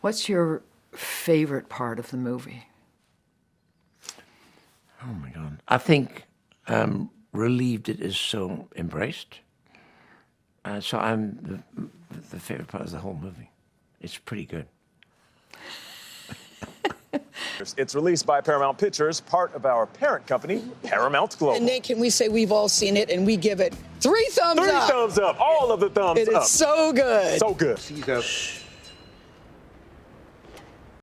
What's your favorite part of the movie? Oh my God. I think relieved it is so embraced. So I'm the favorite part of the whole movie. It's pretty good. It's released by Paramount Pictures, part of our parent company, Paramount Global. And Nate, can we say we've all seen it and we give it 3 thumbs up? 3 thumbs up. All of the thumbs up. It is so good. So good.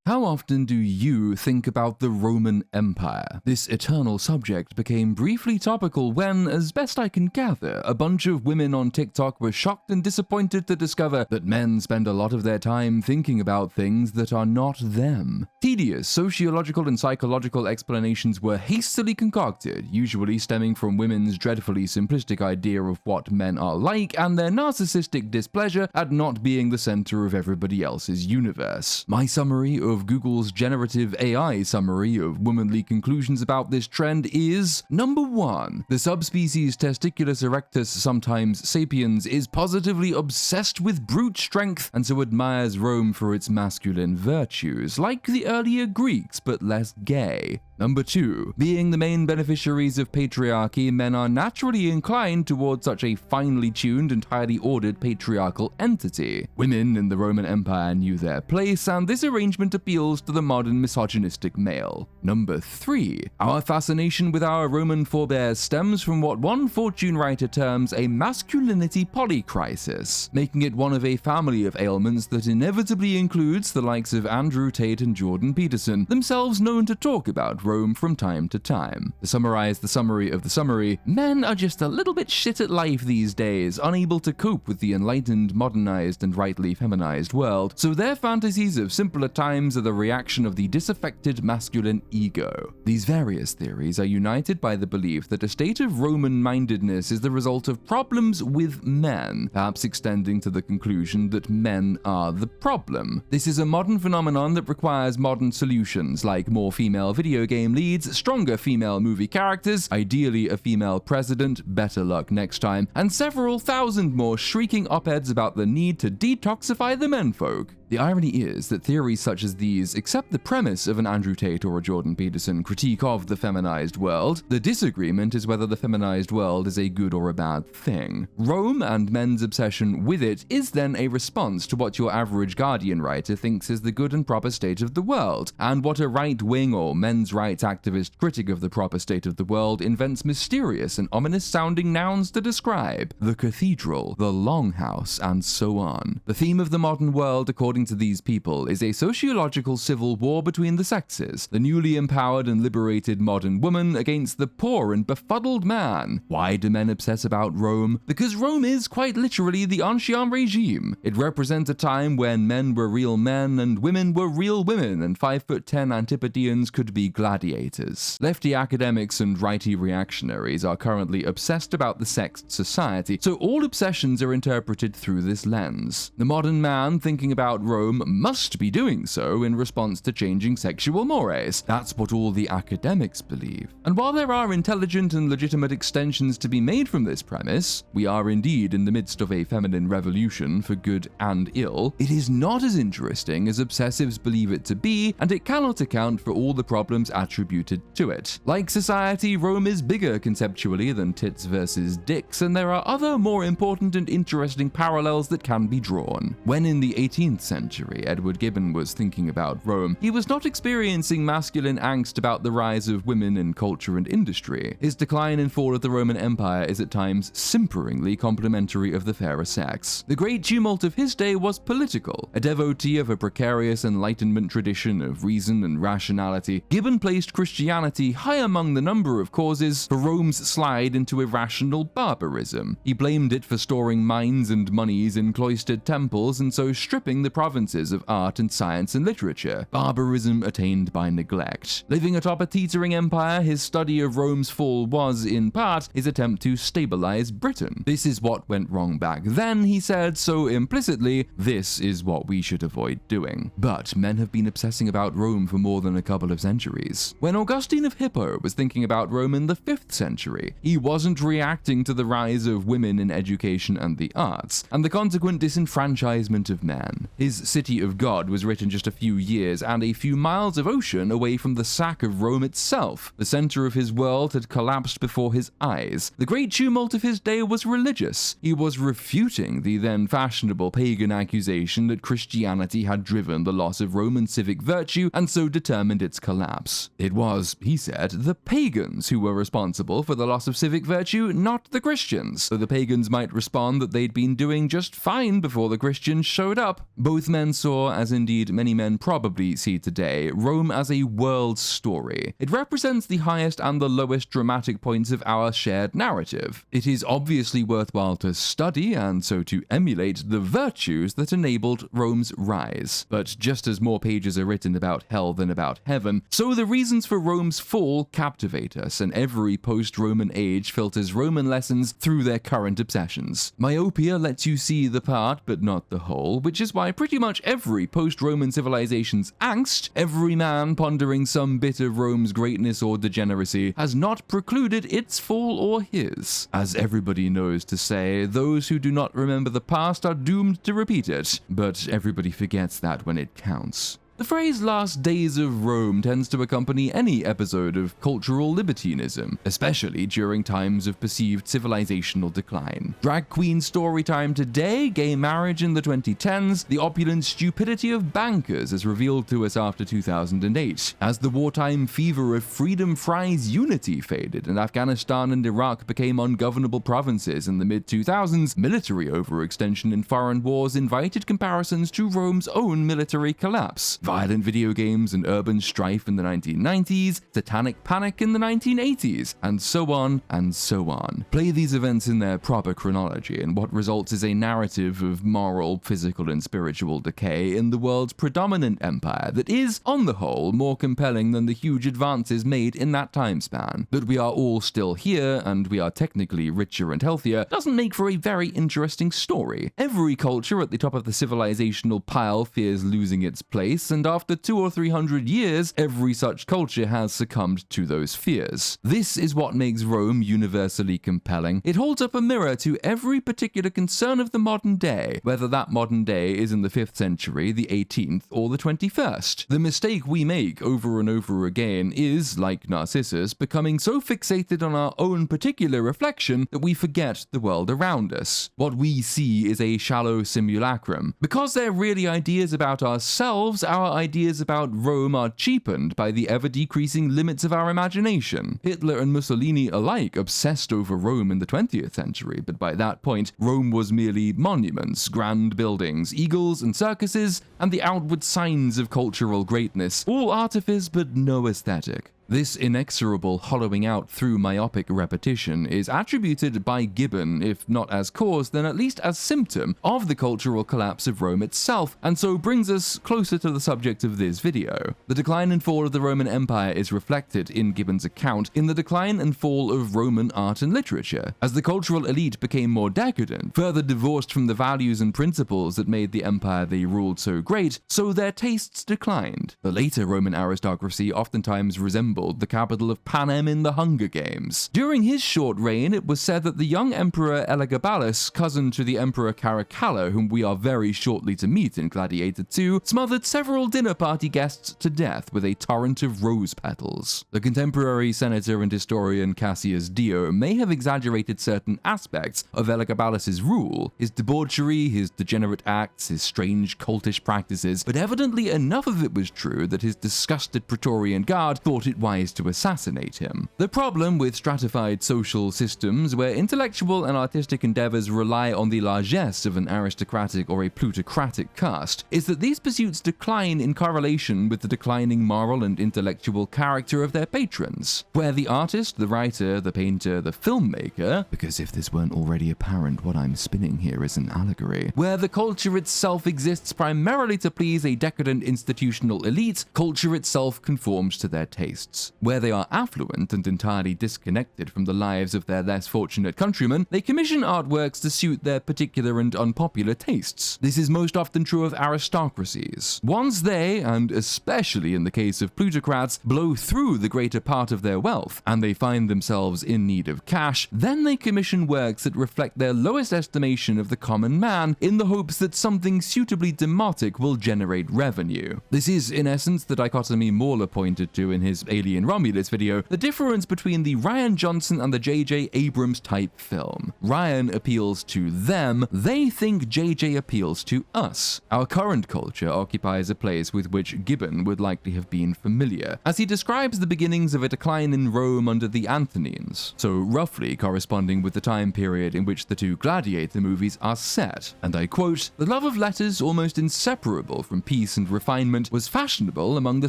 How often do you think about the Roman Empire? This eternal subject became briefly topical when, as best I can gather, a bunch of women on TikTok were shocked and disappointed to discover that men spend a lot of their time thinking about things that are not them. Tedious sociological and psychological explanations were hastily concocted, usually stemming from women's dreadfully simplistic idea of what men are like and their narcissistic displeasure at not being the center of everybody else's universe. My summary of Google's generative AI summary of womanly conclusions about this trend is: number 1, the subspecies Testiculus erectus, sometimes sapiens, is positively obsessed with brute strength and so admires Rome for its masculine virtues, like the earlier Greeks but less gay. Number 2, being the main beneficiaries of patriarchy, men are naturally inclined towards such a finely tuned and highly ordered patriarchal entity. Women in the Roman Empire knew their place, and this arrangement appeals to the modern misogynistic male. Number 3, our fascination with our Roman forebears stems from what one fortune writer terms a masculinity polycrisis, making it one of a family of ailments that inevitably includes the likes of Andrew Tate and Jordan Peterson, themselves known to talk about Rome from time to time. To summarize the summary of the summary, men are just a little bit shit at life these days, unable to cope with the enlightened, modernized, and rightly feminized world, so their fantasies of simpler times are the reaction of the disaffected masculine ego. These various theories are united by the belief that a state of Roman-mindedness is the result of problems with men, perhaps extending to the conclusion that men are the problem. This is a modern phenomenon that requires modern solutions, like more female video game leads, stronger female movie characters, ideally a female president, better luck next time, and several thousand more shrieking op-eds about the need to detoxify the menfolk. The irony is that theories such as these accept the premise of an Andrew Tate or a Jordan Peterson critique of the feminized world. The disagreement is whether the feminized world is a good or a bad thing. Rome and men's obsession with it is then a response to what your average Guardian writer thinks is the good and proper state of the world, and what a right-wing or men's rights activist critic of the proper state of the world invents mysterious and ominous-sounding nouns to describe: the cathedral, the longhouse, and so on. The theme of the modern world, according to these people, is a sociological civil war between the sexes, the newly empowered and liberated modern woman against the poor and befuddled man. Why do men obsess about Rome? Because Rome is quite literally the ancien regime. It represents a time when men were real men and women were real women, and 5'10" Antipodeans could be gladiators. Lefty academics and righty reactionaries are currently obsessed about the sexed society, so all obsessions are interpreted through this lens. The modern man thinking about Rome must be doing so in response to changing sexual mores. That's what all the academics believe. And while there are intelligent and legitimate extensions to be made from this premise, we are indeed in the midst of a feminine revolution for good and ill, it is not as interesting as obsessives believe it to be, and it cannot account for all the problems attributed to it. Like society, Rome is bigger conceptually than tits versus dicks, and there are other more important and interesting parallels that can be drawn. When in the 18th century, Edward Gibbon was thinking about Rome, he was not experiencing masculine angst about the rise of women in culture and industry. His decline and fall of the Roman Empire is at times simperingly complimentary of the fairer sex. The great tumult of his day was political. A devotee of a precarious Enlightenment tradition of reason and rationality, Gibbon placed Christianity high among the number of causes for Rome's slide into irrational barbarism. He blamed it for storing mines and monies in cloistered temples and so stripping the provinces of art and science and literature, barbarism attained by neglect. Living atop a teetering empire, his study of Rome's fall was, in part, his attempt to stabilize Britain. This is what went wrong back then, he said, so implicitly, this is what we should avoid doing. But men have been obsessing about Rome for more than a couple of centuries. When Augustine of Hippo was thinking about Rome in the 5th century, he wasn't reacting to the rise of women in education and the arts, and the consequent disenfranchisement of men. His His City of God was written just a few years and a few miles of ocean away from the sack of Rome itself. The center of his world had collapsed before his eyes. The great tumult of his day was religious. He was refuting the then fashionable pagan accusation that Christianity had driven the loss of Roman civic virtue and so determined its collapse. It was, he said, the pagans who were responsible for the loss of civic virtue, not the Christians, though the pagans might respond that they'd been doing just fine before the Christians showed up. Both men saw, as indeed many men probably see today, Rome as a world story. It represents the highest and the lowest dramatic points of our shared narrative. It is obviously worthwhile to study and so to emulate the virtues that enabled Rome's rise. But just as more pages are written about hell than about heaven, so the reasons for Rome's fall captivate us, and every post-Roman age filters Roman lessons through their current obsessions. Myopia lets you see the part but not the whole, which is why pretty much every post-Roman civilization's angst, every man pondering some bit of Rome's greatness or degeneracy, has not precluded its fall or his. As everybody knows to say, those who do not remember the past are doomed to repeat it, but everybody forgets that when it counts. The phrase last days of Rome tends to accompany any episode of cultural libertinism, especially during times of perceived civilizational decline. Drag queen story time today, gay marriage in the 2010s, the opulent stupidity of bankers as revealed to us after 2008. As the wartime fever of freedom fries unity faded and Afghanistan and Iraq became ungovernable provinces in the mid-2000s, military overextension in foreign wars invited comparisons to Rome's own military collapse. Violent video games and urban strife in the 1990s, satanic panic in the 1980s, and so on and so on. Play these events in their proper chronology, and what results is a narrative of moral, physical, and spiritual decay in the world's predominant empire that is, on the whole, more compelling than the huge advances made in that time span. That we are all still here, and we are technically richer and healthier, doesn't make for a very interesting story. Every culture at the top of the civilizational pile fears losing its place, and after 200 or 300 years, every such culture has succumbed to those fears. This is what makes Rome universally compelling. It holds up a mirror to every particular concern of the modern day, whether that modern day is in the 5th century, the 18th, or the 21st. The mistake we make over and over again is, like Narcissus, becoming so fixated on our own particular reflection that we forget the world around us. What we see is a shallow simulacrum. Because they're really ideas about ourselves, our ideas about Rome are cheapened by the ever-decreasing limits of our imagination. Hitler and Mussolini alike obsessed over Rome in the 20th century, but by that point, Rome was merely monuments, grand buildings, eagles and circuses, and the outward signs of cultural greatness, all artifice but no aesthetic. This inexorable hollowing out through myopic repetition is attributed by Gibbon, if not as cause, then at least as symptom, of the cultural collapse of Rome itself, and so brings us closer to the subject of this video. The decline and fall of the Roman Empire is reflected in Gibbon's account in the decline and fall of Roman art and literature. As the cultural elite became more decadent, further divorced from the values and principles that made the empire they ruled so great, so their tastes declined. The later Roman aristocracy oftentimes resembled the capital of Panem in the Hunger Games. During his short reign, it was said that the young emperor Elagabalus, cousin to the emperor Caracalla, whom we are very shortly to meet in Gladiator 2, smothered several dinner party guests to death with a torrent of rose petals. The contemporary senator and historian Cassius Dio may have exaggerated certain aspects of Elagabalus's rule, his debauchery, his degenerate acts, his strange cultish practices, but evidently enough of it was true that his disgusted Praetorian Guard thought it wise to assassinate him. The problem with stratified social systems where intellectual and artistic endeavors rely on the largesse of an aristocratic or a plutocratic caste is that these pursuits decline in correlation with the declining moral and intellectual character of their patrons. Where the artist, the writer, the painter, the filmmaker, because if this weren't already apparent, what I'm spinning here is an allegory, where the culture itself exists primarily to please a decadent institutional elite, culture itself conforms to their tastes. artists. Where they are affluent and entirely disconnected from the lives of their less fortunate countrymen, they commission artworks to suit their particular and unpopular tastes. This is most often true of aristocracies. Once they, and especially in the case of plutocrats, blow through the greater part of their wealth, and they find themselves in need of cash, then they commission works that reflect their lowest estimation of the common man in the hopes that something suitably demotic will generate revenue. This is, in essence, the dichotomy Mauler pointed to in his Alien Romulus video, the difference between the Rian Johnson and the J.J. Abrams type film. Rian appeals to them, they think J.J. appeals to us. Our current culture occupies a place with which Gibbon would likely have been familiar, as he describes the beginnings of a decline in Rome under the Antonines, so roughly corresponding with the time period in which the two Gladiator movies are set. And I quote, "The love of letters, almost inseparable from peace and refinement, was fashionable among the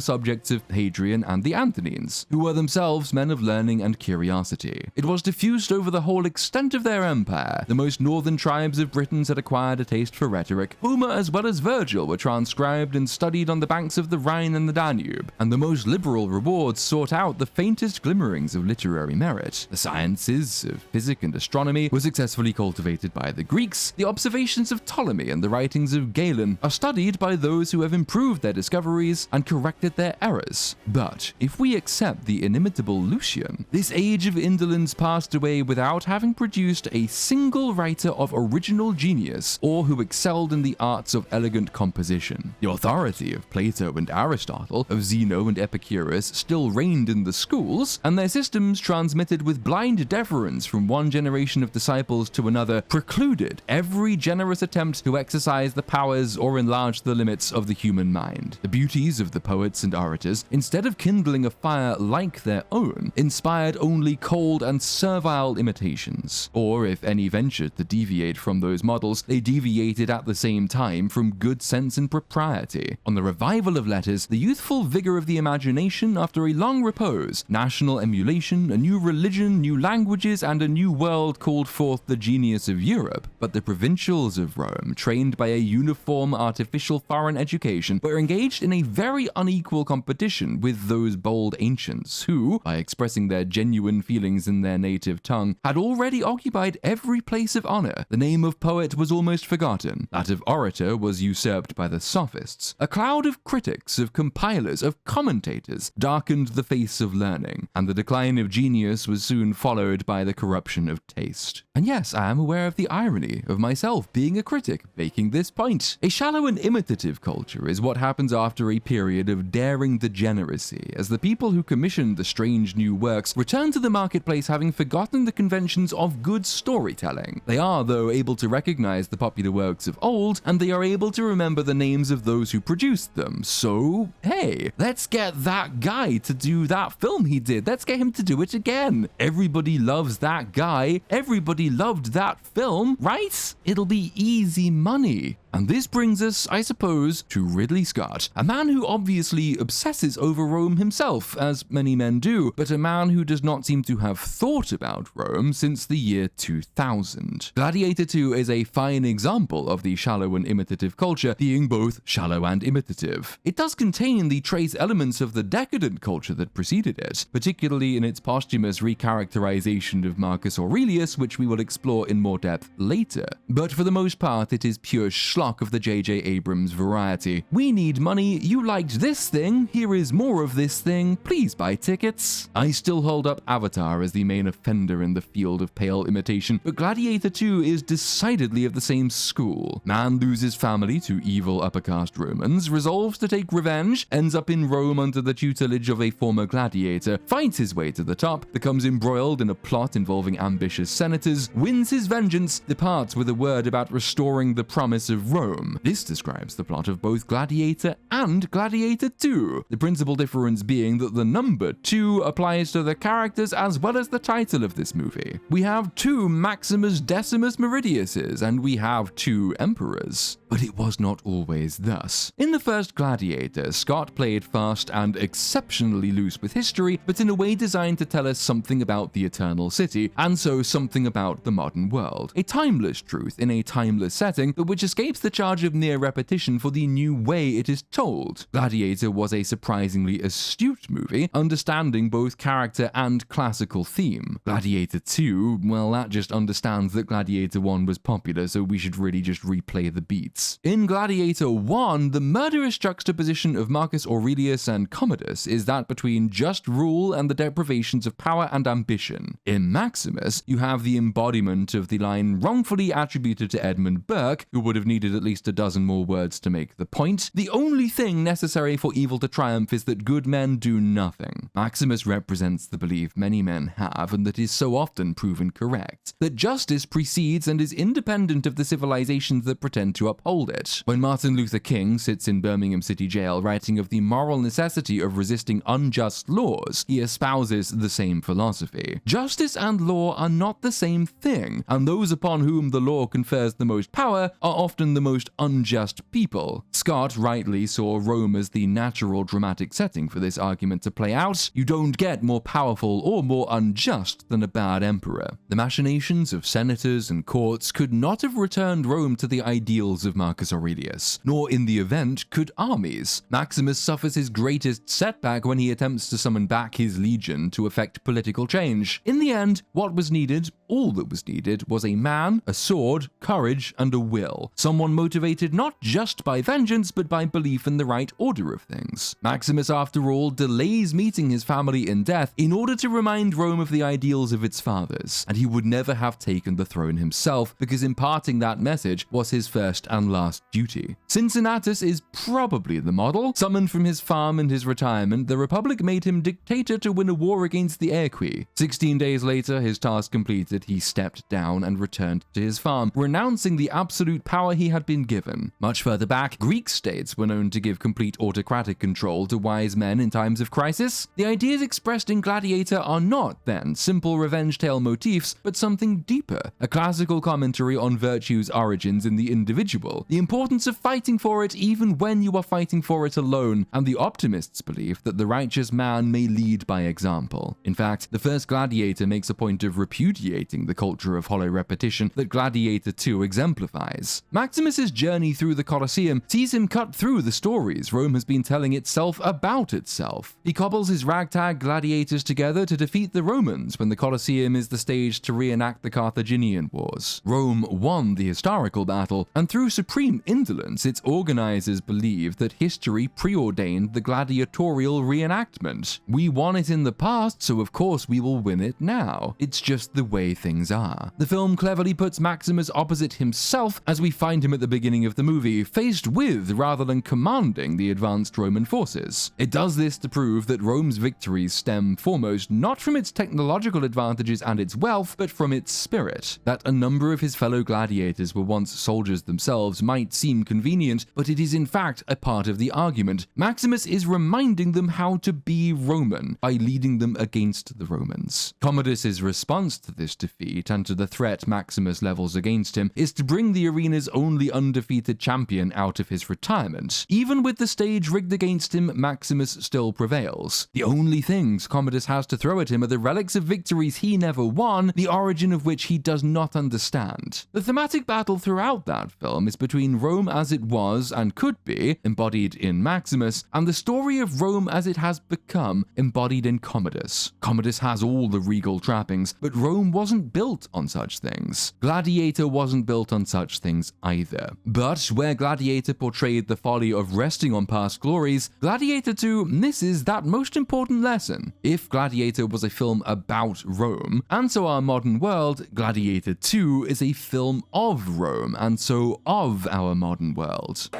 subjects of Hadrian and the Antonines, who were themselves men of learning and curiosity. It was diffused over the whole extent of their empire. The most northern tribes of Britons had acquired a taste for rhetoric. Homer as well as Virgil were transcribed and studied on the banks of the Rhine and the Danube, and the most liberal rewards sought out the faintest glimmerings of literary merit. The sciences of physics and astronomy were successfully cultivated by the Greeks. The observations of Ptolemy and the writings of Galen are studied by those who have improved their discoveries and corrected their errors. But if we accept the inimitable Lucian, this age of indolence passed away without having produced a single writer of original genius or who excelled in the arts of elegant composition. The authority of Plato and Aristotle, of Zeno and Epicurus still reigned in the schools, and their systems transmitted with blind deference from one generation of disciples to another precluded every generous attempt to exercise the powers or enlarge the limits of the human mind. The beauties of the poets and orators, instead of kindling a fire like their own, inspired only cold and servile imitations, or if any ventured to deviate from those models, they deviated at the same time from good sense and propriety. On the revival of letters, the youthful vigor of the imagination after a long repose, national emulation, a new religion, new languages, and a new world called forth the genius of Europe. But the provincials of Rome, trained by a uniform artificial foreign education, were engaged in a very unequal competition with those bold ancients who, by expressing their genuine feelings in their native tongue, had already occupied every place of honor. The name of poet was almost forgotten. That of orator was usurped by the sophists. A cloud of critics, of compilers, of commentators darkened the face of learning, and the decline of genius was soon followed by the corruption of taste. And yes, I am aware of the irony of myself being a critic, making this point. A shallow and imitative culture is what happens after a period of daring degeneracy, as the people who commissioned the strange new works return to the marketplace having forgotten the conventions of good storytelling. They are, though, able to recognize the popular works of old, and they are able to remember the names of those who produced them. So, hey, let's get that guy to do that film he did. Let's get him to do it again. Everybody loves that guy. Everybody loved that film, right? It'll be easy money. And this brings us, I suppose, to Ridley Scott, a man who obviously obsesses over Rome himself, as many men do, but a man who does not seem to have thought about Rome since the year 2000. Gladiator 2 is a fine example of the shallow and imitative culture being both shallow and imitative. It does contain the trace elements of the decadent culture that preceded it, particularly in its posthumous recharacterization of Marcus Aurelius, which we will explore in more depth later. But for the most part, it is pure schlock of the J.J. Abrams variety. We need money, you liked this thing, here is more of this thing, please buy tickets. I still hold up Avatar as the main offender in the field of pale imitation, but Gladiator 2 is decidedly of the same school. Man loses family to evil upper caste Romans, resolves to take revenge, ends up in Rome under the tutelage of a former gladiator, fights his way to the top, becomes embroiled in a plot involving ambitious senators, wins his vengeance, departs with a word about restoring the promise of Rome. This describes the plot of both Gladiator and Gladiator 2, the principal difference being that the number 2 applies to the characters as well as the title of this movie. We have 2 Maximus Decimus Meridiuses, and we have 2 emperors. But it was not always thus. In the first Gladiator, Scott played fast and exceptionally loose with history, but in a way designed to tell us something about the Eternal City, and so something about the modern world. A timeless truth in a timeless setting, but which escapes escapes the charge of near repetition for the new way it is told. Gladiator was a surprisingly astute movie, understanding both character and classical theme. Gladiator 2, well, that just understands that Gladiator 1 was popular, so we should really just replay the beats. In Gladiator 1, the murderous juxtaposition of Marcus Aurelius and Commodus is that between just rule and the deprivations of power and ambition. In Maximus, you have the embodiment of the line wrongfully attributed to Edmund Burke, who would have needed at least a dozen more words to make the point. The only thing necessary for evil to triumph is that good men do nothing. Maximus represents the belief many men have, and that is so often proven correct, that justice precedes and is independent of the civilizations that pretend to uphold it. When Martin Luther King sits in Birmingham City Jail writing of the moral necessity of resisting unjust laws, he espouses the same philosophy. Justice and law are not the same thing, and those upon whom the law confers the most power are often the most unjust people. Scott rightly saw Rome as the natural dramatic setting for this argument to play out. You don't get more powerful or more unjust than a bad emperor. The machinations of senators and courts could not have returned Rome to the ideals of Marcus Aurelius, nor in the event could armies. Maximus suffers his greatest setback when he attempts to summon back his legion to effect political change. In the end, what was needed, all that was needed, was a man, a sword, courage, and a will. Someone motivated not just by vengeance, but by belief in the right order of things. Maximus, after all, delays meeting his family in death in order to remind Rome of the ideals of its fathers, and he would never have taken the throne himself, because imparting that message was his first and last duty. Cincinnatus is probably the model. Summoned from his farm and his retirement, the Republic made him dictator to win a war against the Aequi. 16 days later, his task completed, he stepped down and returned to his farm, renouncing the absolute power he had been given. Much further back, Greek states were known to give complete autocratic control to wise men in times of crisis. The ideas expressed in Gladiator are not, then, simple revenge tale motifs, but something deeper, a classical commentary on virtue's origins in the individual, the importance of fighting for it even when you are fighting for it alone, and the optimist's belief that the righteous man may lead by example. In fact, the first Gladiator makes a point of repudiating the culture of hollow repetition that Gladiator 2 exemplifies. Maximus's journey through the Colosseum sees him cut through the stories Rome has been telling itself about itself. He cobbles his ragtag gladiators together to defeat the Romans when the Colosseum is the stage to reenact the Carthaginian Wars. Rome won the historical battle, and through supreme indolence, its organizers believed that history preordained the gladiatorial reenactment. We won it in the past, so of course we will win it now. It's just the way things are. The film cleverly puts Maximus opposite himself, as we find him at the beginning of the movie, faced with rather than commanding the advanced Roman forces. It does this to prove that Rome's victories stem foremost not from its technological advantages and its wealth, but from its spirit. That a number of his fellow gladiators were once soldiers themselves might seem convenient, but it is in fact a part of the argument. Maximus is reminding them how to be Roman by leading them against the Romans. Commodus's response to this defeat and to the threat Maximus levels against him is to bring the arena's only undefeated champion out of his retirement. Even with the stage rigged against him, Maximus still prevails. The only things Commodus has to throw at him are the relics of victories he never won, the origin of which he does not understand. The thematic battle throughout that film is between Rome as it was and could be, embodied in Maximus, and the story of Rome as it has become, embodied in Commodus. Commodus has all the regal trappings, but Rome wasn't built on such things. Gladiator wasn't built on such things either. But where Gladiator portrayed the folly of resting on past glories, Gladiator 2 misses that most important lesson. If Gladiator was a film about Rome, and so our modern world, Gladiator 2 is a film of Rome, and so of our modern world.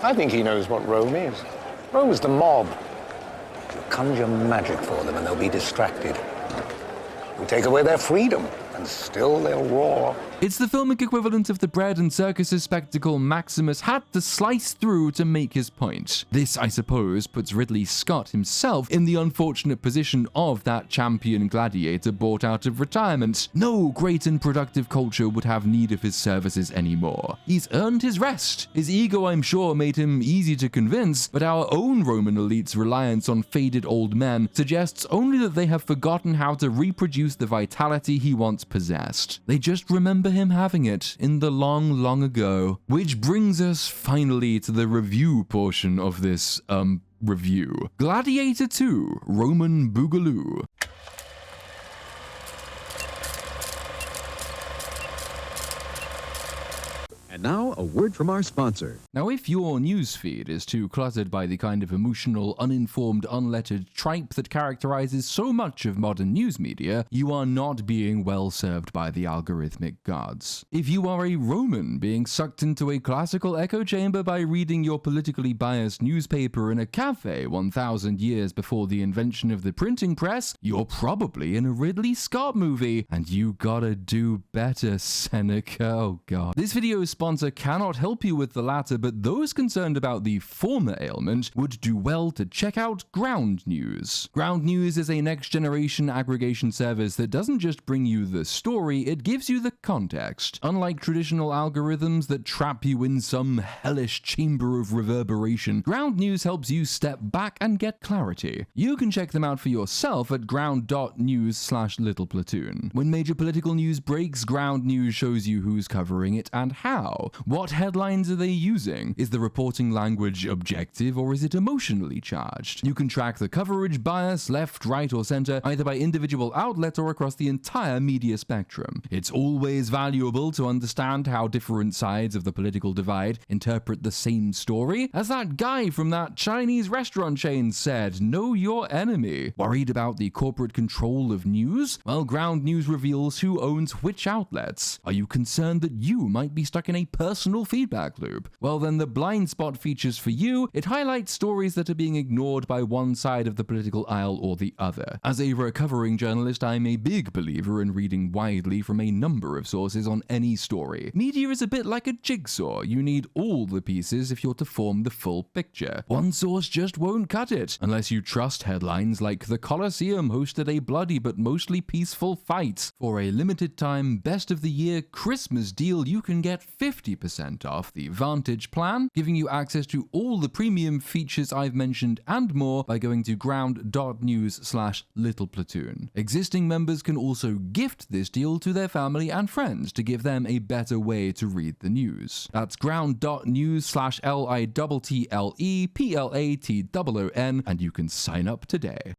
I think he knows what Rome is. Rome is the mob. You conjure magic for them and they'll be distracted. We take away their freedom, and still they'll roar. It's the filmic equivalent of the bread and circuses spectacle Maximus had to slice through to make his point. This, I suppose, puts Ridley Scott himself in the unfortunate position of that champion gladiator bought out of retirement. No great and productive culture would have need of his services anymore. He's earned his rest. His ego, I'm sure, made him easy to convince, but our own Roman elite's reliance on faded old men suggests only that they have forgotten how to reproduce the vitality he once possessed. They just remember remember him having it in the long, long ago. Which brings us finally to the review portion of this, review. Gladiator 2, Roman Boogaloo. And now, a word from our sponsor. Now, if your newsfeed is too cluttered by the kind of emotional, uninformed, unlettered tripe that characterizes so much of modern news media, you are not being well served by the algorithmic gods. If you are a Roman being sucked into a classical echo chamber by reading your politically biased newspaper in a cafe 1,000 years before the invention of the printing press, you're probably in a Ridley Scott movie, and you gotta do better, Seneca. Oh god. This video's sponsor cannot help you with the latter, but those concerned about the former ailment would do well to check out Ground News. Ground News is a next-generation aggregation service that doesn't just bring you the story, it gives you the context. Unlike traditional algorithms that trap you in some hellish chamber of reverberation, Ground News helps you step back and get clarity. You can check them out for yourself at ground.news/Little Platoon. When major political news breaks, Ground News shows you who's covering it and how. What headlines are they using? Is the reporting language objective or is it emotionally charged? You can track the coverage bias, left, right, or center, either by individual outlet or across the entire media spectrum. It's always valuable to understand how different sides of the political divide interpret the same story. As that guy from that Chinese restaurant chain said, know your enemy. Worried about the corporate control of news? Well, Ground News reveals who owns which outlets. Are you concerned that you might be stuck in a personal feedback loop? Well, then the blind spot features for you. It highlights stories that are being ignored by one side of the political aisle or the other. As a recovering journalist, I'm a big believer in reading widely from a number of sources on any story. Media is a bit like a jigsaw. You need all the pieces if you're to form the full picture. One source just won't cut it, unless you trust headlines like the Colosseum hosted a bloody but mostly peaceful fight. For a limited time, best of the year Christmas deal, you can get 50% off the Vantage plan, giving you access to all the premium features I've mentioned and more by going to ground.news/Little Platoon. Existing members can also gift this deal to their family and friends to give them a better way to read the news. That's ground.news/LITTLEPLATOON, and you can sign up today.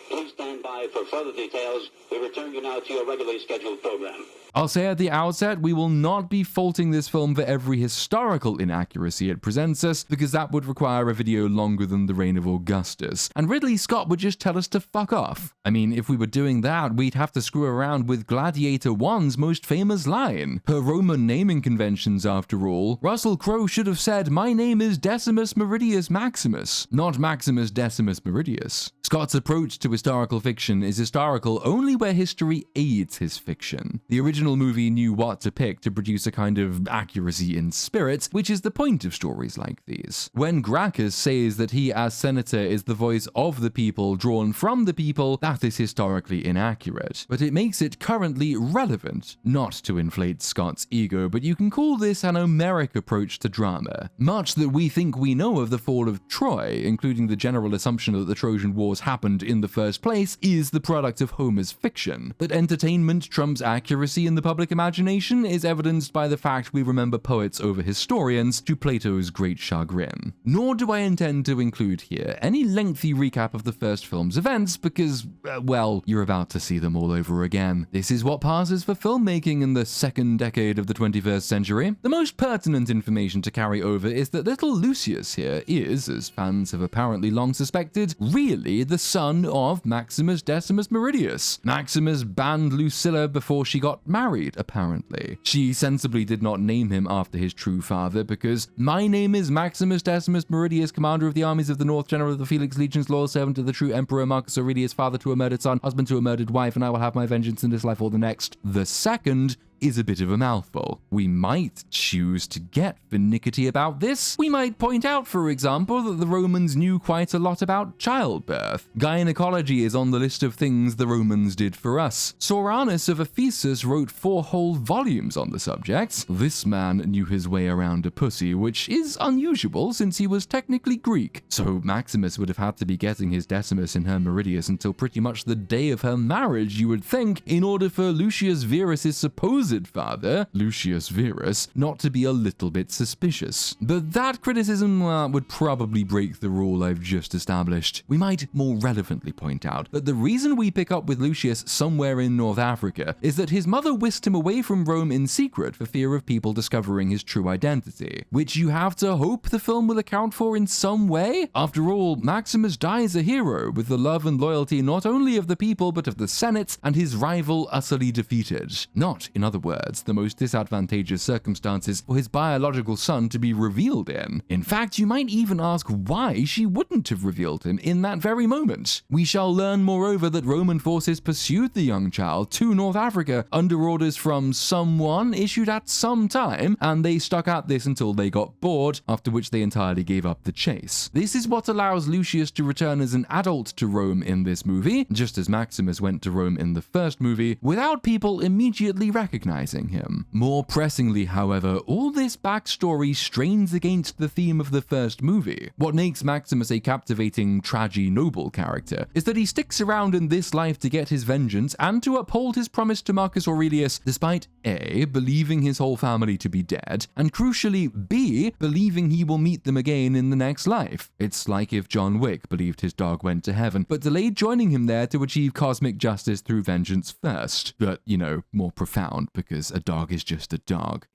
Please stand by for further details. We return you now to your regularly scheduled program. I'll say at the outset, we will not be faulting this film for every historical inaccuracy it presents us, because that would require a video longer than the reign of Augustus, and Ridley Scott would just tell us to fuck off. I mean, if we were doing that, we'd have to screw around with Gladiator 1's most famous line. Per Roman naming conventions, after all, Russell Crowe should have said, "My name is Decimus Meridius Maximus," not Maximus Decimus Meridius. Scott's approach to historical fiction is historical only where history aids his fiction. The original movie knew what to pick to produce a kind of accuracy in spirit, which is the point of stories like these. When Gracchus says that he as senator is the voice of the people drawn from the people, that is historically inaccurate. But it makes it currently relevant, not to inflate Scott's ego, but you can call this an Homeric approach to drama. Much that we think we know of the fall of Troy, including the general assumption that the Trojan Wars happened in the first place, is the product of Homer's fiction. That entertainment trumps accuracy in the public imagination is evidenced by the fact we remember poets over historians, to Plato's great chagrin. Nor do I intend to include here any lengthy recap of the first film's events because, well, you're about to see them all over again. This is what passes for filmmaking in the second decade of the 21st century. The most pertinent information to carry over is that little Lucius here is, as fans have apparently long suspected, really the son of Maximus Decimus Meridius. Maximus banned Lucilla before she got married, apparently. She sensibly did not name him after his true father because, "My name is Maximus Decimus Meridius, commander of the armies of the North, general of the Felix Legions, loyal servant of the true Emperor Marcus Aurelius, father to a murdered son, husband to a murdered wife, and I will have my vengeance in this life or the next." The second is a bit of a mouthful. We might choose to get finicky about this. We might point out, for example, that the Romans knew quite a lot about childbirth. Gynecology is on the list of things the Romans did for us. Soranus of Ephesus wrote 4 whole volumes on the subject. This man knew his way around a pussy, which is unusual since he was technically Greek. So Maximus would have had to be getting his Decimus in her Meridius until pretty much the day of her marriage, you would think, in order for Lucius Verus's supposed supposed father, Lucius Verus, not to be a little bit suspicious. But that criticism would probably break the rule I've just established. We might more relevantly point out that the reason we pick up with Lucius somewhere in North Africa is that his mother whisked him away from Rome in secret for fear of people discovering his true identity, which you have to hope the film will account for in some way. After all, Maximus dies a hero with the love and loyalty not only of the people but of the Senate, and his rival utterly defeated. Not, in other words, the most disadvantageous circumstances for his biological son to be revealed in. In fact, you might even ask why she wouldn't have revealed him in that very moment. We shall learn, moreover, that Roman forces pursued the young child to North Africa under orders from someone issued at some time, and they stuck at this until they got bored, after which they entirely gave up the chase. This is what allows Lucius to return as an adult to Rome in this movie, just as Maximus went to Rome in the first movie, without people immediately recognizing him. More pressingly, however, all this backstory strains against the theme of the first movie. What makes Maximus a captivating, tragi-noble character is that he sticks around in this life to get his vengeance and to uphold his promise to Marcus Aurelius, despite A, believing his whole family to be dead, and crucially B, believing he will meet them again in the next life. It's like if John Wick believed his dog went to heaven, but delayed joining him there to achieve cosmic justice through vengeance first. But, you know, more profound, because a dog is just a dog.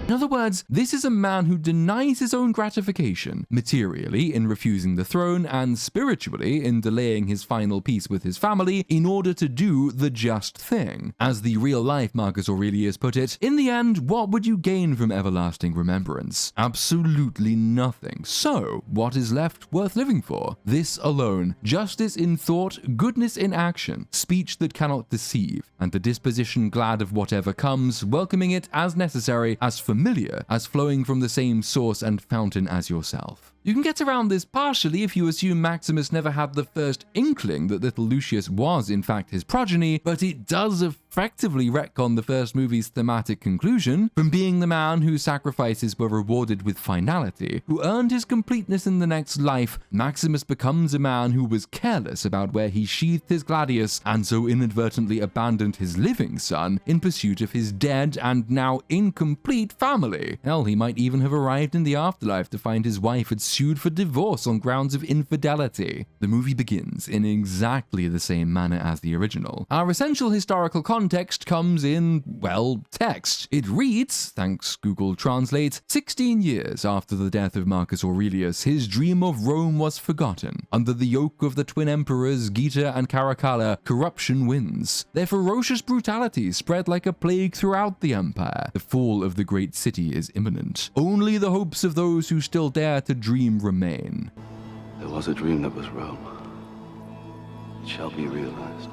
In other words, this is a man who denies his own gratification, materially in refusing the throne and spiritually in delaying his final peace with his family in order to do the just thing. As the real-life Marcus Aurelius put it, in the end, what would you gain from everlasting remembrance? Absolutely nothing. So, what is left worth living for? This alone: justice in thought, goodness in action, speech that cannot deceive, and the disposition glad of whatever comes, welcoming it as necessary, as familiar, as flowing from the same source and fountain as yourself. You can get around this partially if you assume Maximus never had the first inkling that little Lucius was in fact his progeny, but it does effectively retcon the first movie's thematic conclusion. From being the man whose sacrifices were rewarded with finality, who earned his completeness in the next life, Maximus becomes a man who was careless about where he sheathed his gladius and so inadvertently abandoned his living son in pursuit of his dead and now incomplete family. Hell, he might even have arrived in the afterlife to find his wife had sued for divorce on grounds of infidelity. The movie begins in exactly the same manner as the original. Our essential historical context comes in, well, text. It reads, thanks Google Translate, 16 years after the death of Marcus Aurelius, his dream of Rome was forgotten. Under the yoke of the twin emperors Geta and Caracalla, corruption wins. Their ferocious brutality spread like a plague throughout the empire. The fall of the great city is imminent. Only the hopes of those who still dare to dream remain. There was a dream that was Rome. It shall be realized.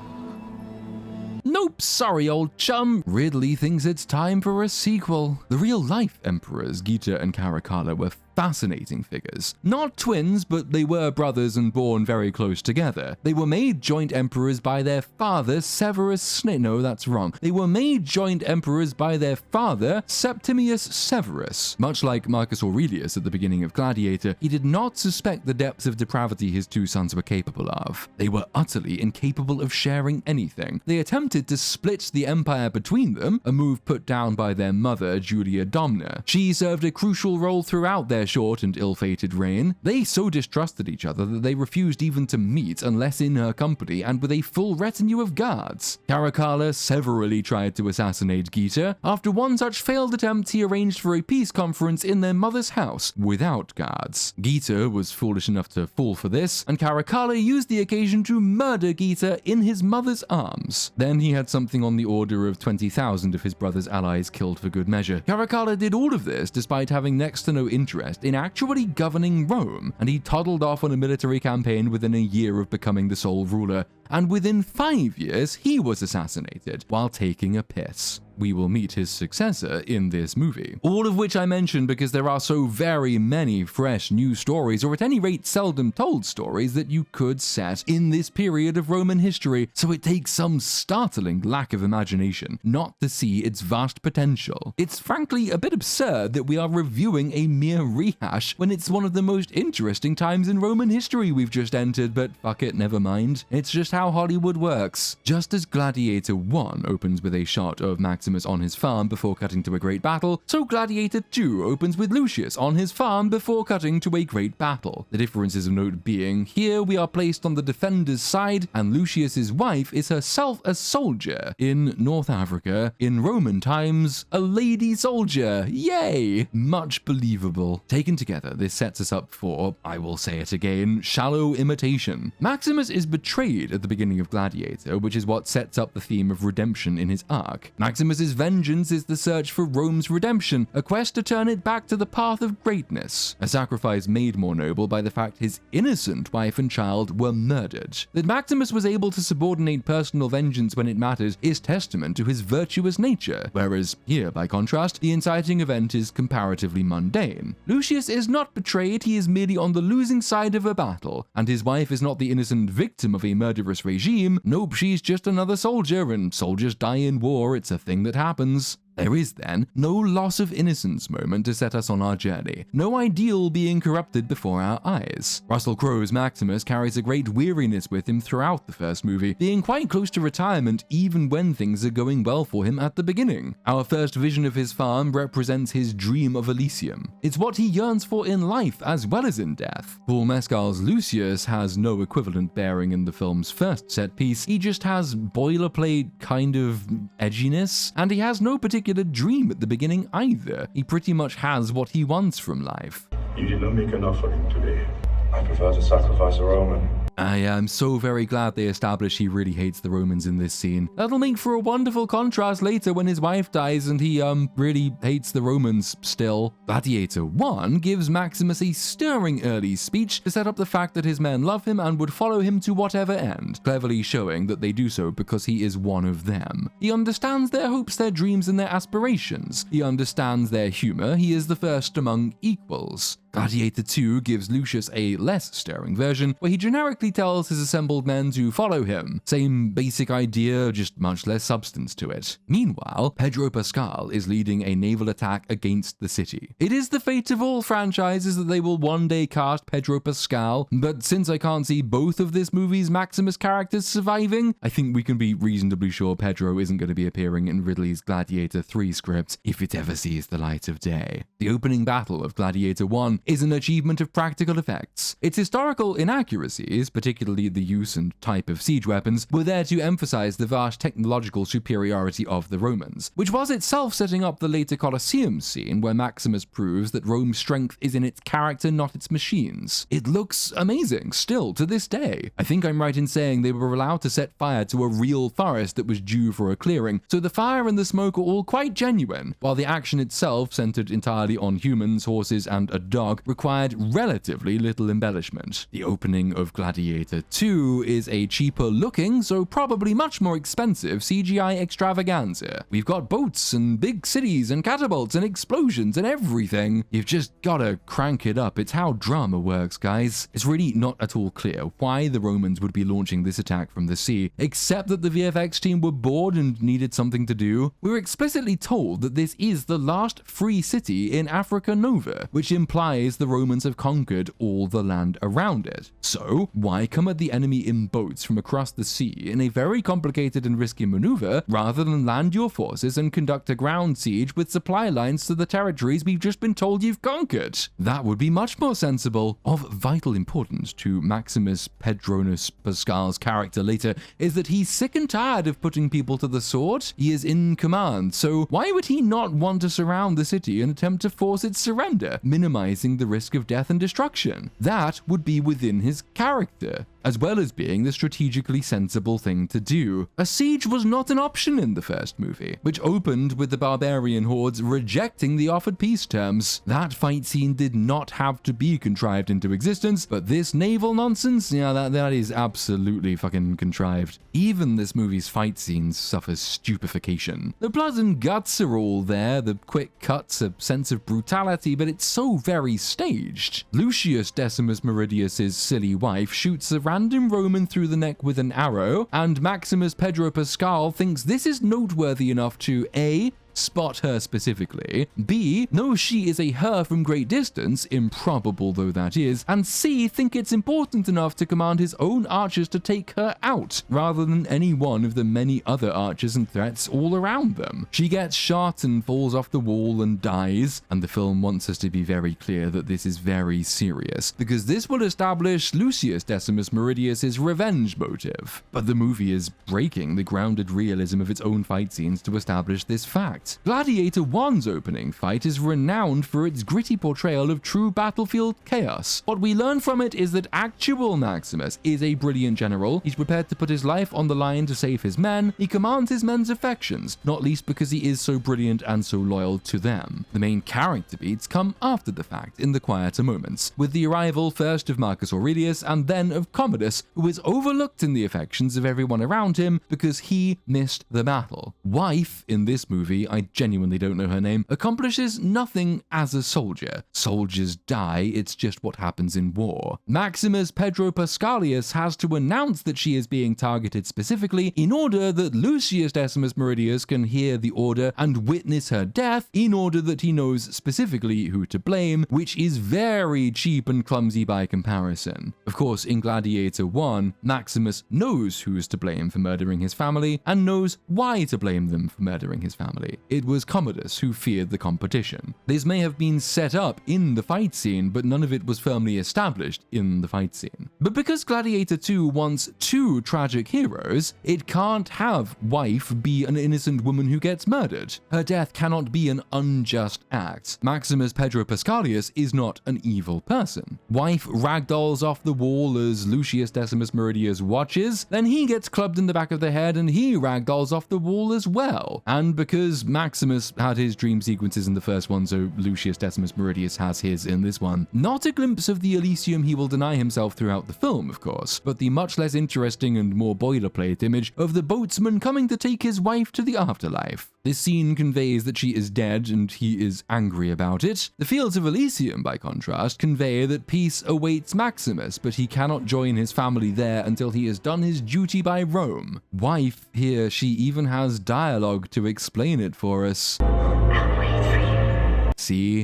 Nope, sorry old chum. Ridley thinks it's time for a sequel. The real-life emperors Geta and Caracalla were fascinating figures. Not twins, but they were brothers and born very close together. They were made joint emperors by their father, Severus No, that's wrong. They were made joint emperors by their father, Septimius Severus. Much like Marcus Aurelius at the beginning of Gladiator, he did not suspect the depths of depravity his two sons were capable of. They were utterly incapable of sharing anything. They attempted to split the empire between them, a move put down by their mother, Julia Domna. She served a crucial role throughout their short and ill-fated reign. They so distrusted each other that they refused even to meet unless in her company and with a full retinue of guards. Caracalla severally tried to assassinate Geta. After one such failed attempt, he arranged for a peace conference in their mother's house without guards. Geta was foolish enough to fall for this, and Caracalla used the occasion to murder Geta in his mother's arms. Then he had something on the order of 20,000 of his brother's allies killed for good measure. Caracalla did all of this despite having next to no interest in actually governing Rome, and he toddled off on a military campaign within a year of becoming the sole ruler, and within 5 years he was assassinated while taking a piss. we will meet his successor in this movie. All of which I mention because there are so very many fresh new stories, or at any rate seldom told stories, that you could set in this period of Roman history, so it takes some startling lack of imagination not to see its vast potential. It's frankly a bit absurd that we are reviewing a mere rehash when it's one of the most interesting times in Roman history we've just entered, but fuck it, never mind. It's just how Hollywood works. Just as Gladiator 1 opens with a shot of Maximus on his farm before cutting to a great battle, so Gladiator 2 opens with Lucius on his farm before cutting to a great battle. The differences of note being, here we are placed on the defender's side, and Lucius's wife is herself a soldier in North Africa, in Roman times, a lady soldier. Yay! Much believable. Taken together, this sets us up for, I will say it again, shallow imitation. Maximus is betrayed at the beginning of Gladiator, which is what sets up the theme of redemption in his arc. Maximus's vengeance is the search for Rome's redemption, a quest to turn it back to the path of greatness, a sacrifice made more noble by the fact his innocent wife and child were murdered. That Maximus was able to subordinate personal vengeance when it mattered is testament to his virtuous nature, whereas here, by contrast, the inciting event is comparatively mundane. Lucius is not betrayed, he is merely on the losing side of a battle, and his wife is not the innocent victim of a murderous regime. Nope, she's just another soldier, and soldiers die in war, it's a thing that happens. There is, then, no loss of innocence moment to set us on our journey, no ideal being corrupted before our eyes. Russell Crowe's Maximus carries a great weariness with him throughout the first movie, being quite close to retirement even when things are going well for him at the beginning. Our first vision of his farm represents his dream of Elysium. It's what he yearns for in life as well as in death. Paul Mescal's Lucius has no equivalent bearing in the film's first set piece, he just has boilerplate kind of edginess, and he has no particular dream at the beginning either. He pretty much has what he wants from life. You did not make enough for him today. I prefer to sacrifice a Roman. I am so very glad they established he really hates the Romans in this scene. That'll make for a wonderful contrast later when his wife dies and he really hates the Romans still. Gladiator 1 gives Maximus a stirring early speech to set up the fact that his men love him and would follow him to whatever end, cleverly showing that they do so because he is one of them. He understands their hopes, their dreams, and their aspirations. He understands their humor. He is the first among equals. Gladiator 2 gives Lucius a less stirring version, where he generically tells his assembled men to follow him. Same basic idea, just much less substance to it. Meanwhile, Pedro Pascal is leading a naval attack against the city. It is the fate of all franchises that they will one day cast Pedro Pascal, but since I can't see both of this movie's Maximus characters surviving, I think we can be reasonably sure Pedro isn't going to be appearing in Ridley's Gladiator 3 script if it ever sees the light of day. The opening battle of Gladiator 1 is an achievement of practical effects. Its historical inaccuracies, particularly the use and type of siege weapons, were there to emphasize the vast technological superiority of the Romans, which was itself setting up the later Colosseum scene where Maximus proves that Rome's strength is in its character, not its machines. It looks amazing, still, to this day. I think I'm right in saying they were allowed to set fire to a real forest that was due for a clearing, so the fire and the smoke are all quite genuine, while the action itself, centered entirely on humans, horses, and a dog, required relatively little embellishment. The opening of Gladiator 2 is a cheaper looking, so probably much more expensive CGI extravaganza. We've got boats and big cities and catapults and explosions and everything. You've just gotta crank it up. It's how drama works, guys. It's really not at all clear why the Romans would be launching this attack from the sea, except that the VFX team were bored and needed something to do. We were explicitly told that this is the last free city in Africa Nova, which implies the Romans have conquered all the land around it. So, why come at the enemy in boats from across the sea in a very complicated and risky maneuver, rather than land your forces and conduct a ground siege with supply lines to the territories we've just been told you've conquered? That would be much more sensible. Of vital importance to Maximus Pedronus Pascal's character later is that he's sick and tired of putting people to the sword. He is in command, so why would he not want to surround the city and attempt to force its surrender, minimizing the risk of death and destruction? That would be within his character. as well as being the strategically sensible thing to do. A siege was not an option in the first movie, which opened with the barbarian hordes rejecting the offered peace terms. That fight scene did not have to be contrived into existence, but this naval nonsense, yeah, that is absolutely fucking contrived. Even this movie's fight scenes suffer stupefaction. The blood and guts are all there, the quick cuts, a sense of brutality, but it's so very staged. Lucius Decimus Meridius's silly wife shoots a random Roman through the neck with an arrow, and Maximus Pedro Pascal thinks this is noteworthy enough to A, spot her specifically, B, know she is a her from great distance, improbable though that is, and C, think it's important enough to command his own archers to take her out, rather than any one of the many other archers and threats all around them. She gets shot and falls off the wall and dies, and the film wants us to be very clear that this is very serious, because this will establish Lucius Decimus Meridius's revenge motive. But the movie is breaking the grounded realism of its own fight scenes to establish this fact. Gladiator 1's opening fight is renowned for its gritty portrayal of true battlefield chaos. What we learn from it is that actual Maximus is a brilliant general. He's prepared to put his life on the line to save his men. He commands his men's affections, not least because he is so brilliant and so loyal to them. The main character beats come after the fact, in the quieter moments, with the arrival first of Marcus Aurelius and then of Commodus, who is overlooked in the affections of everyone around him because he missed the battle. Wife, in this movie, I genuinely don't know her name, accomplishes nothing as a soldier. Soldiers die, it's just what happens in war. Maximus Pedro Pascalius has to announce that she is being targeted specifically in order that Lucius Decimus Meridius can hear the order and witness her death in order that he knows specifically who to blame, which is very cheap and clumsy by comparison. Of course, in Gladiator 1, Maximus knows who's to blame for murdering his family and knows why to blame them for murdering his family. It was Commodus who feared the competition. This may have been set up in the fight scene, but none of it was firmly established in the fight scene. But because Gladiator 2 wants two tragic heroes, it can't have wife be an innocent woman who gets murdered. Her death cannot be an unjust act. Maximus Pedro Pascalius is not an evil person. Wife ragdolls off the wall as Lucius Decimus Meridius watches, then he gets clubbed in the back of the head and he ragdolls off the wall as well. And because Maximus had his dream sequences in the first one, so Lucius Decimus Meridius has his in this one. Not a glimpse of the Elysium he will deny himself throughout the film, of course, but the much less interesting and more boilerplate image of the boatsman coming to take his wife to the afterlife. This scene conveys that she is dead and he is angry about it. The fields of Elysium, by contrast, convey that peace awaits Maximus, but he cannot join his family there until he has done his duty by Rome. Wife, here she even has dialogue to explain it for us.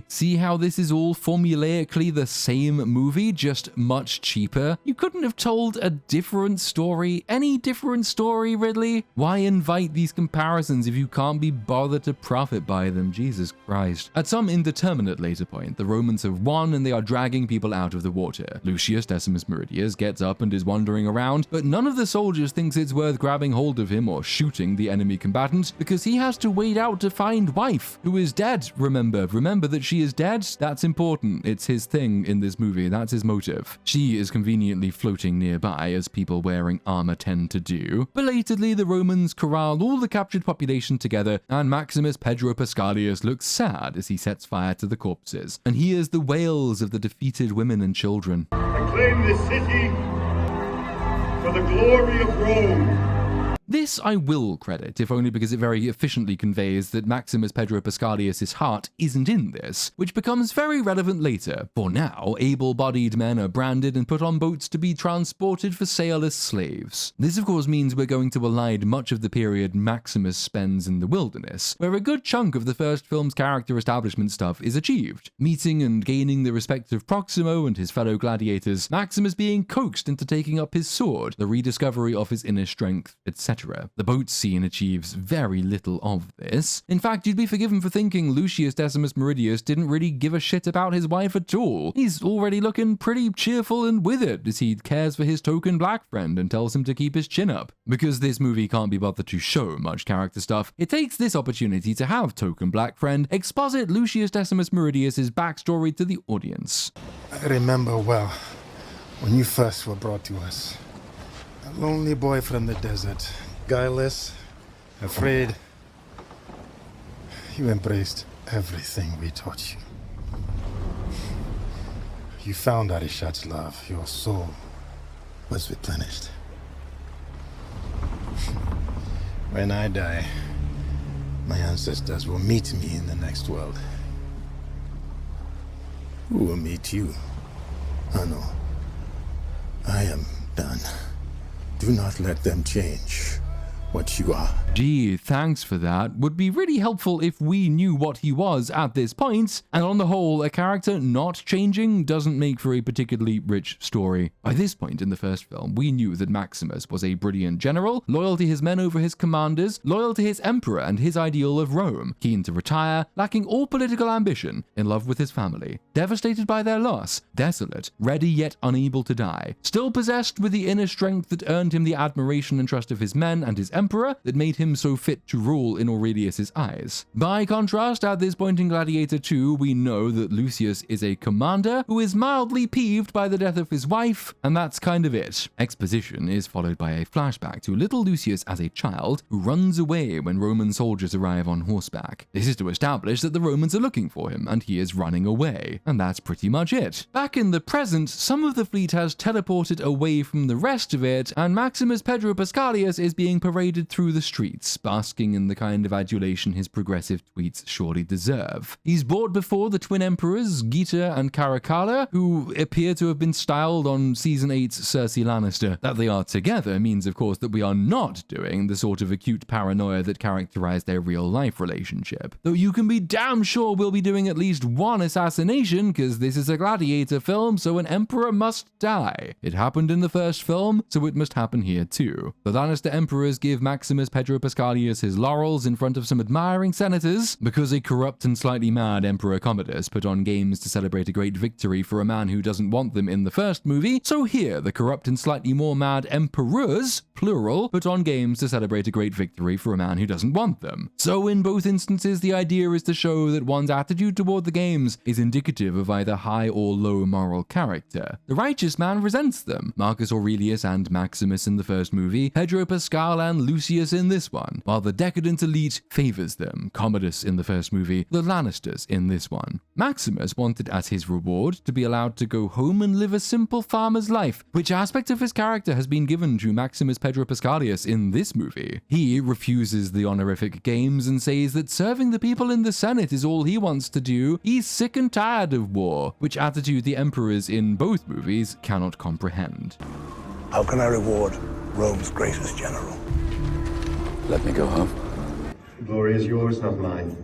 See how this is all formulaically the same movie, just much cheaper? You couldn't have told a different story, any different story, Ridley? Why invite these comparisons if you can't be bothered to profit by them? Jesus Christ. At some indeterminate later point, the Romans have won and they are dragging people out of the water. Lucius Decimus Meridius gets up and is wandering around, but none of the soldiers thinks it's worth grabbing hold of him or shooting the enemy combatant because he has to wait out to find wife, who is dead, remember that she is dead? That's important. It's his thing in this movie. That's his motive. She is conveniently floating nearby, as people wearing armor tend to do. Belatedly, the Romans corral all the captured population together, and Maximus Pedro Pascalius looks sad as he sets fire to the corpses, and hears the wails of the defeated women and children. Reclaim this city for the glory of Rome. This I will credit, if only because it very efficiently conveys that Maximus Pedro Pascalius' heart isn't in this, which becomes very relevant later. For now, able-bodied men are branded and put on boats to be transported for sale as slaves. This of course means we're going to elide much of the period Maximus spends in the wilderness, where a good chunk of the first film's character establishment stuff is achieved. Meeting and gaining the respect of Proximo and his fellow gladiators, Maximus being coaxed into taking up his sword, the rediscovery of his inner strength, etc. The boat scene achieves very little of this. In fact, you'd be forgiven for thinking Lucius Decimus Meridius didn't really give a shit about his wife at all. He's already looking pretty cheerful and with it as he cares for his token black friend and tells him to keep his chin up. Because this movie can't be bothered to show much character stuff, it takes this opportunity to have token black friend exposit Lucius Decimus Meridius' backstory to the audience. I remember well when you first were brought to us. A lonely boy from the desert. Guileless, afraid. You embraced everything we taught you. You found Arishad's love. Your soul was replenished. When I die, my ancestors will meet me in the next world. Who will meet you? Oh no. I am done. Do not let them change what you are. Gee, thanks for that. Would be really helpful if we knew what he was at this point, and on the whole, a character not changing doesn't make for a particularly rich story. By this point in the first film, we knew that Maximus was a brilliant general, loyal to his men over his commanders, loyal to his emperor and his ideal of Rome, keen to retire, lacking all political ambition, in love with his family, devastated by their loss, desolate, ready yet unable to die, still possessed with the inner strength that earned him the admiration and trust of his men and his emperor that made him so fit to rule in Aurelius's eyes. By contrast, at this point in Gladiator 2, we know that Lucius is a commander who is mildly peeved by the death of his wife, and that's kind of it. Exposition is followed by a flashback to little Lucius as a child who runs away when Roman soldiers arrive on horseback. This is to establish that the Romans are looking for him, and he is running away. And that's pretty much it. Back in the present, some of the fleet has teleported away from the rest of it, and Maximus Pedro Pascalius is being paraded through the streets, basking in the kind of adulation his progressive tweets surely deserve. He's brought before the twin emperors, Geta and Caracalla, who appear to have been styled on Season 8's Cersei Lannister. That they are together means, of course, that we are not doing the sort of acute paranoia that characterized their real-life relationship. Though you can be damn sure we'll be doing at least one assassination, because this is a Gladiator film, so an emperor must die. It happened in the first film, so it must happen here too. The Lannister emperors give Maximus Pedro Pascalius his laurels in front of some admiring senators, because a corrupt and slightly mad Emperor Commodus put on games to celebrate a great victory for a man who doesn't want them in the first movie, so here the corrupt and slightly more mad emperors, plural, put on games to celebrate a great victory for a man who doesn't want them. So in both instances, the idea is to show that one's attitude toward the games is indicative of either high or low moral character. The righteous man resents them, Marcus Aurelius and Maximus in the first movie, Pedro Pascal and Lucius in this one, while the decadent elite favors them, Commodus in the first movie, the Lannisters in this one. Maximus wanted as his reward to be allowed to go home and live a simple farmer's life. Which aspect of his character has been given to Maximus Pedro Pascalius in this movie? He refuses the honorific games and says that serving the people in the Senate is all he wants to do. He's sick and tired of war, which attitude the emperors in both movies cannot comprehend. How can I reward Rome's greatest general? Let me go home. The glory is yours, not mine.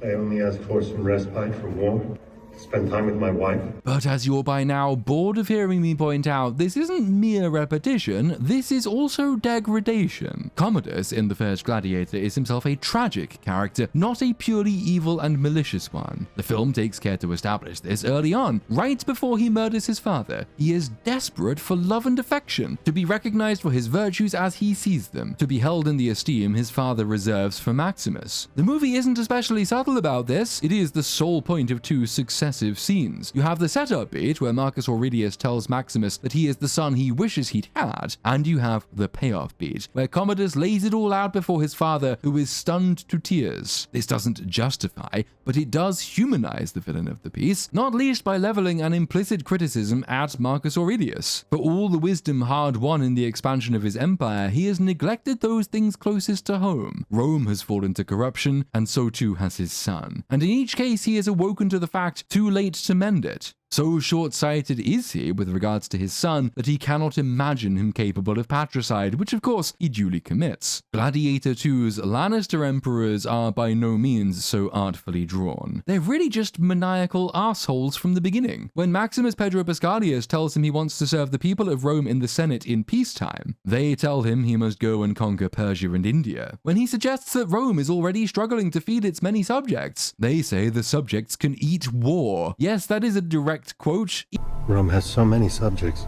I only ask for some respite from war. Spend time with my wife. But as you're by now bored of hearing me point out, this isn't mere repetition, this is also degradation. Commodus in the first Gladiator is himself a tragic character, not a purely evil and malicious one. The film takes care to establish this early on, right before he murders his father. He is desperate for love and affection, to be recognized for his virtues as he sees them, to be held in the esteem his father reserves for Maximus. The movie isn't especially subtle about this, it is the sole point of two successive scenes. You have the setup beat where Marcus Aurelius tells Maximus that he is the son he wishes he'd had, and you have the payoff beat where Commodus lays it all out before his father, who is stunned to tears. This doesn't justify, but it does humanize the villain of the piece, not least by leveling an implicit criticism at Marcus Aurelius. For all the wisdom hard won in the expansion of his empire, he has neglected those things closest to home. Rome has fallen to corruption, and so too has his son. And in each case, he has awoken to the fact too late to mend it. So short-sighted is he with regards to his son that he cannot imagine him capable of patricide, which of course he duly commits. Gladiator 2's Lannister emperors are by no means so artfully drawn. They're really just maniacal assholes from the beginning. When Maximus Pedro Pascalius tells him he wants to serve the people of Rome in the Senate in peacetime, they tell him he must go and conquer Persia and India. When he suggests that Rome is already struggling to feed its many subjects, they say the subjects can eat war. Yes, that is a direct quote. Rome has so many subjects.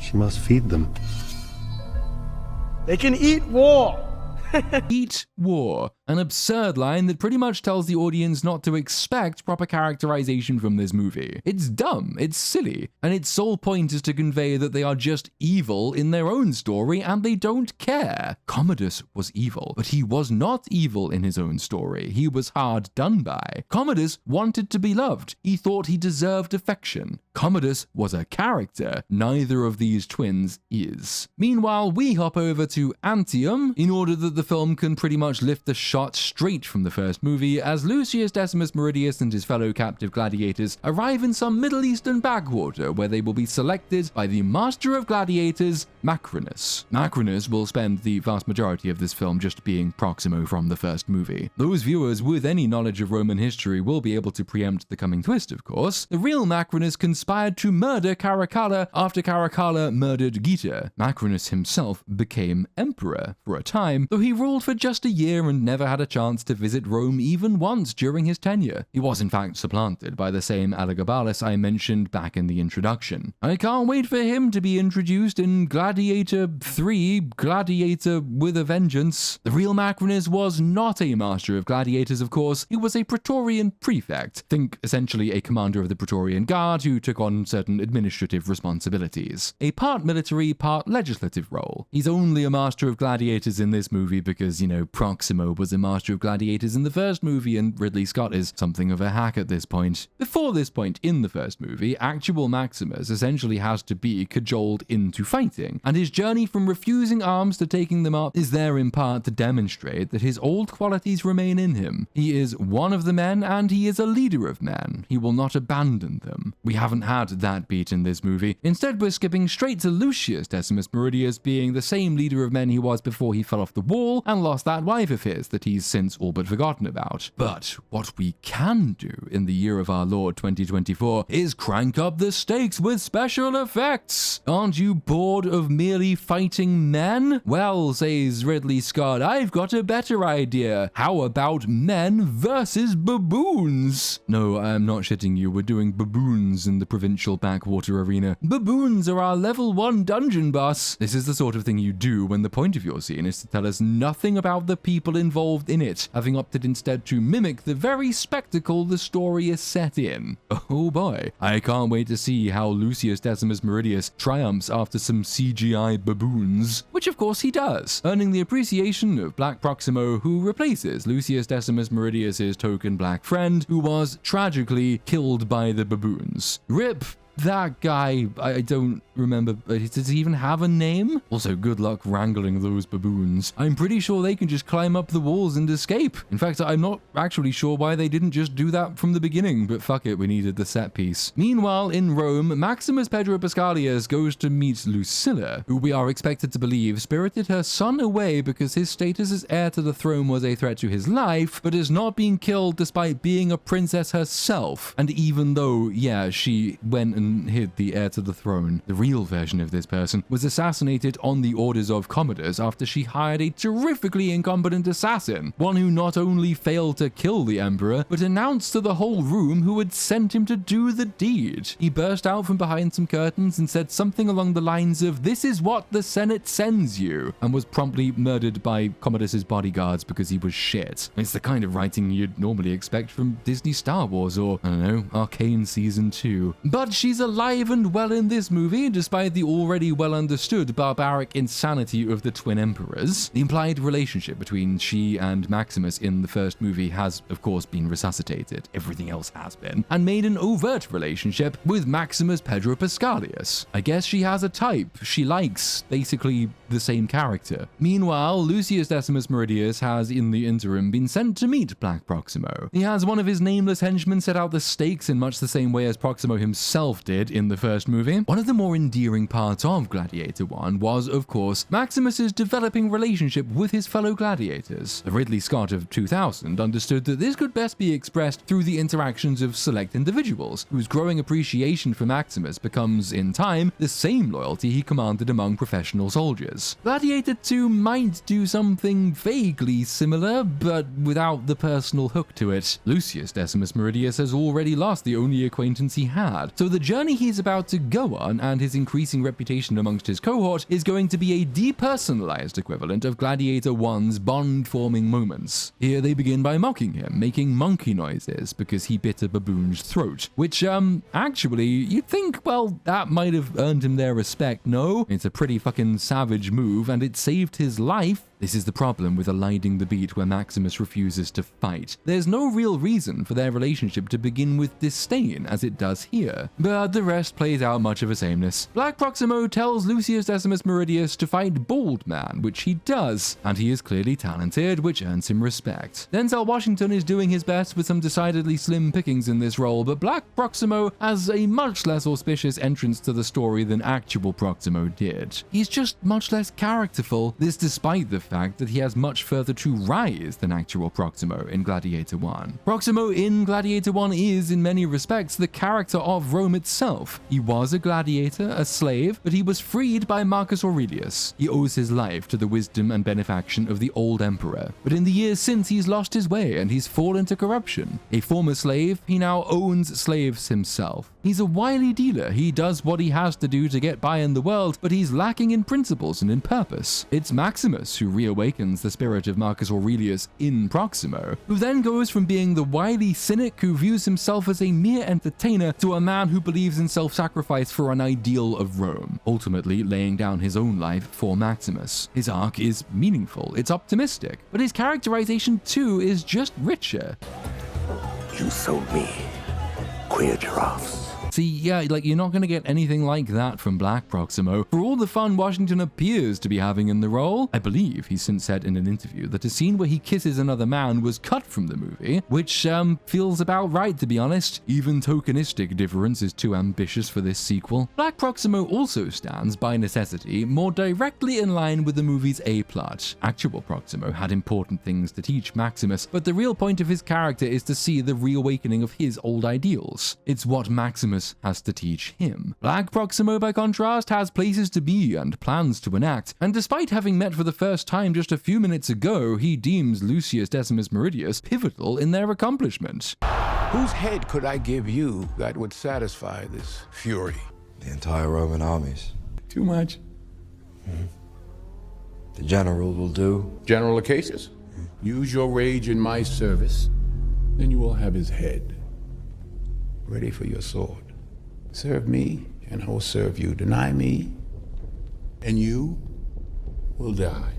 She must feed them. They can eat war. Eat war. An absurd line that pretty much tells the audience not to expect proper characterization from this movie. It's dumb, it's silly, and its sole point is to convey that they are just evil in their own story and they don't care. Commodus was evil, but he was not evil in his own story. He was hard done by. Commodus wanted to be loved. He thought he deserved affection. Commodus was a character. Neither of these twins is. Meanwhile, we hop over to Antium in order that the film can pretty much lift the shot straight from the first movie as Lucius Decimus Meridius and his fellow captive gladiators arrive in some Middle Eastern backwater where they will be selected by the master of gladiators, Macrinus. Macrinus will spend the vast majority of this film just being Proximo from the first movie. Those viewers with any knowledge of Roman history will be able to preempt the coming twist, of course. The real Macrinus conspired to murder Caracalla after Caracalla murdered Geta. Macrinus himself became emperor for a time, though he ruled for just a year and never had a chance to visit Rome even once during his tenure. He was in fact supplanted by the same Elagabalus I mentioned back in the introduction. I can't wait for him to be introduced in Gladiator 3, Gladiator with a Vengeance. The real Macrinus was not a master of gladiators, of course. He was a Praetorian prefect. Think essentially a commander of the Praetorian Guard who took on certain administrative responsibilities. A part military, part legislative role. He's only a master of gladiators in this movie because, you know, Proximo was a master of gladiators in the first movie and Ridley Scott is something of a hack at this point. Before this point in the first movie, actual Maximus essentially has to be cajoled into fighting, and his journey from refusing arms to taking them up is there in part to demonstrate that his old qualities remain in him. He is one of the men and he is a leader of men. He will not abandon them. We haven't had that beat in this movie. Instead, we're skipping straight to Lucius Decimus Meridius being the same leader of men he was before he fell off the wall and lost that wife of his that he's since all but forgotten about. But what we can do in the year of our Lord 2024 is crank up the stakes with special effects. Aren't you bored of merely fighting men? Well, says Ridley Scott, I've got a better idea. How about men versus baboons? No, I'm not shitting you. We're doing baboons in the provincial backwater arena. Baboons are our level 1 dungeon boss. This is the sort of thing you do when the point of your scene is to tell us nothing about the people involved in it, having opted instead to mimic the very spectacle the story is set in. Oh boy, I can't wait to see how Lucius Decimus Meridius triumphs after some CGI baboons, which of course he does, earning the appreciation of Black Proximo, who replaces Lucius Decimus Meridius' token black friend, who was tragically killed by the baboons. RIP that guy. I don't remember, does he even have a name? Also, good luck wrangling those baboons. I'm pretty sure they can just climb up the walls and escape. In fact, I'm not actually sure why they didn't just do that from the beginning, but fuck it, we needed the set piece. Meanwhile, in Rome, Maximus Pedro Pascalius goes to meet Lucilla, who we are expected to believe spirited her son away because his status as heir to the throne was a threat to his life, but is not being killed despite being a princess herself. And even though, yeah, she went and hid the heir to the throne, the real version of this person was assassinated on the orders of Commodus after she hired a terrifically incompetent assassin, one who not only failed to kill the emperor, but announced to the whole room who had sent him to do the deed. He burst out from behind some curtains and said something along the lines of, "This is what the Senate sends you," and was promptly murdered by Commodus's bodyguards because he was shit. It's the kind of writing you'd normally expect from Disney Star Wars or, I don't know, Arcane Season 2. But she's alive and well in this movie, despite the already well understood barbaric insanity of the twin emperors. The implied relationship between she and Maximus in the first movie has, of course, been resuscitated. Everything else has been. And made an overt relationship with Maximus Pedro Pascalius. I guess she has a type. She likes, basically, the same character. Meanwhile, Lucius Decimus Meridius has, in the interim, been sent to meet Black Proximo. He has one of his nameless henchmen set out the stakes in much the same way as Proximo himself did in the first movie. One of the more endearing parts of Gladiator 1 was, of course, Maximus's developing relationship with his fellow gladiators. The Ridley Scott of 2000 understood that this could best be expressed through the interactions of select individuals, whose growing appreciation for Maximus becomes, in time, the same loyalty he commanded among professional soldiers. Gladiator 2 might do something vaguely similar, but without the personal hook to it. Lucius Decimus Meridius has already lost the only acquaintance he had, so the journey he's about to go on and his increasing reputation amongst his cohort is going to be a depersonalized equivalent of Gladiator 1's bond-forming moments. Here they begin by mocking him, making monkey noises because he bit a baboon's throat, which, actually, you'd think, well, that might have earned him their respect, no? It's a pretty fucking savage move, and it saved his life. This is the problem with eliding the beat where Maximus refuses to fight. There's no real reason for their relationship to begin with disdain as it does here, but the rest plays out much of a sameness. Black Proximo tells Lucius Decimus Meridius to fight Bald Man, which he does, and he is clearly talented, which earns him respect. Denzel Washington is doing his best with some decidedly slim pickings in this role, but Black Proximo has a much less auspicious entrance to the story than actual Proximo did. He's just much less characterful, this despite the fact that he has much further to rise than actual Proximo in Gladiator 1. Proximo in Gladiator 1 is, in many respects, the character of Rome itself. He was a gladiator, a slave, but he was freed by Marcus Aurelius. He owes his life to the wisdom and benefaction of the old emperor. But in the years since, he's lost his way and he's fallen to corruption. A former slave, he now owns slaves himself. He's a wily dealer. He does what he has to do to get by in the world, but he's lacking in principles and in purpose. It's Maximus who reawakens the spirit of Marcus Aurelius in Proximo, who then goes from being the wily cynic who views himself as a mere entertainer to a man who believes in self-sacrifice for an ideal of Rome, ultimately laying down his own life for Maximus. His arc is meaningful, it's optimistic, but his characterization too is just richer. You sold me queer giraffes. See, yeah, like, you're not going to get anything like that from Black Proximo. For all the fun Washington appears to be having in the role, I believe he's since said in an interview that a scene where he kisses another man was cut from the movie, which, feels about right, to be honest. Even tokenistic difference is too ambitious for this sequel. Black Proximo also stands, by necessity, more directly in line with the movie's A-plot. Actual Proximo had important things to teach Maximus, but the real point of his character is to see the reawakening of his old ideals. It's what Maximus has to teach him. Black Proximo, by contrast, has places to be and plans to enact, and despite having met for the first time just a few minutes ago, he deems Lucius Decimus Meridius pivotal in their accomplishment. Whose head could I give you that would satisfy this fury? The entire Roman armies. Too much. The general will do. General Acacius, use your rage in my service, then you will have his head. Ready for your sword. Serve me, and I will serve you. Deny me, and you will die.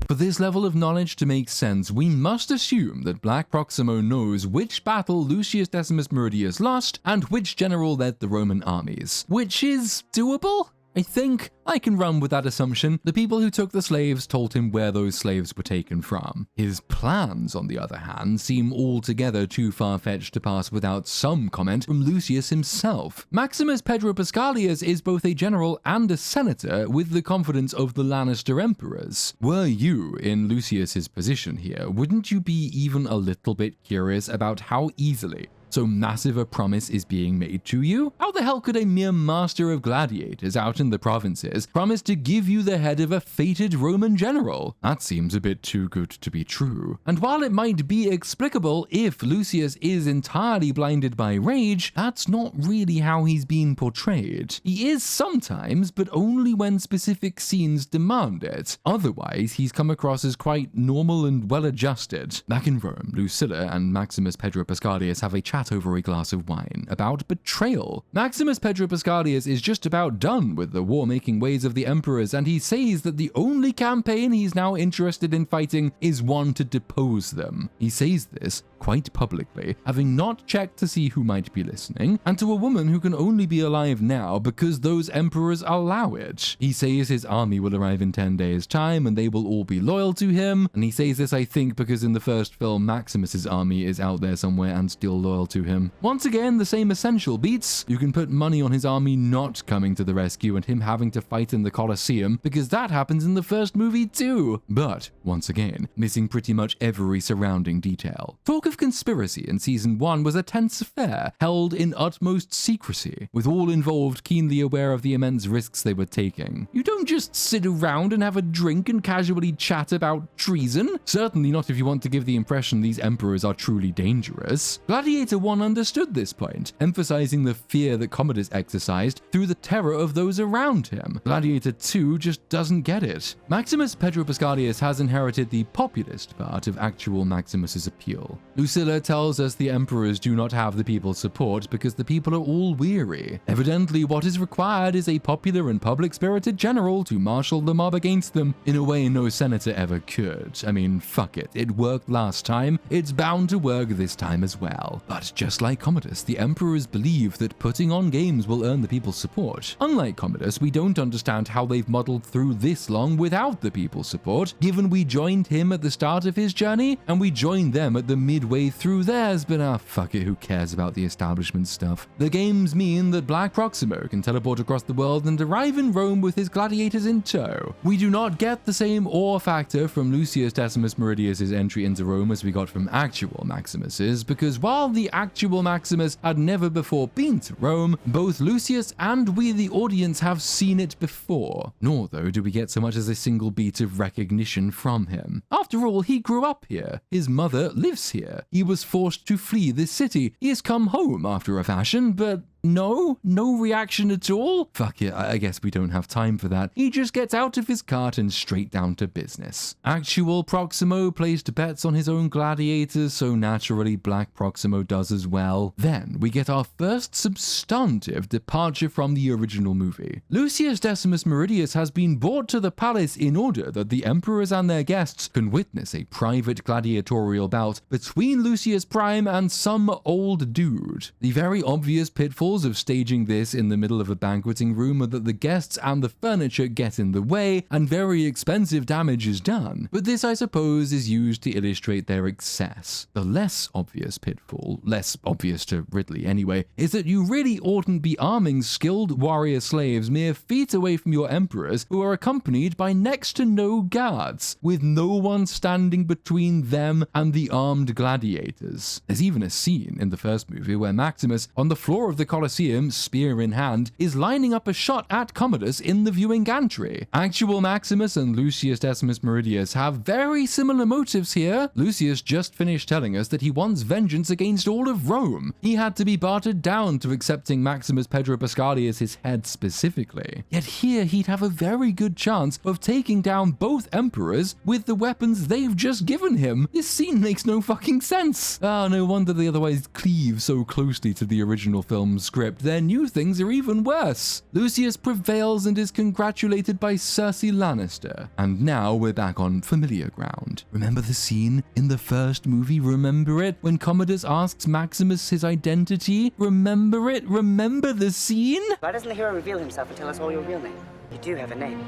For this level of knowledge to make sense, we must assume that Black Proximo knows which battle Lucius Decimus Meridius lost and which general led the Roman armies. Which is doable? I think I can run with that assumption. The people who took the slaves told him where those slaves were taken from. His plans, on the other hand, seem altogether too far-fetched to pass without some comment from Lucius himself. Maximus Pedro Pascalius is both a general and a senator with the confidence of the Lannister emperors. Were you in Lucius's position here, wouldn't you be even a little bit curious about how easily so massive a promise is being made to you? How the hell could a mere master of gladiators out in the provinces promise to give you the head of a fated Roman general? That seems a bit too good to be true. And while it might be explicable if Lucius is entirely blinded by rage, that's not really how he's been portrayed. He is sometimes, but only when specific scenes demand it. Otherwise, he's come across as quite normal and well-adjusted. Back in Rome, Lucilla and Maximus Pedro Pascalius have a chat over a glass of wine about betrayal. Maximus Pedro Pascalius is just about done with the war-making ways of the emperors, and he says that the only campaign he's now interested in fighting is one to depose them. He says this quite publicly, having not checked to see who might be listening, and to a woman who can only be alive now because those emperors allow it. He says his army will arrive in 10 days' time and they will all be loyal to him, and he says this, I think, because in the first film Maximus's army is out there somewhere and still loyal to him. Once again, the same essential beats. You can put money on his army not coming to the rescue and him having to fight in the Colosseum, because that happens in the first movie too. But, once again, missing pretty much every surrounding detail. Talk of conspiracy in season 1 was a tense affair, held in utmost secrecy, with all involved keenly aware of the immense risks they were taking. You don't just sit around and have a drink and casually chat about treason. Certainly not if you want to give the impression these emperors are truly dangerous. Gladiator everyone understood this point, emphasizing the fear that Commodus exercised through the terror of those around him. Gladiator 2 just doesn't get it. Maximus Pedro Pascalius has inherited the populist part of actual Maximus's appeal. Lucilla tells us the emperors do not have the people's support because the people are all weary. Evidently, what is required is a popular and public-spirited general to marshal the mob against them in a way no senator ever could. I mean, fuck it. It worked last time. It's bound to work this time as well. But just like Commodus, the emperors believe that putting on games will earn the people's support. Unlike Commodus, we don't understand how they've muddled through this long without the people's support, given we joined him at the start of his journey, and we joined them at the midway through theirs, but fuck it, who cares about the establishment stuff? The games mean that Black Proximo can teleport across the world and arrive in Rome with his gladiators in tow. We do not get the same awe factor from Lucius Decimus Meridius' entry into Rome as we got from actual Maximus's, because while the actual Maximus had never before been to Rome, both Lucius and we the audience have seen it before. Nor, though, do we get so much as a single beat of recognition from him. After all, he grew up here. His mother lives here. He was forced to flee this city. He has come home after a fashion, but no reaction at all? Fuck it, I guess we don't have time for that. He just gets out of his cart and straight down to business. Actual Proximo placed bets on his own gladiators, so naturally Black Proximo does as well. Then we get our first substantive departure from the original movie. Lucius Decimus Meridius has been brought to the palace in order that the emperors and their guests can witness a private gladiatorial bout between Lucius Prime and some old dude. The very obvious pitfalls of staging this in the middle of a banqueting room are that the guests and the furniture get in the way and very expensive damage is done, but this I suppose is used to illustrate their excess. The less obvious pitfall, less obvious to Ridley anyway, is that you really oughtn't be arming skilled warrior slaves mere feet away from your emperors who are accompanied by next to no guards, with no one standing between them and the armed gladiators. There's even a scene in the first movie where Maximus, on the floor of the Colosseum, spear in hand, is lining up a shot at Commodus in the viewing gantry. Actual Maximus and Lucius Decimus Meridius have very similar motives here. Lucius just finished telling us that he wants vengeance against all of Rome. He had to be bartered down to accepting Maximus Pedro Pascalius his head specifically. Yet here he'd have a very good chance of taking down both emperors with the weapons they've just given him. This scene makes no fucking sense. No wonder they otherwise cleave so closely to the original film's script. Their new things are even worse. Lucius prevails and is congratulated by Cersei Lannister. And now we're back on familiar ground. Remember the scene in the first movie? Remember it? When Commodus asks Maximus his identity? Remember it? Remember the scene? Why doesn't the hero reveal himself and tell us all your real name? You do have a name.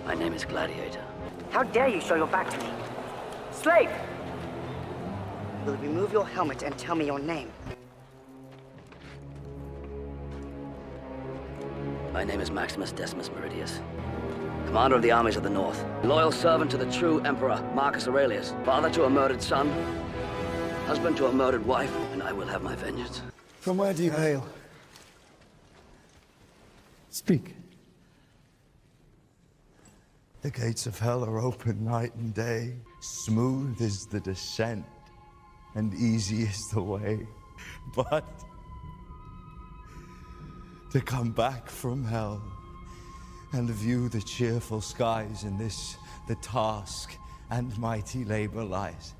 My name is Gladiator. How dare you show your back to me? Slave! Will you remove your helmet and tell me your name? My name is Maximus Decimus Meridius, commander of the armies of the North, loyal servant to the true Emperor Marcus Aurelius, father to a murdered son, husband to a murdered wife, and I will have my vengeance. From where do you hail? Speak. The gates of hell are open night and day. Smooth is the descent, and easy is the way. But to come back from hell and view the cheerful skies in this, the task and mighty labor lies.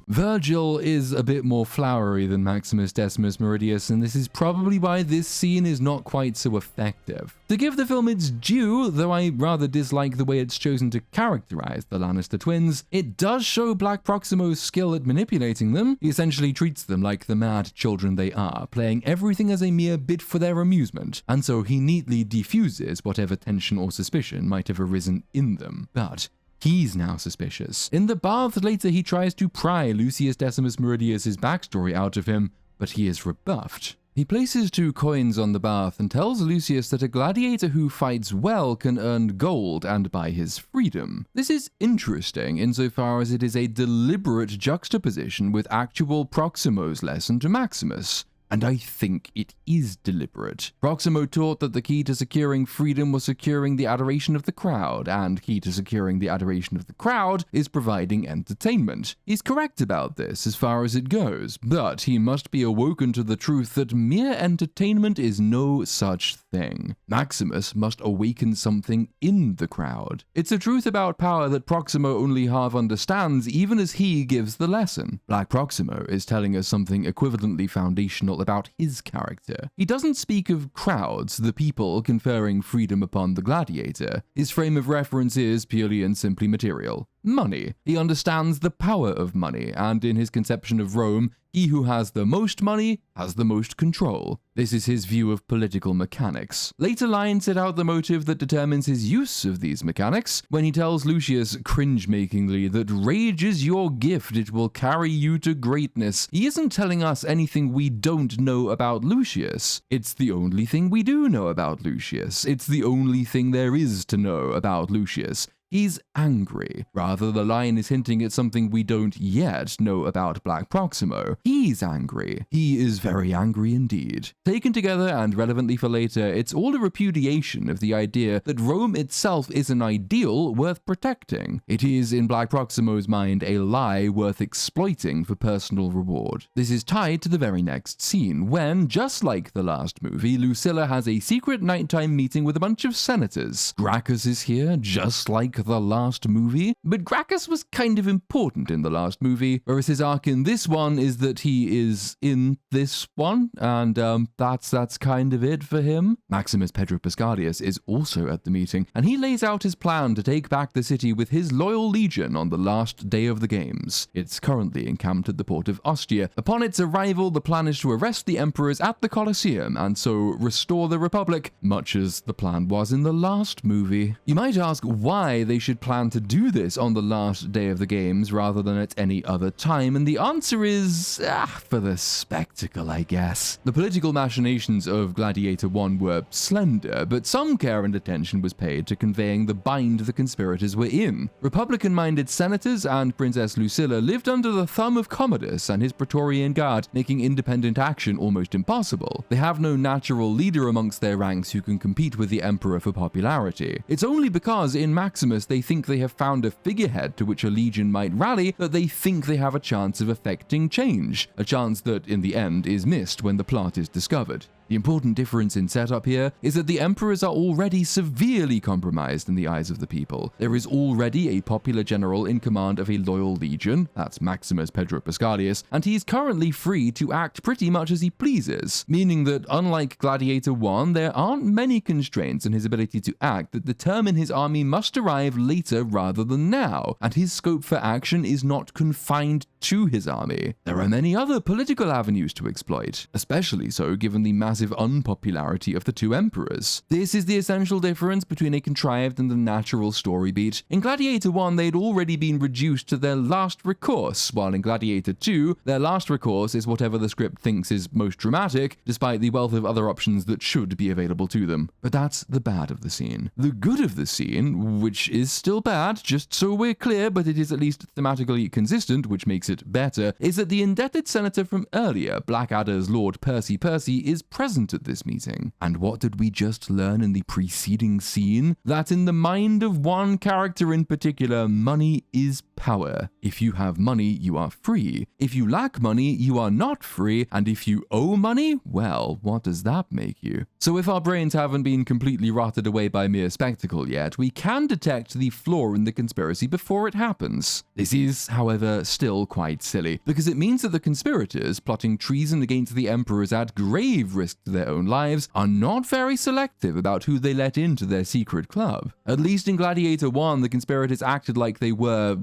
Virgil is a bit more flowery than Maximus Decimus Meridius, and this is probably why this scene is not quite so effective. To give the film its due, though I rather dislike the way it's chosen to characterize the Lannister twins, it does show Black Proximo's skill at manipulating them. He essentially treats them like the mad children they are, playing everything as a mere bit for their amusement, and so he neatly defuses whatever tension or suspicion might have arisen in them. But he's now suspicious. In the bath later, he tries to pry Lucius Decimus Meridius' backstory out of him, but he is rebuffed. He places 2 coins on the bath and tells Lucius that a gladiator who fights well can earn gold and buy his freedom. This is interesting insofar as it is a deliberate juxtaposition with actual Proximo's lesson to Maximus. And I think it is deliberate. Proximo taught that the key to securing freedom was securing the adoration of the crowd, and key to securing the adoration of the crowd is providing entertainment. He's correct about this as far as it goes, but he must be awoken to the truth that mere entertainment is no such thing. Maximus must awaken something in the crowd. It's a truth about power that Proximo only half understands, even as he gives the lesson. Black Proximo is telling us something equivalently foundational about his character. He doesn't speak of crowds, the people conferring freedom upon the gladiator. His frame of reference is purely and simply material. Money. He understands the power of money, and in his conception of Rome, he who has the most money has the most control. This is his view of political mechanics. Later lines set out the motive that determines his use of these mechanics when he tells Lucius cringe-makingly that rage is your gift, it will carry you to greatness. He isn't telling us anything we don't know about Lucius. It's the only thing we do know about Lucius. It's the only thing there is to know about Lucius. He's angry. Rather, the line is hinting at something we don't yet know about Black Proximo. He's angry. He is very angry indeed. Taken together and relevantly for later, it's all a repudiation of the idea that Rome itself is an ideal worth protecting. It is, in Black Proximo's mind, a lie worth exploiting for personal reward. This is tied to the very next scene, when, just like the last movie, Lucilla has a secret nighttime meeting with a bunch of senators. Gracchus is here, just like the last movie, but Gracchus was kind of important in the last movie, whereas his arc in this one is that he is in this one, and that's kind of it for him. Maximus Pedro Pascalius is also at the meeting, and he lays out his plan to take back the city with his loyal legion on the last day of the games. It's currently encamped at the port of Ostia. Upon its arrival, the plan is to arrest the emperors at the Colosseum, and so restore the Republic, much as the plan was in the last movie. You might ask why they should plan to do this on the last day of the games rather than at any other time, and the answer is, for the spectacle, I guess. The political machinations of Gladiator 1 were slender, but some care and attention was paid to conveying the bind the conspirators were in. Republican-minded senators and Princess Lucilla lived under the thumb of Commodus and his Praetorian Guard, making independent action almost impossible. They have no natural leader amongst their ranks who can compete with the emperor for popularity. It's only because in Maximus they think they have found a figurehead to which a legion might rally that they think they have a chance of effecting change, a chance that in the end is missed when the plot is discovered. The important difference in setup here is that the emperors are already severely compromised in the eyes of the people. There is already a popular general in command of a loyal legion, that's Maximus Pedro Pascalius, and he is currently free to act pretty much as he pleases, meaning that unlike Gladiator 1, there aren't many constraints in his ability to act that determine his army must arrive later rather than now, and his scope for action is not confined to his army. There are many other political avenues to exploit, especially so given the massive unpopularity of the two emperors. This is the essential difference between a contrived and a natural story beat. In Gladiator 1, they'd already been reduced to their last recourse, while in Gladiator 2, their last recourse is whatever the script thinks is most dramatic, despite the wealth of other options that should be available to them. But that's the bad of the scene. The good of the scene, which is still bad, just so we're clear, but it is at least thematically consistent, which makes it better, is that the indebted senator from earlier, Blackadder's Lord Percy, is present at this meeting. And what did we just learn in the preceding scene? That in the mind of one character in particular, money is power. If you have money, you are free. If you lack money, you are not free. And if you owe money, well, what does that make you? So if our brains haven't been completely rotted away by mere spectacle yet, we can detect the flaw in the conspiracy before it happens. This is, however, still quite silly, because it means that the conspirators, plotting treason against the emperors at grave risk to their own lives, are not very selective about who they let into their secret club. At least in Gladiator 1, the conspirators acted like they were,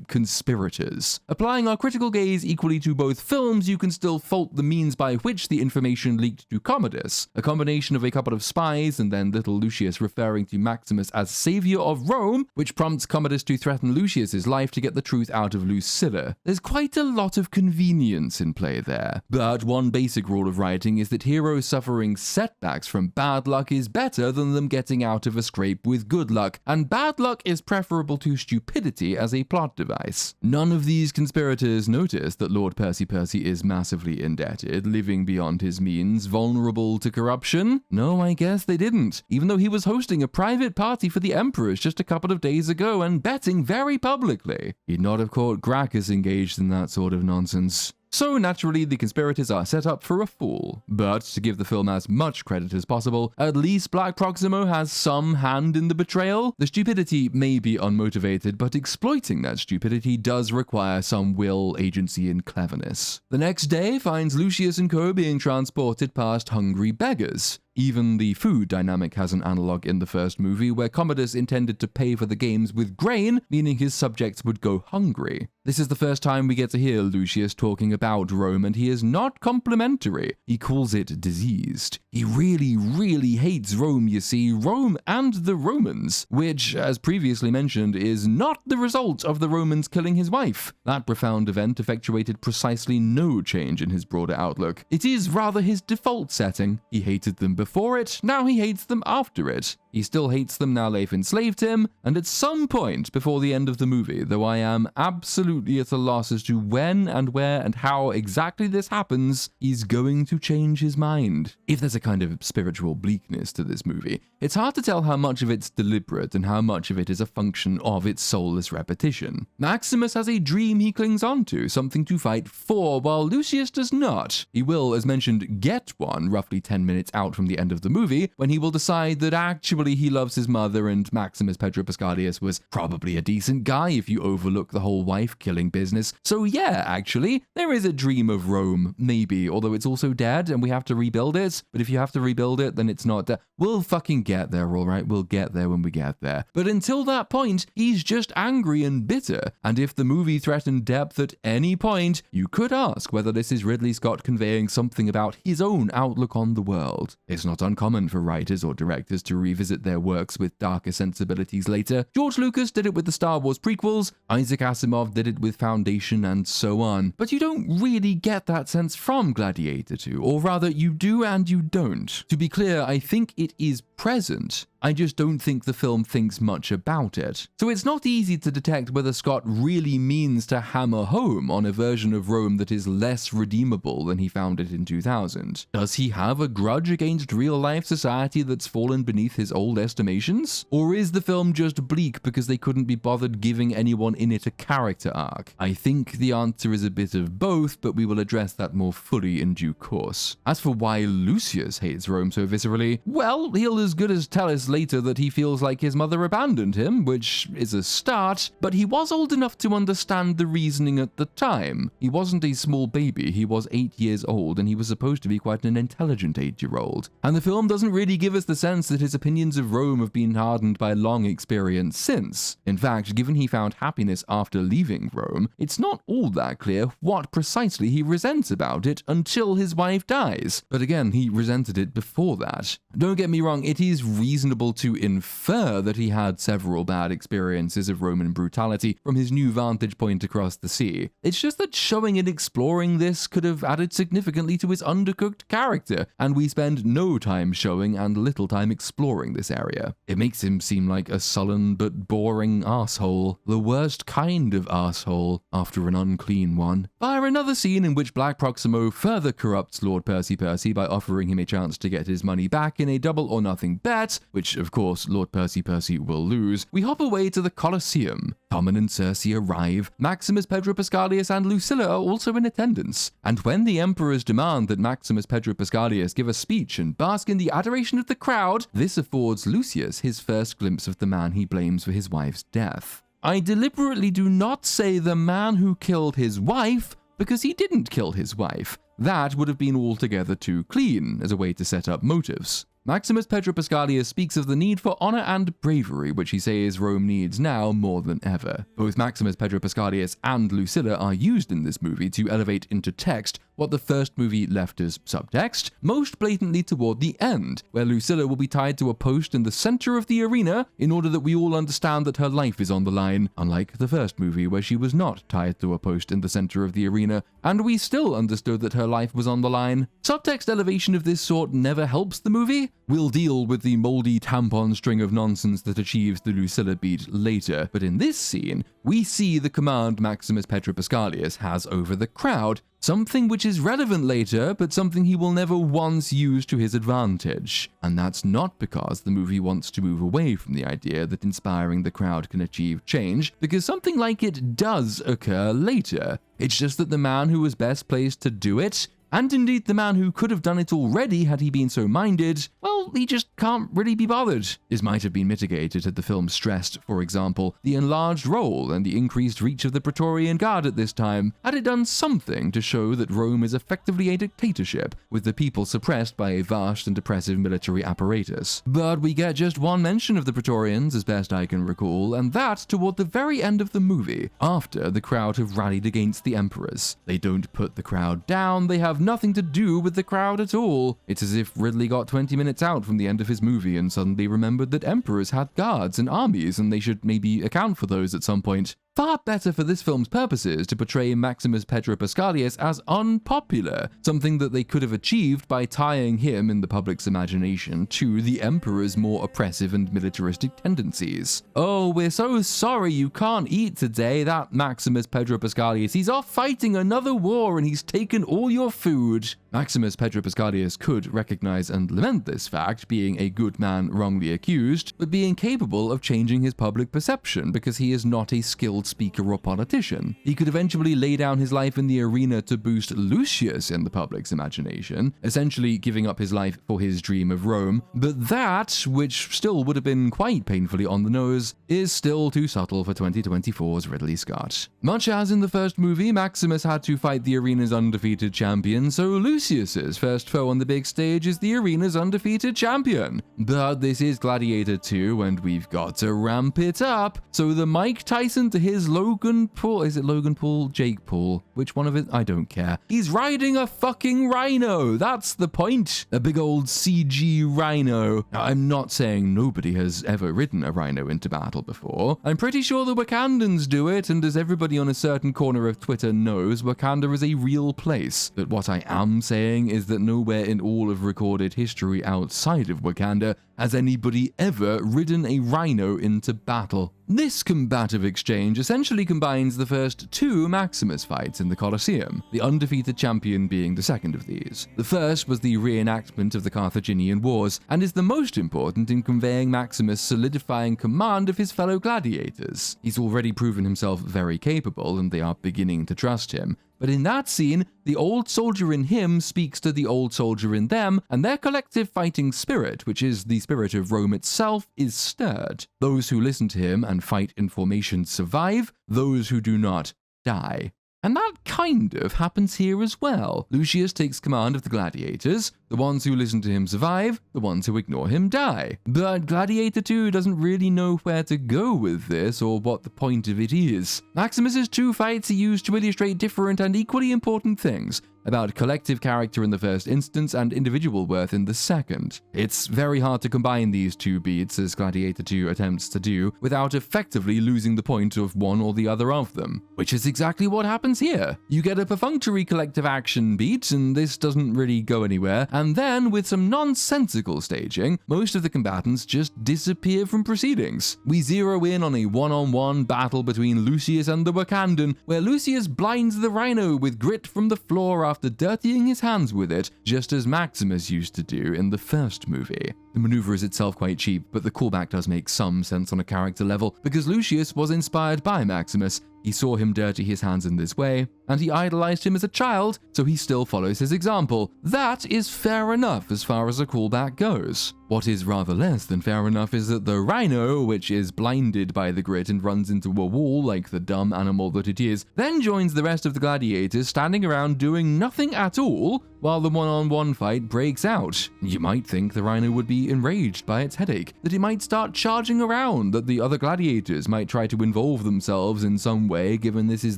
conspirators. Applying our critical gaze equally to both films, you can still fault the means by which the information leaked to Commodus, a combination of a couple of spies and then little Lucius referring to Maximus as savior of Rome, which prompts Commodus to threaten Lucius's life to get the truth out of Lucilla. There's quite a lot of convenience in play there, but one basic rule of writing is that heroes suffering setbacks from bad luck is better than them getting out of a scrape with good luck, and bad luck is preferable to stupidity as a plot device. None of these conspirators noticed that Lord Percy is massively indebted, living beyond his means, vulnerable to corruption. No, I guess they didn't, even though he was hosting a private party for the emperors just a couple of days ago and betting very publicly. He'd not have caught Gracchus engaged in that sort of nonsense. So naturally, the conspirators are set up for a fall. But to give the film as much credit as possible, at least Black Proximo has some hand in the betrayal. The stupidity may be unmotivated, but exploiting that stupidity does require some will, agency, and cleverness. The next day finds Lucius and co being transported past hungry beggars. Even the food dynamic has an analog in the first movie, where Commodus intended to pay for the games with grain, meaning his subjects would go hungry. This is the first time we get to hear Lucius talking about Rome, and he is not complimentary. He calls it diseased. He really hates Rome, you see, Rome and the Romans, which, as previously mentioned, is not the result of the Romans killing his wife. That profound event effectuated precisely no change in his broader outlook. It is rather his default setting. He hated them before it, now he hates them after it. He still hates them now they've enslaved him, and at some point before the end of the movie, though I am absolutely at a loss as to when and where and how exactly this happens, he's going to change his mind. If there's a kind of spiritual bleakness to this movie, it's hard to tell how much of it's deliberate and how much of it is a function of its soulless repetition. Maximus has a dream he clings on to, something to fight for, while Lucius does not. He will, as mentioned, get one roughly 10 minutes out from the end of the movie, when he will decide that actually he loves his mother and Maximus Pedro Pascalius was probably a decent guy if you overlook the whole wife-killing business. So yeah, actually, there is a dream of Rome, maybe, although it's also dead and we have to rebuild it. But if you have to rebuild it, then it's not dead. We'll fucking get there, alright? We'll get there when we get there. But until that point, he's just angry and bitter. And if the movie threatened depth at any point, you could ask whether this is Ridley Scott conveying something about his own outlook on the world. It's not uncommon for writers or directors to revisit their works with darker sensibilities later. George Lucas did it with the Star Wars prequels, Isaac Asimov did it with Foundation, and so on. But you don't really get that sense from Gladiator 2, or rather you do and you don't. To be clear, I think it is present. I just don't think the film thinks much about it. So it's not easy to detect whether Scott really means to hammer home on a version of Rome that is less redeemable than he found it in 2000. Does he have a grudge against real-life society that's fallen beneath his old estimations? Or is the film just bleak because they couldn't be bothered giving anyone in it a character arc? I think the answer is a bit of both, but we will address that more fully in due course. As for why Lucius hates Rome so viscerally, well, he'll as good as tell us later that he feels like his mother abandoned him, which is a start, but he was old enough to understand the reasoning at the time. He wasn't a small baby, he was 8 years old, and he was supposed to be quite an intelligent 8-year-old. And the film doesn't really give us the sense that his opinions of Rome have been hardened by long experience since. In fact, given he found happiness after leaving Rome, it's not all that clear what precisely he resents about it until his wife dies. But again, he resented it before that. Don't get me wrong, it is reasonable to infer that he had several bad experiences of Roman brutality from his new vantage point across the sea. It's just that showing and exploring this could have added significantly to his undercooked character, and we spend no time showing and little time exploring this area. It makes him seem like a sullen but boring arsehole, the worst kind of arsehole after an unclean one. Via another scene in which Black Proximo further corrupts Lord Percy by offering him a chance to get his money back in a double or nothing bet, which of course Lord Percy will lose, we hop away to the Colosseum. Tommen and Circe arrive, Maximus Pedro Pascalius and Lucilla are also in attendance, and when the emperors demand that Maximus Pedro Pascalius give a speech and bask in the adoration of the crowd, this affords Lucius his first glimpse of the man he blames for his wife's death. I deliberately do not say the man who killed his wife, because he didn't kill his wife. That would have been altogether too clean as a way to set up motives. Maximus Pedro Pascalius speaks of the need for honor and bravery, which he says Rome needs now more than ever. Both Maximus Pedro Pascalius and Lucilla are used in this movie to elevate into text what the first movie left as subtext, most blatantly toward the end, where Lucilla will be tied to a post in the center of the arena in order that we all understand that her life is on the line, unlike the first movie where she was not tied to a post in the center of the arena, and we still understood that her life was on the line. Subtext elevation of this sort never helps the movie. We'll deal with the moldy tampon string of nonsense that achieves the Lucilla beat later, but in this scene, we see the command Maximus Pedro Pascalius has over the crowd, something which is relevant later, but something he will never once use to his advantage. And that's not because the movie wants to move away from the idea that inspiring the crowd can achieve change, because something like it does occur later. It's just that the man who was best placed to do it, and indeed the man who could have done it already had he been so minded, well, he just can't really be bothered. This might have been mitigated had the film stressed, for example, the enlarged role and the increased reach of the Praetorian Guard at this time, had it done something to show that Rome is effectively a dictatorship, with the people suppressed by a vast and oppressive military apparatus. But we get just one mention of the Praetorians, as best I can recall, and that toward the very end of the movie, after the crowd have rallied against the emperors. They don't put the crowd down, they have nothing to do with the crowd at all. It's as if Ridley got 20 minutes out from the end of his movie and suddenly remembered that emperors had guards and armies and they should maybe account for those at some point. Far better for this film's purposes to portray Maximus Pedro Pascalius as unpopular, something that they could have achieved by tying him in the public's imagination to the Emperor's more oppressive and militaristic tendencies. Oh, we're so sorry you can't eat today, that Maximus Pedro Pascalius. He's off fighting another war and he's taken all your food. Maximus Pedro Pascalius could recognize and lament this fact, being a good man wrongly accused, but being capable of changing his public perception because he is not a skilled speaker or politician. He could eventually lay down his life in the arena to boost Lucius in the public's imagination, essentially giving up his life for his dream of Rome, but that, which still would have been quite painfully on the nose, is still too subtle for 2024's Ridley Scott. Much as in the first movie, Maximus had to fight the arena's undefeated champion, so Lucius's first foe on the big stage is the arena's undefeated champion. But this is Gladiator 2, and we've got to ramp it up, so the Mike Tyson to his Logan Paul, is it Logan Paul? Jake Paul? Which one of it? I don't care. He's riding a fucking rhino, that's the point. A big old CG rhino. Now, I'm not saying nobody has ever ridden a rhino into battle before. I'm pretty sure the Wakandans do it, and as everybody on a certain corner of Twitter knows, Wakanda is a real place. But what I am saying is that nowhere in all of recorded history outside of Wakanda has anybody ever ridden a rhino into battle. This combative exchange essentially combines the first two Maximus fights in the Colosseum, the undefeated champion being the second of these. The first was the reenactment of the Carthaginian Wars, and is the most important in conveying Maximus solidifying command of his fellow gladiators. He's already proven himself very capable, and they are beginning to trust him. But in that scene, the old soldier in him speaks to the old soldier in them, and their collective fighting spirit, which is the spirit of Rome itself, is stirred. Those who listen to him and fight in formation survive, those who do not die. And that kind of happens here as well. Lucius takes command of the gladiators, the ones who listen to him survive, the ones who ignore him die. But Gladiator 2 doesn't really know where to go with this or what the point of it is. Maximus's two fights are used to illustrate different and equally important things about collective character in the first instance and individual worth in the second. It's very hard to combine these two beats, as Gladiator 2 attempts to do, without effectively losing the point of one or the other of them, which is exactly what happens here. You get a perfunctory collective action beat, and this doesn't really go anywhere, and then, with some nonsensical staging, most of the combatants just disappear from proceedings. We zero in on a one-on-one battle between Lucius and the Wakandan, where Lucius blinds the rhino with grit from the floor after dirtying his hands with it, just as Maximus used to do in the first movie. The maneuver is itself quite cheap, but the callback does make some sense on a character level, because Lucius was inspired by Maximus. He saw him dirty his hands in this way, and he idolized him as a child, so he still follows his example. That is fair enough as far as a callback goes. What is rather less than fair enough is that the rhino, which is blinded by the grit and runs into a wall like the dumb animal that it is, then joins the rest of the gladiators standing around doing nothing at all while the one-on-one fight breaks out. You might think the rhino would be enraged by its headache, that it might start charging around, that the other gladiators might try to involve themselves in some way given this is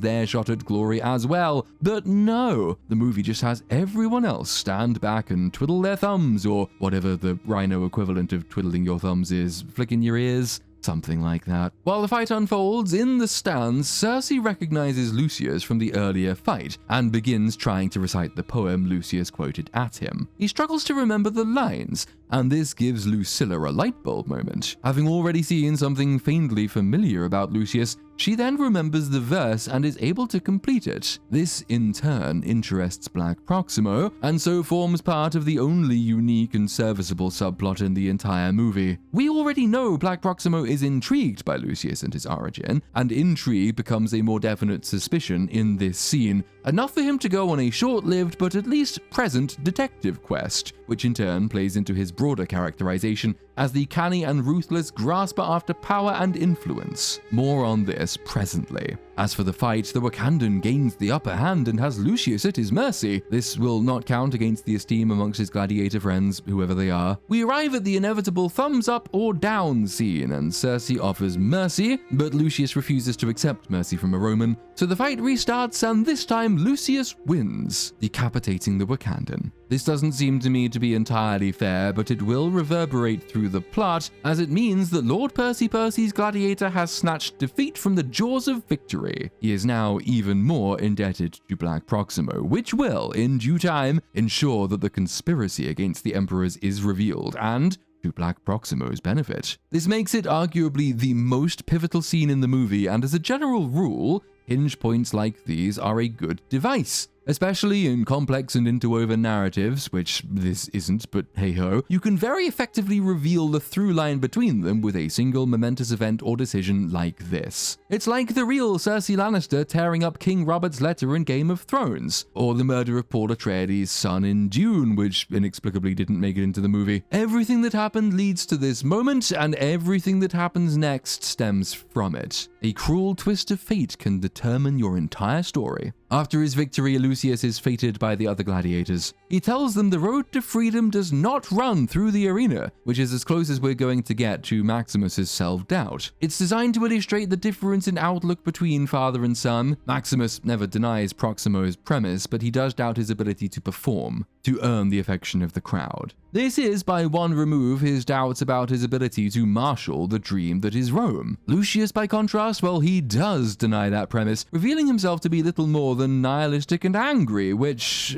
their shot at glory as well. But no, the movie just has everyone else stand back and twiddle their thumbs, or whatever the rhino equivalent of twiddling your thumbs is, flicking your ears. Something like that. While the fight unfolds, in the stands, Cersei recognizes Lucius from the earlier fight and begins trying to recite the poem Lucius quoted at him. He struggles to remember the lines, and this gives Lucilla a light bulb moment. Having already seen something faintly familiar about Lucius, she then remembers the verse and is able to complete it. This, in turn, interests Black Proximo, and so forms part of the only unique and serviceable subplot in the entire movie. We already know Black Proximo is intrigued by Lucius and his origin, and intrigue becomes a more definite suspicion in this scene, enough for him to go on a short-lived but at least present detective quest, which in turn plays into his broader characterization as the canny and ruthless grasper after power and influence. More on this presently. As for the fight, the Wakandan gains the upper hand and has Lucius at his mercy. This will not count against the esteem amongst his gladiator friends, whoever they are. We arrive at the inevitable thumbs up or down scene, and Cersei offers mercy, but Lucius refuses to accept mercy from a Roman, so the fight restarts, and this time Lucius wins, decapitating the Wakandan. This doesn't seem to me to be entirely fair, but it will reverberate through the plot, as it means that Lord Percy's gladiator has snatched defeat from the jaws of victory. He is now even more indebted to Black Proximo, which will, in due time, ensure that the conspiracy against the emperors is revealed, and to Black Proximo's benefit. This makes it arguably the most pivotal scene in the movie, and as a general rule, hinge points like these are a good device. Especially in complex and interwoven narratives, which this isn't, but hey-ho, you can very effectively reveal the through line between them with a single momentous event or decision like this. It's like the real Cersei Lannister tearing up King Robert's letter in Game of Thrones, or the murder of Paul Atreides' son in Dune, which inexplicably didn't make it into the movie. Everything that happened leads to this moment, and everything that happens next stems from it. A cruel twist of fate can determine your entire story. After his victory, Lucius is feted by the other gladiators. He tells them the road to freedom does not run through the arena, which is as close as we're going to get to Maximus's self-doubt. It's designed to illustrate the difference in outlook between father and son. Maximus never denies Proximo's premise, but he does doubt his ability to perform, to earn the affection of the crowd. This is, by one remove, his doubts about his ability to marshal the dream that is Rome. Lucius, by contrast, well, he does deny that premise, revealing himself to be little more than nihilistic and angry, which,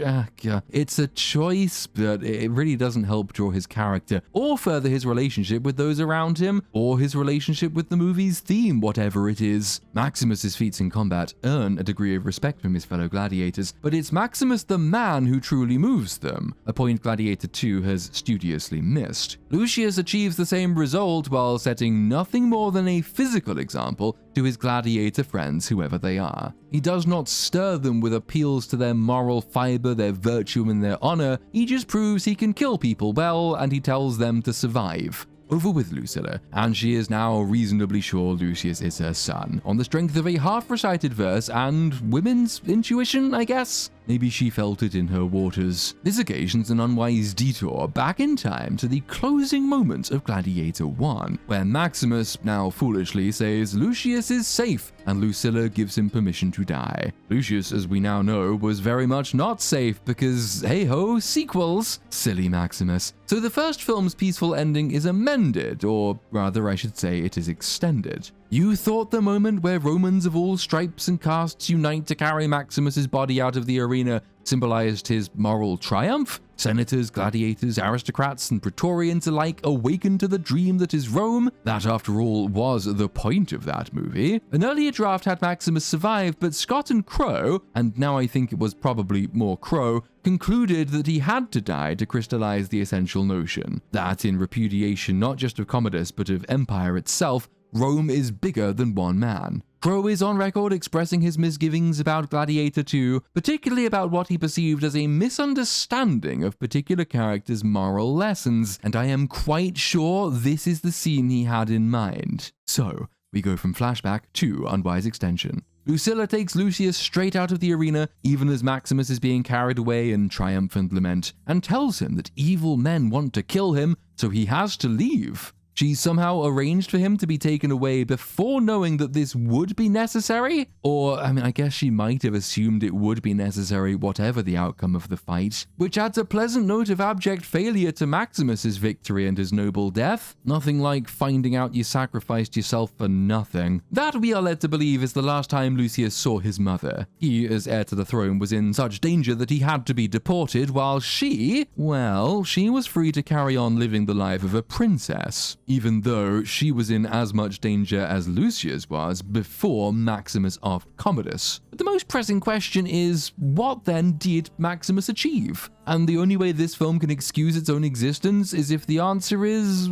it's a choice, but it really doesn't help draw his character, or further his relationship with those around him, or his relationship with the movie's theme, whatever it is. Maximus's feats in combat earn a degree of respect from his fellow gladiators, but it's Maximus the man who truly moves them, a point Gladiator 2 has studiously missed. Lucius achieves the same result while setting nothing more than a physical example to his gladiator friends, whoever they are. He does not stir them with appeals to their moral fiber, their virtue, and their honor. He just proves he can kill people well, and he tells them to survive. Over with Lucilla, and she is now reasonably sure Lucius is her son, on the strength of a half-recited verse and women's intuition, I guess? Maybe she felt it in her waters. This occasions an unwise detour back in time to the closing moments of Gladiator 1, where Maximus, now foolishly, says Lucius is safe, and Lucilla gives him permission to die. Lucius, as we now know, was very much not safe because, hey-ho, sequels! Silly Maximus. So the first film's peaceful ending is amended, or rather I should say it is extended. You thought the moment where Romans of all stripes and castes unite to carry Maximus's body out of the arena symbolized his moral triumph? Senators, gladiators, aristocrats, and praetorians alike awakened to the dream that is Rome? That, after all, was the point of that movie. An earlier draft had Maximus survive, but Scott and Crow, and now I think it was probably more Crow, concluded that he had to die to crystallize the essential notion. That, in repudiation not just of Commodus, but of empire itself, Rome is bigger than one man. Crowe is on record expressing his misgivings about Gladiator 2, particularly about what he perceived as a misunderstanding of particular characters' moral lessons, and I am quite sure this is the scene he had in mind. So, we go from flashback to unwise extension. Lucilla takes Lucius straight out of the arena, even as Maximus is being carried away in triumphant lament, and tells him that evil men want to kill him, so he has to leave. She somehow arranged for him to be taken away before knowing that this would be necessary? Or, I guess she might have assumed it would be necessary whatever the outcome of the fight, which adds a pleasant note of abject failure to Maximus's victory and his noble death. Nothing like finding out you sacrificed yourself for nothing. That, we are led to believe, is the last time Lucius saw his mother. He, as heir to the throne, was in such danger that he had to be deported, while she was free to carry on living the life of a princess, even though she was in as much danger as Lucius was before Maximus offed Commodus. But the most pressing question is, what then did Maximus achieve? And the only way this film can excuse its own existence is if the answer is,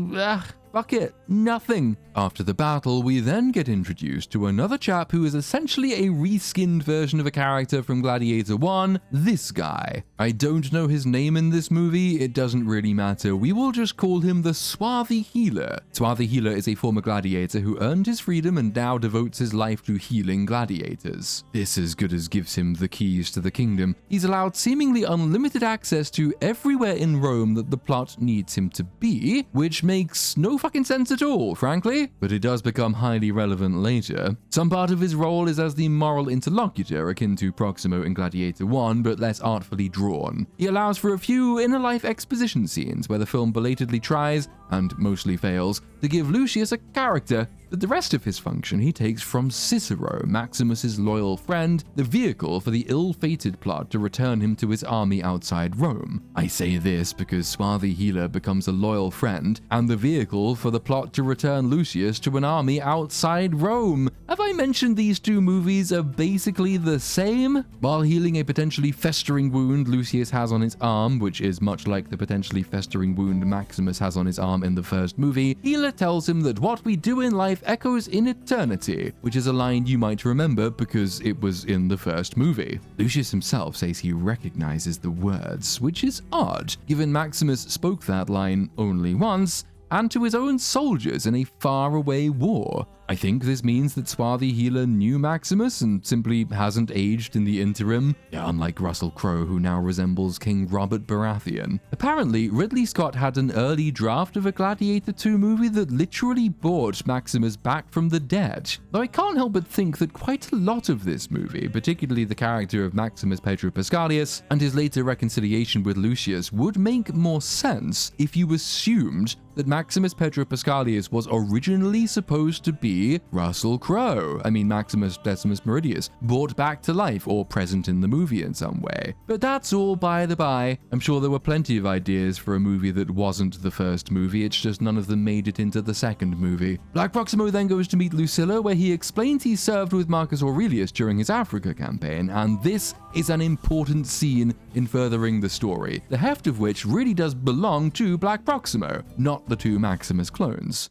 fuck it, nothing. After the battle, we then get introduced to another chap who is essentially a reskinned version of a character from Gladiator 1, this guy. I don't know his name in this movie, it doesn't really matter, we will just call him the Swarthy Healer. Swarthy Healer is a former gladiator who earned his freedom and now devotes his life to healing gladiators. This as good as gives him the keys to the kingdom. He's allowed seemingly unlimited access to everywhere in Rome that the plot needs him to be, which makes no fucking sense at all, frankly, but it does become highly relevant later. Some part of his role is as the moral interlocutor akin to Proximo in Gladiator 1, but less artfully drawn. He allows for a few inner-life exposition scenes where the film belatedly tries, and mostly fails, to give Lucius a character, but the rest of his function he takes from Cicero, Maximus's loyal friend, the vehicle for the ill-fated plot to return him to his army outside Rome. I say this because Swarthy Healer becomes a loyal friend, and the vehicle for the plot to return Lucius to an army outside Rome. Have I mentioned these two movies are basically the same? While healing a potentially festering wound Lucius has on his arm, which is much like the potentially festering wound Maximus has on his arm in the first movie, Healer tells him that what we do in life echoes in eternity, which is a line you might remember because it was in the first movie. Lucius himself says he recognizes the words, which is odd, given Maximus spoke that line only once, and to his own soldiers in a faraway war. I think this means that Swarthy Healer knew Maximus and simply hasn't aged in the interim, unlike Russell Crowe, who now resembles King Robert Baratheon. Apparently, Ridley Scott had an early draft of a Gladiator 2 movie that literally brought Maximus back from the dead, though I can't help but think that quite a lot of this movie, particularly the character of Maximus Pedro Pascalius and his later reconciliation with Lucius, would make more sense if you assumed that Maximus Pedro Pascalius was originally supposed to be Russell Crowe, Maximus Decimus Meridius, brought back to life or present in the movie in some way. But that's all by the by. I'm sure there were plenty of ideas for a movie that wasn't the first movie, it's just none of them made it into the second movie. Black Proximo then goes to meet Lucilla, where he explains he served with Marcus Aurelius during his Africa campaign, and this is an important scene in furthering the story, the heft of which really does belong to Black Proximo, not the two Maximus clones.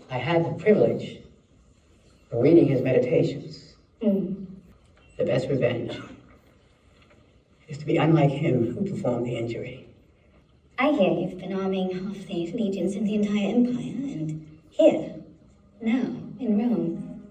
I had the privilege of reading his meditations. The best revenge is to be unlike him who performed the injury. I hear you've been arming half the legions in the entire empire, and here, now, in Rome,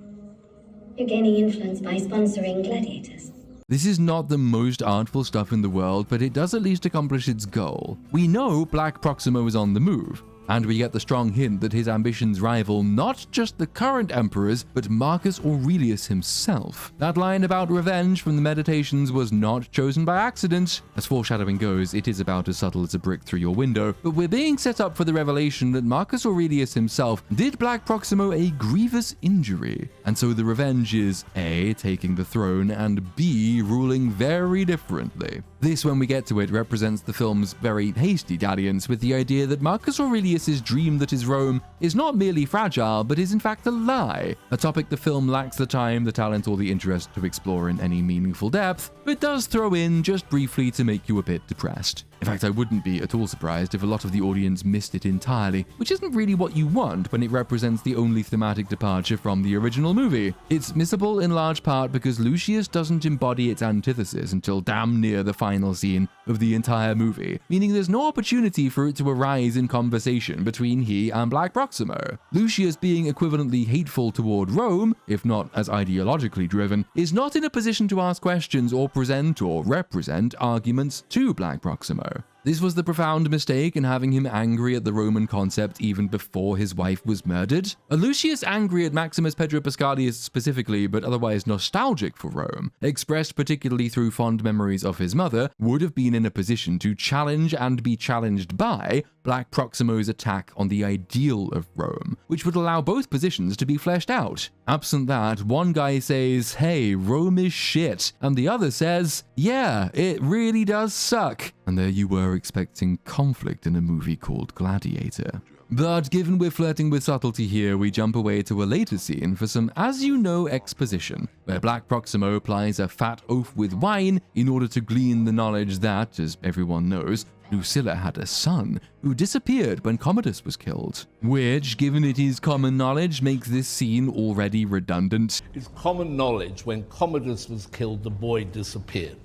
you're gaining influence by sponsoring gladiators. This is not the most artful stuff in the world, but it does at least accomplish its goal. We know Black Proximo is on the move, and we get the strong hint that his ambitions rival not just the current emperors, but Marcus Aurelius himself. That line about revenge from the Meditations was not chosen by accident. As foreshadowing goes, it is about as subtle as a brick through your window, but we're being set up for the revelation that Marcus Aurelius himself did Black Proximo a grievous injury, and so the revenge is A, taking the throne, and B, ruling very differently. This, when we get to it, represents the film's very hasty dalliance with the idea that Marcus Aurelius' dream that is Rome is not merely fragile, but is in fact a lie, a topic the film lacks the time, the talent, or the interest to explore in any meaningful depth, but does throw in just briefly to make you a bit depressed. In fact, I wouldn't be at all surprised if a lot of the audience missed it entirely, which isn't really what you want when it represents the only thematic departure from the original movie. It's missable in large part because Lucius doesn't embody its antithesis until damn near the final scene of the entire movie, meaning there's no opportunity for it to arise in conversation between he and Black Proximo. Lucius being equivalently hateful toward Rome, if not as ideologically driven, is not in a position to ask questions or present or represent arguments to Black Proximo. This was the profound mistake in having him angry at the Roman concept even before his wife was murdered. A Lucius angry at Maximus Pedro Pascalius specifically, but otherwise nostalgic for Rome, expressed particularly through fond memories of his mother, would have been in a position to challenge and be challenged by Black Proximo's attack on the ideal of Rome, which would allow both positions to be fleshed out. Absent that, one guy says, "Hey, Rome is shit," and the other says, "Yeah, it really does suck." And there you were expecting conflict in a movie called Gladiator. But given we're flirting with subtlety here, we jump away to a later scene for some as-you-know exposition, where Black Proximo plies a fat oath with wine in order to glean the knowledge that, as everyone knows, Lucilla had a son who disappeared when Commodus was killed, which, given it is common knowledge, makes this scene already redundant. It's common knowledge when Commodus was killed, the boy disappeared.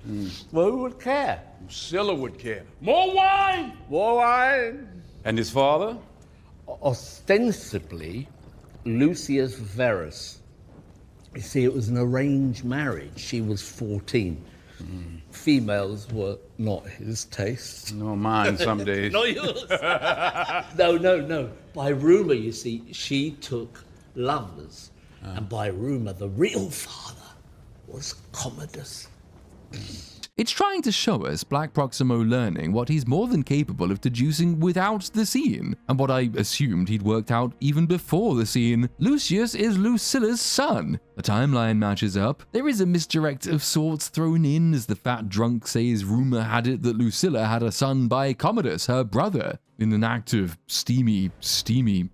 Well, who would care? Lucilla would care. More wine! More wine! And his father? Ostensibly, Lucius Verus. You see, it was an arranged marriage. She was 14. Females were not his taste. No, mine some days. Not yours. No. By rumour, you see, she took lovers. And by rumour, the real father was Commodus. It's trying to show us Black Proximo learning what he's more than capable of deducing without the scene, and what I assumed he'd worked out even before the scene. Lucius is Lucilla's son. The timeline matches up. There is a misdirect of sorts thrown in as the fat drunk says rumor had it that Lucilla had a son by Commodus, her brother, in an act of steamy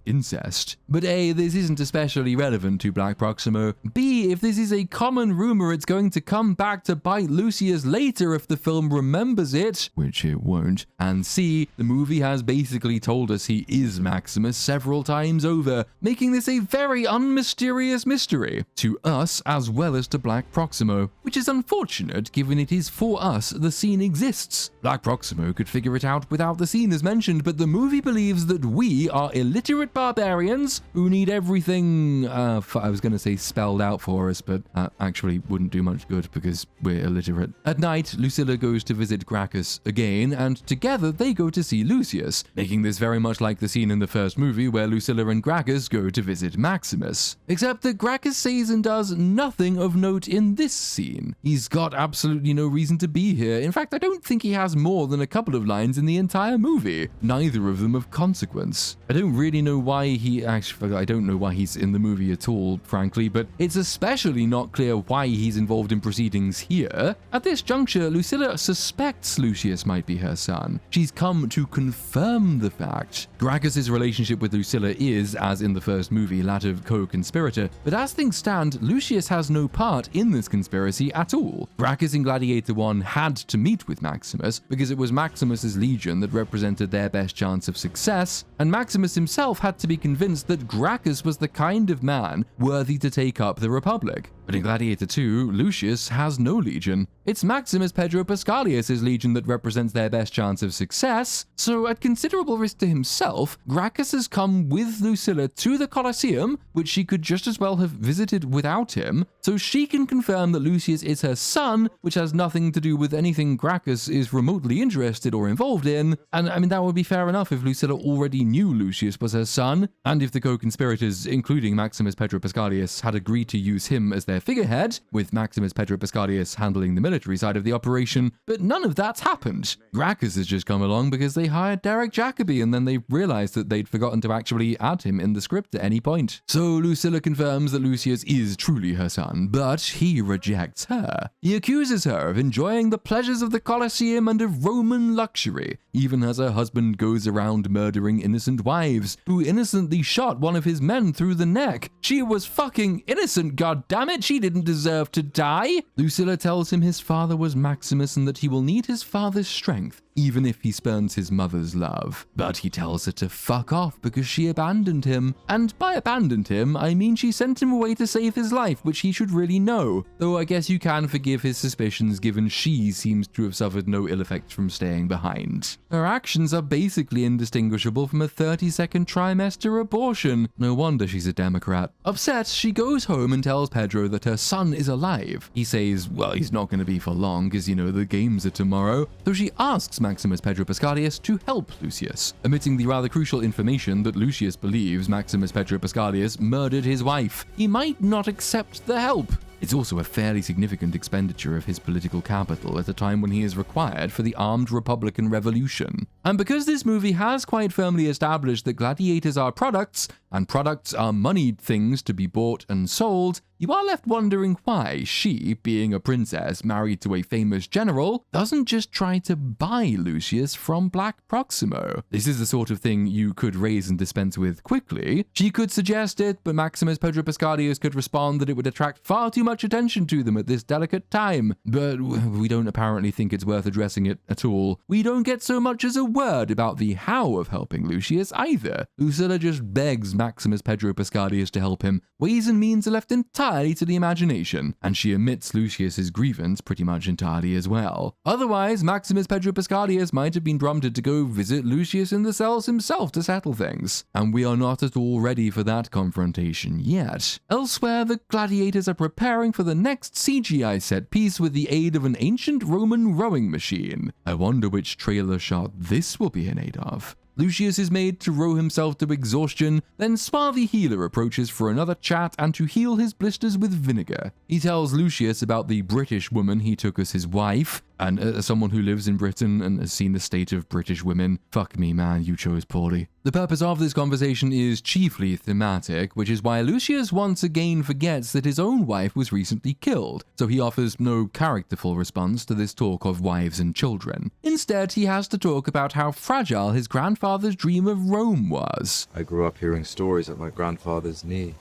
incest. But A, this isn't especially relevant to Black Proximo. B, if this is a common rumor, it's going to come back to bite Lucius later if the film remembers it, which it won't. And C, the movie has basically told us he is Maximus several times over, making this a very unmysterious mystery to us as well as to Black Proximo, which is unfortunate given it is for us the scene exists. Black Proximo could figure it out without the scene as mentioned, but the movie believes that we are illiterate barbarians who need everything, I was going to say spelled out for us, but actually wouldn't do much good because we're illiterate. At night, Lucilla goes to visit Gracchus again, and together they go to see Lucius, making this very much like the scene in the first movie where Lucilla and Gracchus go to visit Maximus. Except that Gracchus says and does nothing of note in this scene. He's got absolutely no reason to be here. In fact, I don't think he has more than a couple of lines in the entire movie. Neither of them of consequence. I don't really know why I don't know why he's in the movie at all, frankly, but it's especially not clear why he's involved in proceedings here. At this juncture, Lucilla suspects Lucius might be her son. She's come to confirm the fact. Gracchus's relationship with Lucilla is, as in the first movie, that of co-conspirator, but as things stand, Lucius has no part in this conspiracy at all. Gracchus in Gladiator 1 had to meet with Maximus because it was Maximus's legion that represented their best chance of success, and Maximus himself had to be convinced that Gracchus was the kind of man worthy to take up the Republic. But in Gladiator 2, Lucius has no legion. It's Maximus Pedro Pascalius' legion that represents their best chance of success, so at considerable risk to himself, Gracchus has come with Lucilla to the Colosseum, which she could just as well have visited without him, so she can confirm that Lucius is her son, which has nothing to do with anything Gracchus is remotely interested or involved in. And I mean, that would be fair enough if Lucilla already knew Lucius was her son, and if the co-conspirators, including Maximus Pedro Pascalius, had agreed to use him as their figurehead, with Maximus Pedro Pascalius handling the military side of the operation, but none of that's happened. Gracchus has just come along because they hired Derek Jacobi and then they realized that they'd forgotten to actually add him in the script at any point. So Lucilla confirms that Lucius is truly her son, but he rejects her. He accuses her of enjoying the pleasures of the Colosseum and of Roman luxury, even as her husband goes around murdering innocent wives, who innocently shot one of his men through the neck. She was fucking innocent, goddammit! She didn't deserve to die. Lucilla tells him his father was Maximus and that he will need his father's strength, even if he spurns his mother's love. But he tells her to fuck off because she abandoned him. And by abandoned him, I mean she sent him away to save his life, which he should really know. Though I guess you can forgive his suspicions given she seems to have suffered no ill effects from staying behind. Her actions are basically indistinguishable from a 30-second trimester abortion. No wonder she's a Democrat. Upset, she goes home and tells Pedro that her son is alive. He says, well, he's not going to be for long because, you know, the games are tomorrow. So she asks Maximus Pedro Pascalius to help Lucius, omitting the rather crucial information that Lucius believes Maximus Pedro Pascalius murdered his wife. He might not accept the help. It's also a fairly significant expenditure of his political capital at a time when he is required for the armed Republican Revolution. And because this movie has quite firmly established that gladiators are products, and products are moneyed things to be bought and sold, you are left wondering why she, being a princess married to a famous general, doesn't just try to buy Lucius from Black Proximo. This is the sort of thing you could raise and dispense with quickly. She could suggest it, but Maximus Pedro Pascalius could respond that it would attract far too much attention to them at this delicate time. But we don't apparently think it's worth addressing it at all. We don't get so much as a word about the how of helping Lucius either. Lucilla just begs Maximus Pedro Pascalius to help him. Ways and means are left entirely to the imagination, and she omits Lucius's grievance pretty much entirely as well. Otherwise, Maximus Pedro Pascalius might have been prompted to go visit Lucius in the cells himself to settle things, and we are not at all ready for that confrontation yet. Elsewhere, the gladiators are preparing for the next CGI set piece with the aid of an ancient Roman rowing machine. I wonder which trailer shot this will be in aid of. Lucius is made to row himself to exhaustion, then swarthy healer approaches for another chat and to heal his blisters with vinegar. He tells Lucius about the British woman he took as his wife, and as someone who lives in Britain and has seen the state of British women, fuck me man, you chose poorly. The purpose of this conversation is chiefly thematic, which is why Lucius once again forgets that his own wife was recently killed, so he offers no characterful response to this talk of wives and children. Instead, he has to talk about how fragile his grandfather's dream of Rome was. I grew up hearing stories at my grandfather's knee.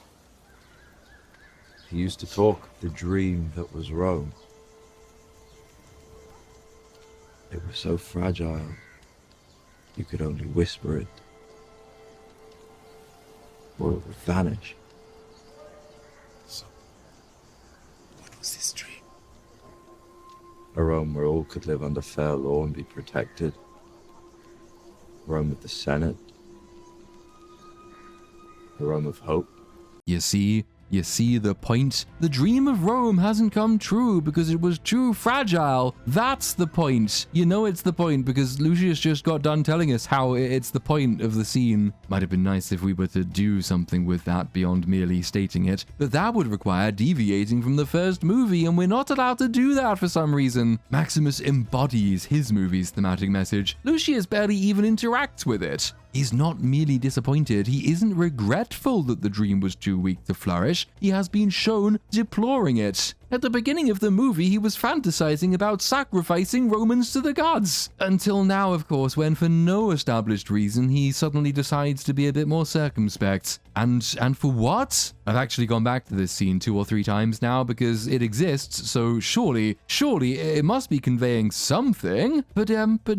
He used to talk of the dream that was Rome. It was so fragile, you could only whisper it, or it would vanish. So, what was this dream? A Rome where all could live under fair law and be protected. Rome with the Senate. A Rome of hope. You see the point? The dream of Rome hasn't come true because it was too fragile. That's the point. You know it's the point because Lucius just got done telling us how it's the point of the scene. Might have been nice if we were to do something with that beyond merely stating it, but that would require deviating from the first movie, and we're not allowed to do that for some reason. Maximus embodies his movie's thematic message. Lucius barely even interacts with it. He's not merely disappointed, he isn't regretful that the dream was too weak to flourish, he has been shown deploring it. At the beginning of the movie, he was fantasizing about sacrificing Romans to the gods. Until now, of course, when for no established reason, he suddenly decides to be a bit more circumspect. And for what? I've actually gone back to this scene 2 or 3 times now because it exists, so surely it must be conveying something. But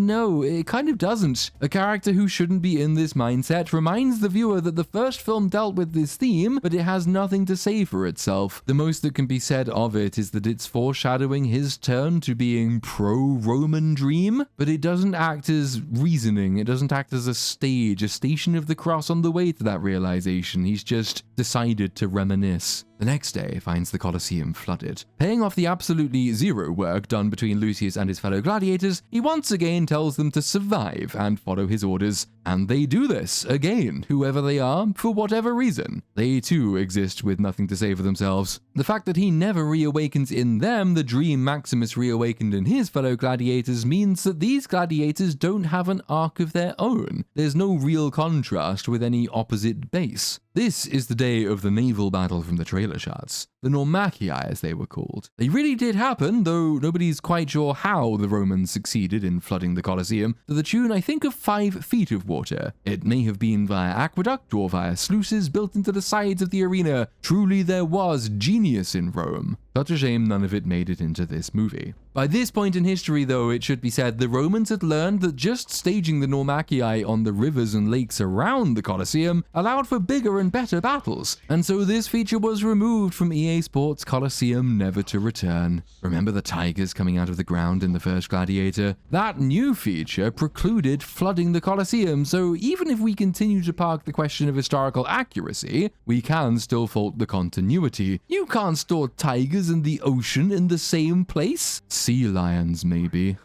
no, it kind of doesn't. A character who shouldn't be in this mindset reminds the viewer that the first film dealt with this theme, but it has nothing to say for itself. The most that can be said of it is that it's foreshadowing his turn to being pro-Roman dream, but it doesn't act as reasoning, it doesn't act as a station of the cross on the way to that realization. He's just decided to reminisce. The next day finds the Colosseum flooded. Paying off the absolutely zero work done between Lucius and his fellow gladiators, he once again tells them to survive and follow his orders. And they do this, again, whoever they are, for whatever reason. They too exist with nothing to say for themselves. The fact that he never reawakens in them the dream Maximus reawakened in his fellow gladiators means that these gladiators don't have an arc of their own. There's no real contrast with any opposite base. This is the day of the naval battle from the trailer trailer shots. The Normachii, as they were called. They really did happen, though nobody's quite sure how the Romans succeeded in flooding the Colosseum to the tune, I think, of 5 feet of water. It may have been via aqueduct or via sluices built into the sides of the arena. Truly there was genius in Rome. Such a shame none of it made it into this movie. By this point in history, though, it should be said the Romans had learned that just staging the Normachii on the rivers and lakes around the Colosseum allowed for bigger and better battles, and so this feature was removed from EA Sports Colosseum, never to return. Remember the tigers coming out of the ground in the first Gladiator? That new feature precluded flooding the Colosseum, so even if we continue to park the question of historical accuracy, we can still fault the continuity. You can't store tigers in the ocean in the same place? Sea lions, maybe.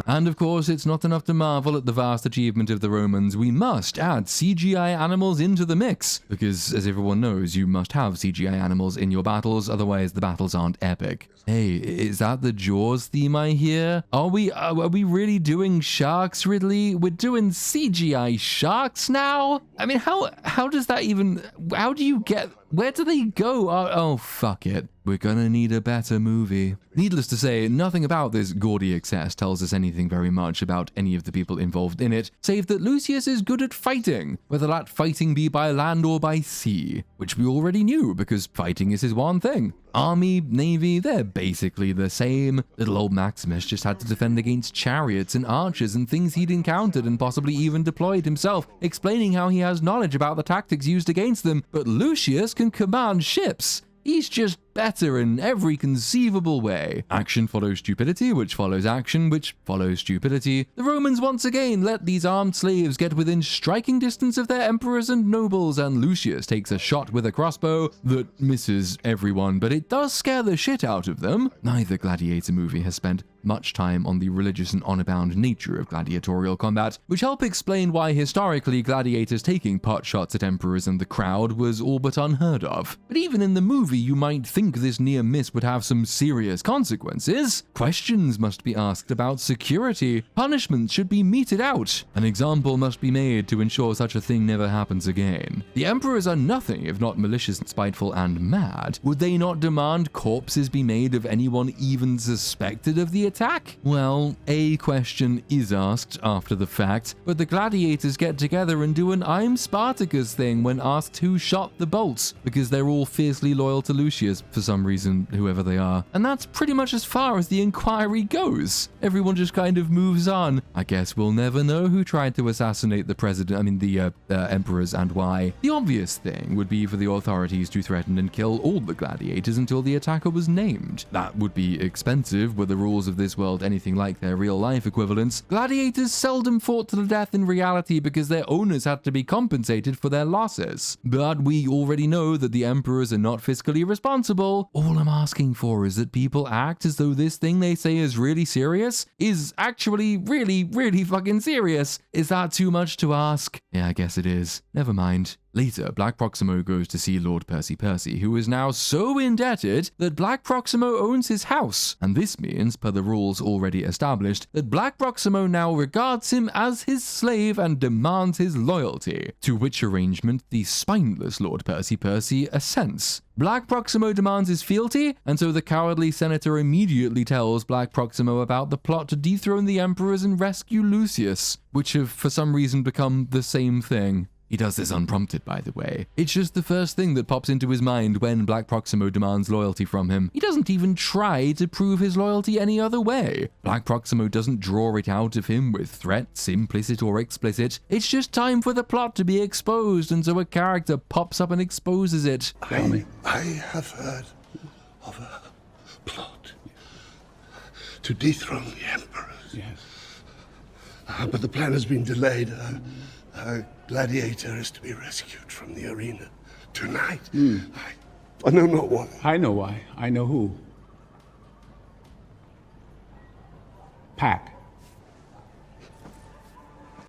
And of course, it's not enough to marvel at the vast achievement of the Romans. We must add CGI animals into the mix, because as everyone knows, you must have CGI animals in your battles, otherwise the battles aren't epic. Hey, is that the Jaws theme I hear? Are we really doing sharks, Ridley? We're doing CGI sharks now? I mean, how does that even, how do you get, where do they go? Oh, fuck it. We're gonna need a better movie. Needless to say, nothing about this gaudy excess tells us anything very much about any of the people involved in it, save that Lucius is good at fighting, whether that fighting be by land or by sea, which we already knew because fighting is his one thing. Army, navy, they're basically the same. Little old Maximus just had to defend against chariots and archers and things he'd encountered and possibly even deployed himself, explaining how he has knowledge about the tactics used against them, but Lucius can command ships. He's just better in every conceivable way. Action follows stupidity, which follows action, which follows stupidity. The Romans once again let these armed slaves get within striking distance of their emperors and nobles, and Lucius takes a shot with a crossbow that misses everyone, but it does scare the shit out of them. Neither Gladiator movie has spent much time on the religious and honor-bound nature of gladiatorial combat, which help explain why historically gladiators taking pot shots at emperors and the crowd was all but unheard of. But even in the movie, you might think this near miss would have some serious consequences. Questions must be asked about security. Punishments should be meted out. An example must be made to ensure such a thing never happens again. The emperors are nothing if not malicious, spiteful, and mad. Would they not demand corpses be made of anyone even suspected of the attack? Well, a question is asked after the fact, but the gladiators get together and do an I'm Spartacus thing when asked who shot the bolts, because they're all fiercely loyal to Lucius for some reason, whoever they are. And that's pretty much as far as the inquiry goes. Everyone just kind of moves on. I guess we'll never know who tried to assassinate the emperors and why. The obvious thing would be for the authorities to threaten and kill all the gladiators until the attacker was named. That would be expensive, were the rules of this world anything like their real-life equivalents. Gladiators seldom fought to the death in reality because their owners had to be compensated for their losses. But we already know that the emperors are not fiscally responsible. All I'm asking for is that people act as though this thing they say is really serious is actually really, really fucking serious. Is that too much to ask? Yeah, I guess it is. Never mind. Later, Black Proximo goes to see Lord Percy, who is now so indebted that Black Proximo owns his house, and this means, per the rules already established, that Black Proximo now regards him as his slave and demands his loyalty, to which arrangement the spineless Lord Percy assents. Black Proximo demands his fealty, and so the cowardly senator immediately tells Black Proximo about the plot to dethrone the emperors and rescue Lucius, which have for some reason become the same thing. He does this unprompted, by the way. It's just the first thing that pops into his mind when Black Proximo demands loyalty from him. He doesn't even try to prove his loyalty any other way. Black Proximo doesn't draw it out of him with threats, implicit or explicit. It's just time for the plot to be exposed, and so a character pops up and exposes it. I have heard of a plot to dethrone the emperors. Yes. But the plan has been delayed. Gladiator is to be rescued from the arena tonight. I know not why. I know why. I know who. Pack.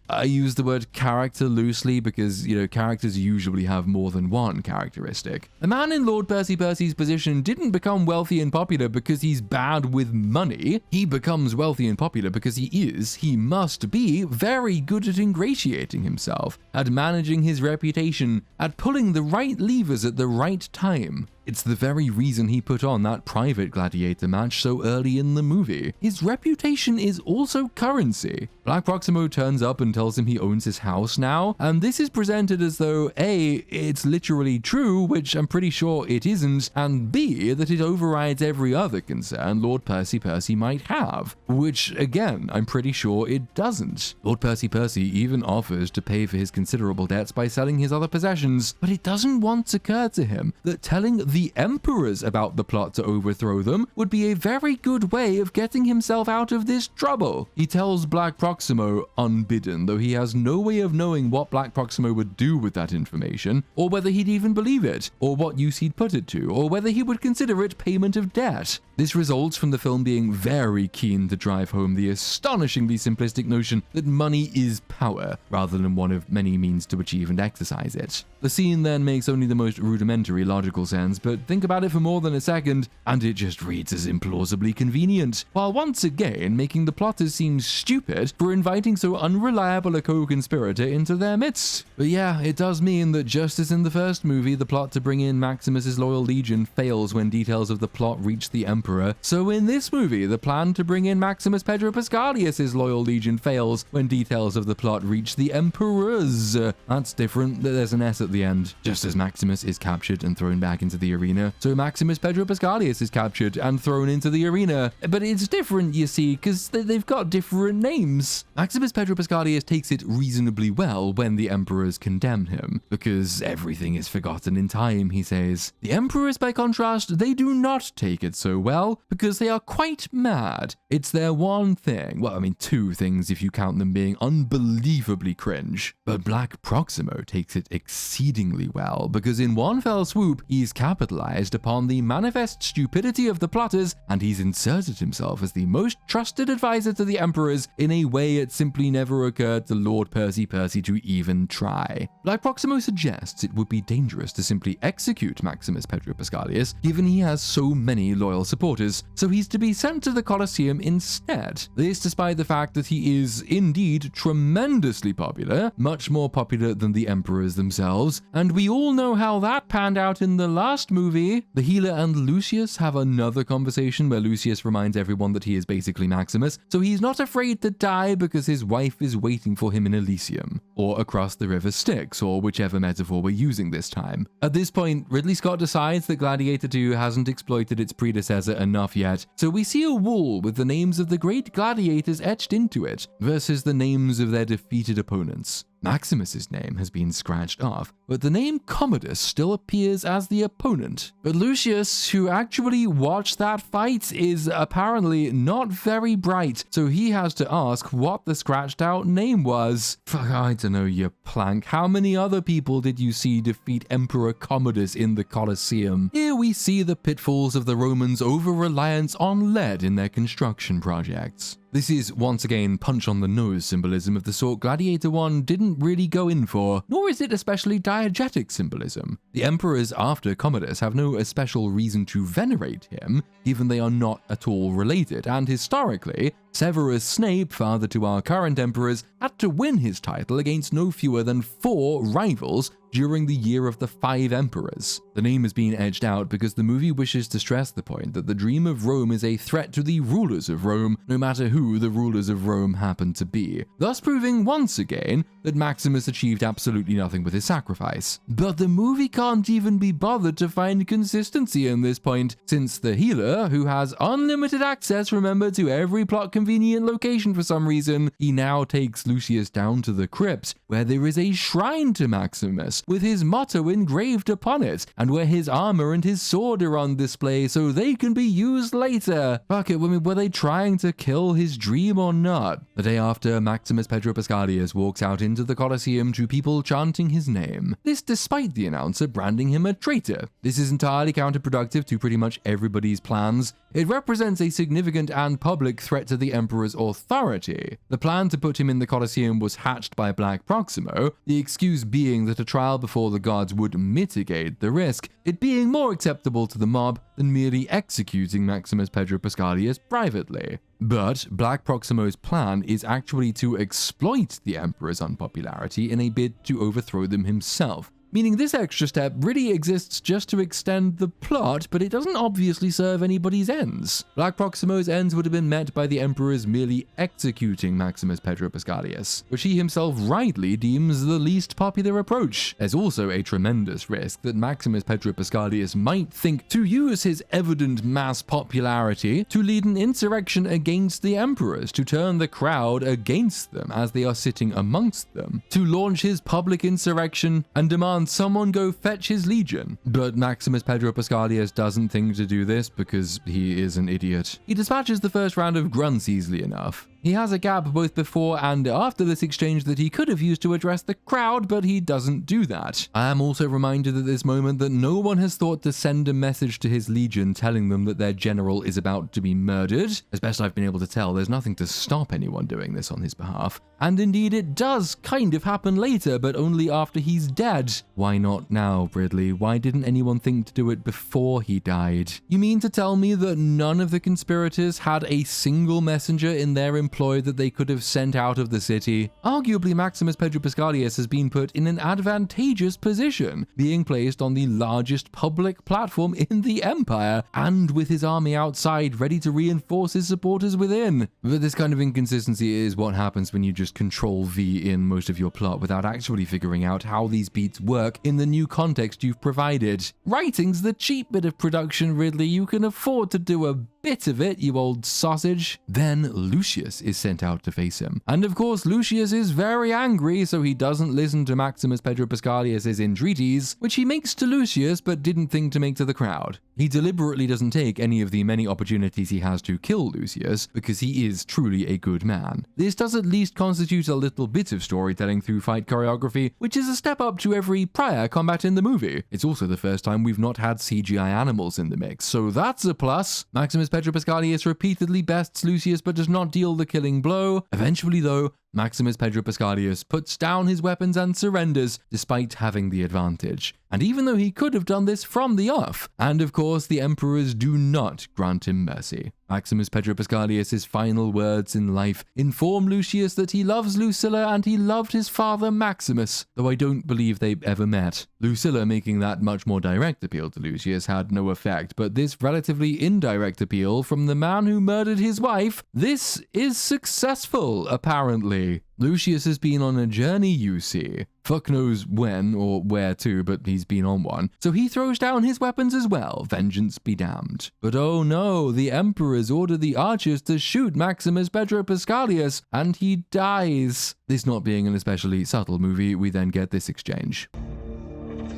I use the word character loosely because, characters usually have more than one characteristic. A man in Lord Percy Percy's position didn't become wealthy and popular because he's bad with money. He becomes wealthy and popular because he must be very good at ingratiating himself, at managing his reputation, at pulling the right levers at the right time. It's the very reason he put on that private gladiator match so early in the movie. His reputation is also currency. Black Proximo turns up and tells him he owns his house now, and this is presented as though A, it's literally true, which I'm pretty sure it isn't, and B, that it overrides every other concern Lord Percy Percy might have, which again, I'm pretty sure it doesn't. Lord Percy Percy even offers to pay for his considerable debts by selling his other possessions, but it doesn't once occur to him that telling the emperors about the plot to overthrow them would be a very good way of getting himself out of this trouble. He tells Black Proximo unbidden, though he has no way of knowing what Black Proximo would do with that information, or whether he'd even believe it, or what use he'd put it to, or whether he would consider it payment of debt. This results from the film being very keen to drive home the astonishingly simplistic notion that money is power, rather than one of many means to achieve and exercise it. The scene then makes only the most rudimentary logical sense, but think about it for more than a second, and it just reads as implausibly convenient, while once again making the plotters seem stupid for inviting so unreliable a co-conspirator into their midst. But yeah, it does mean that just as in the first movie, the plot to bring in Maximus's loyal legion fails when details of the plot reach the Emperor, so in this movie, the plan to bring in Maximus Pedro Pascalius' loyal legion fails when details of the plot reach the Emperors. That's different, there's an S at the end. Just as Maximus is captured and thrown back into the arena, so Maximus Pedro Pascalius is captured and thrown into the arena. But it's different, you see, because they've got different names. Maximus Pedro Pascalius takes it reasonably well when the Emperors condemn him, because everything is forgotten in time, he says. The Emperors, by contrast, they do not take it so well, because they are quite mad. It's their one thing, well, I mean two things if you count them being unbelievably cringe. But Black Proximo takes it exceedingly well, because in one fell swoop, he's capitalized upon the manifest stupidity of the plotters, and he's inserted himself as the most trusted advisor to the Emperors in a way it simply never occurred to Lord Percy Percy to even try. Black Proximo suggests it would be dangerous to simply execute Maximus Pedro Pascalius, given he has so many loyal supporters, so he's to be sent to the Colosseum instead. This despite the fact that he is indeed tremendously popular, much more popular than the Emperors themselves, and we all know how that panned out in the last movie. The healer and Lucius have another conversation where Lucius reminds everyone that he is basically Maximus, so he's not afraid to die because his wife is waiting for him in Elysium, or across the river Styx, or whichever metaphor we're using this time. At this point, Ridley Scott decides that Gladiator 2 hasn't exploited its predecessor enough yet, so we see a wall with the names of the great gladiators etched into it, versus the names of their defeated opponents. Maximus's name has been scratched off, but the name Commodus still appears as the opponent. But Lucius, who actually watched that fight, is apparently not very bright, so he has to ask what the scratched out name was. Fuck, I don't know, you plank. How many other people did you see defeat Emperor Commodus in the Colosseum? Here we see the pitfalls of the Romans' over-reliance on lead in their construction projects. This is once again punch-on-the-nose symbolism of the sort Gladiator 1 didn't really go in for, nor is it especially diegetic symbolism. The emperors after Commodus have no especial reason to venerate him, given they are not at all related, and historically, Severus Snape, father to our current emperors, had to win his title against no fewer than 4 rivals during the year of the 5 emperors. The name has been edged out because the movie wishes to stress the point that the dream of Rome is a threat to the rulers of Rome, no matter who the rulers of Rome happen to be, thus proving once again that Maximus achieved absolutely nothing with his sacrifice. But the movie can't even be bothered to find consistency in this point, since the healer, who has unlimited access, remember, to every plot convenient location for some reason, he now takes Lucius down to the crypt where there is a shrine to Maximus with his motto engraved upon it, and where his armor and his sword are on display so they can be used later. Fuck it, I mean, were they trying to kill his dream or not? The day after, Maximus Pedro Pascalius walks out into the Colosseum to people chanting his name. This despite the announcer branding him a traitor. This is entirely counterproductive to pretty much everybody's plans. It represents a significant and public threat to the Emperor's authority. The plan to put him in the Colosseum was hatched by Black Proximo, the excuse being that a trial before the gods would mitigate the risk, it being more acceptable to the mob than merely executing Maximus Pedro Pascalius privately. But Black Proximo's plan is actually to exploit the Emperor's unpopularity in a bid to overthrow them himself. Meaning this extra step really exists just to extend the plot, but it doesn't obviously serve anybody's ends. Black Proximo's ends would have been met by the Emperor's merely executing Maximus Pedro Pascalius, which he himself rightly deems the least popular approach. There's also a tremendous risk that Maximus Pedro Pascalius might think to use his evident mass popularity to lead an insurrection against the Emperors, to turn the crowd against them as they are sitting amongst them, to launch his public insurrection and demand someone go fetch his legion. But Maximus Pedro Pascalius doesn't think to do this because he is an idiot. He dispatches the first round of grunts easily enough. He has a gap both before and after this exchange that he could have used to address the crowd, but he doesn't do that. I am also reminded at this moment that no one has thought to send a message to his legion telling them that their general is about to be murdered. As best I've been able to tell, there's nothing to stop anyone doing this on his behalf. And indeed it does kind of happen later, but only after he's dead. Why not now, Ridley? Why didn't anyone think to do it before he died? You mean to tell me that none of the conspirators had a single messenger in their employ that they could have sent out of the city? Arguably, Maximus Pedro Pascalius has been put in an advantageous position, being placed on the largest public platform in the Empire, and with his army outside ready to reinforce his supporters within. But this kind of inconsistency is what happens when you just Control V in most of your plot without actually figuring out how these beats work in the new context you've provided. Writing's the cheap bit of production, Ridley. You can afford to do a bit of it, you old sausage. Then Lucius is sent out to face him. And of course, Lucius is very angry, so he doesn't listen to Maximus Pedro Pascalius' entreaties, which he makes to Lucius but didn't think to make to the crowd. He deliberately doesn't take any of the many opportunities he has to kill Lucius, because he is truly a good man. This does at least constitute a little bit of storytelling through fight choreography, which is a step up to every prior combat in the movie. It's also the first time we've not had CGI animals in the mix, so that's a plus. Maximus Pedro Pascalius repeatedly bests Lucius but does not deal the killing blow. Eventually though, Maximus Pedro Pascalius puts down his weapons and surrenders despite having the advantage. And even though he could have done this from the off, and of course the emperors do not grant him mercy. Maximus Pedro Pascalius' final words in life inform Lucius that he loves Lucilla and he loved his father Maximus, though I don't believe they ever met. Lucilla making that much more direct appeal to Lucius had no effect, but this relatively indirect appeal from the man who murdered his wife, this is successful, apparently. Lucius has been on a journey, you see. Fuck knows when or where to, but he's been on one. So he throws down his weapons as well, vengeance be damned. But oh no, the emperors order the archers to shoot Maximus Pedro Pascalius, and he dies. This not being an especially subtle movie, we then get this exchange.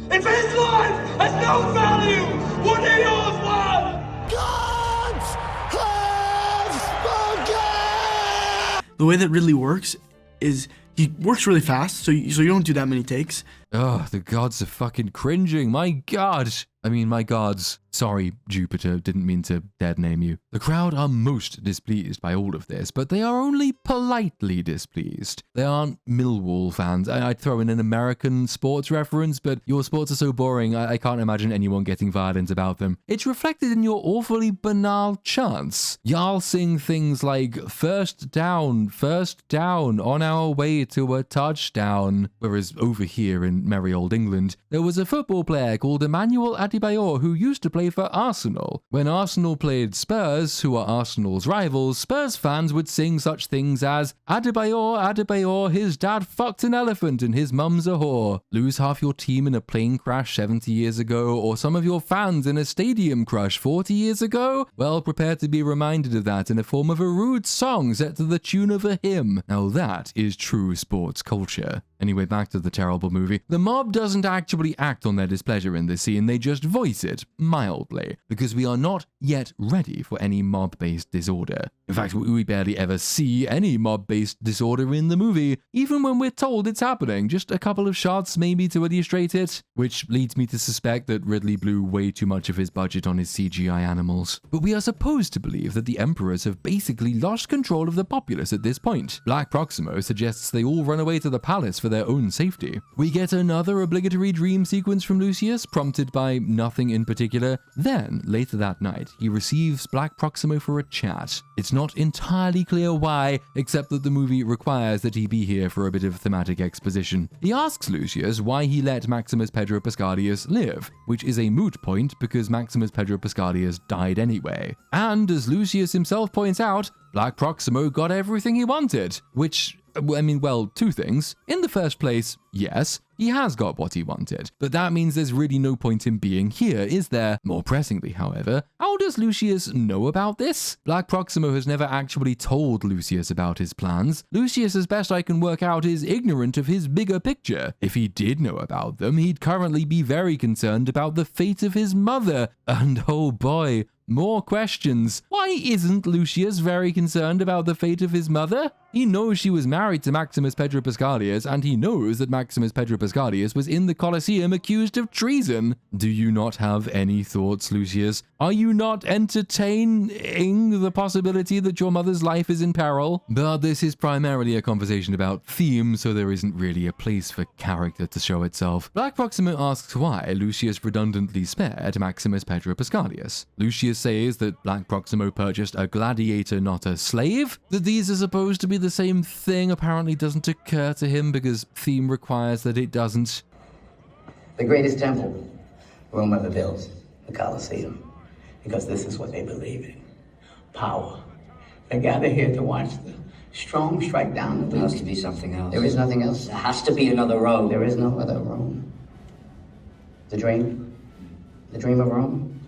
If his life has no value, what are yours worth? Gods have spoken! The way that Ridley works is he works really fast, so you don't do that many takes. Oh, the gods are fucking cringing. My god. My gods. Sorry, Jupiter, didn't mean to dead name you. The crowd are most displeased by all of this, but they are only politely displeased. They aren't Millwall fans. I'd throw in an American sports reference, but your sports are so boring, I can't imagine anyone getting violent about them. It's reflected in your awfully banal chants. Y'all sing things like, first down, on our way to a touchdown. Whereas over here in in merry old England, there was a football player called Emmanuel Adebayor who used to play for Arsenal. When Arsenal played Spurs, who are Arsenal's rivals, Spurs fans would sing such things as Adebayor, Adebayor, his dad fucked an elephant and his mum's a whore. Lose half your team in a plane crash 70 years ago, or some of your fans in a stadium crush 40 years ago? Well, prepare to be reminded of that in the form of a rude song set to the tune of a hymn. Now that is true sports culture. Anyway, back to the terrible movie. The mob doesn't actually act on their displeasure in this scene, they just voice it, mildly, because we are not yet ready for any mob-based disorder. In fact, we barely ever see any mob-based disorder in the movie, even when we're told it's happening, just a couple of shots maybe to illustrate it, which leads me to suspect that Ridley blew way too much of his budget on his CGI animals. But we are supposed to believe that the emperors have basically lost control of the populace at this point. Black Proximo suggests they all run away to the palace for their own safety. We get another obligatory dream sequence from Lucius, prompted by nothing in particular. Then, later that night, he receives Black Proximo for a chat. It's not entirely clear why, except that the movie requires that he be here for a bit of thematic exposition. He asks Lucius why he let Maximus Pedro Pascalius live, which is a moot point because Maximus Pedro Pascalius died anyway. And as Lucius himself points out, Black Proximo got everything he wanted, which, I mean, well, two things. In the first place, yes, he has got what he wanted, but that means there's really no point in being here, is there? More pressingly, however, how does Lucius know about this? Black Proximo has never actually told Lucius about his plans. Lucius, as best I can work out, is ignorant of his bigger picture. If he did know about them, he'd currently be very concerned about the fate of his mother. And oh boy, more questions. Why isn't Lucius very concerned about the fate of his mother? He knows she was married to Maximus Pedro Pascalius, and he knows that Maximus Pedro Pascalius was in the Colosseum accused of treason. Do you not have any thoughts, Lucius? Are you not entertaining the possibility that your mother's life is in peril? But this is primarily a conversation about theme, so there isn't really a place for character to show itself. Black Proximo asks why Lucius redundantly spared Maximus Pedro Pascalius. Lucius says that Black Proximo purchased a gladiator, not a slave. That these are supposed to be the same thing apparently doesn't occur to him because theme requires that it doesn't. The greatest temple Rome ever built, the Colosseum, because this is what they believe in. Power. They gather here to watch the strong strike down the weak. There has to be something else. There is nothing else. There has to be another Rome. There is no other Rome. The dream of Rome,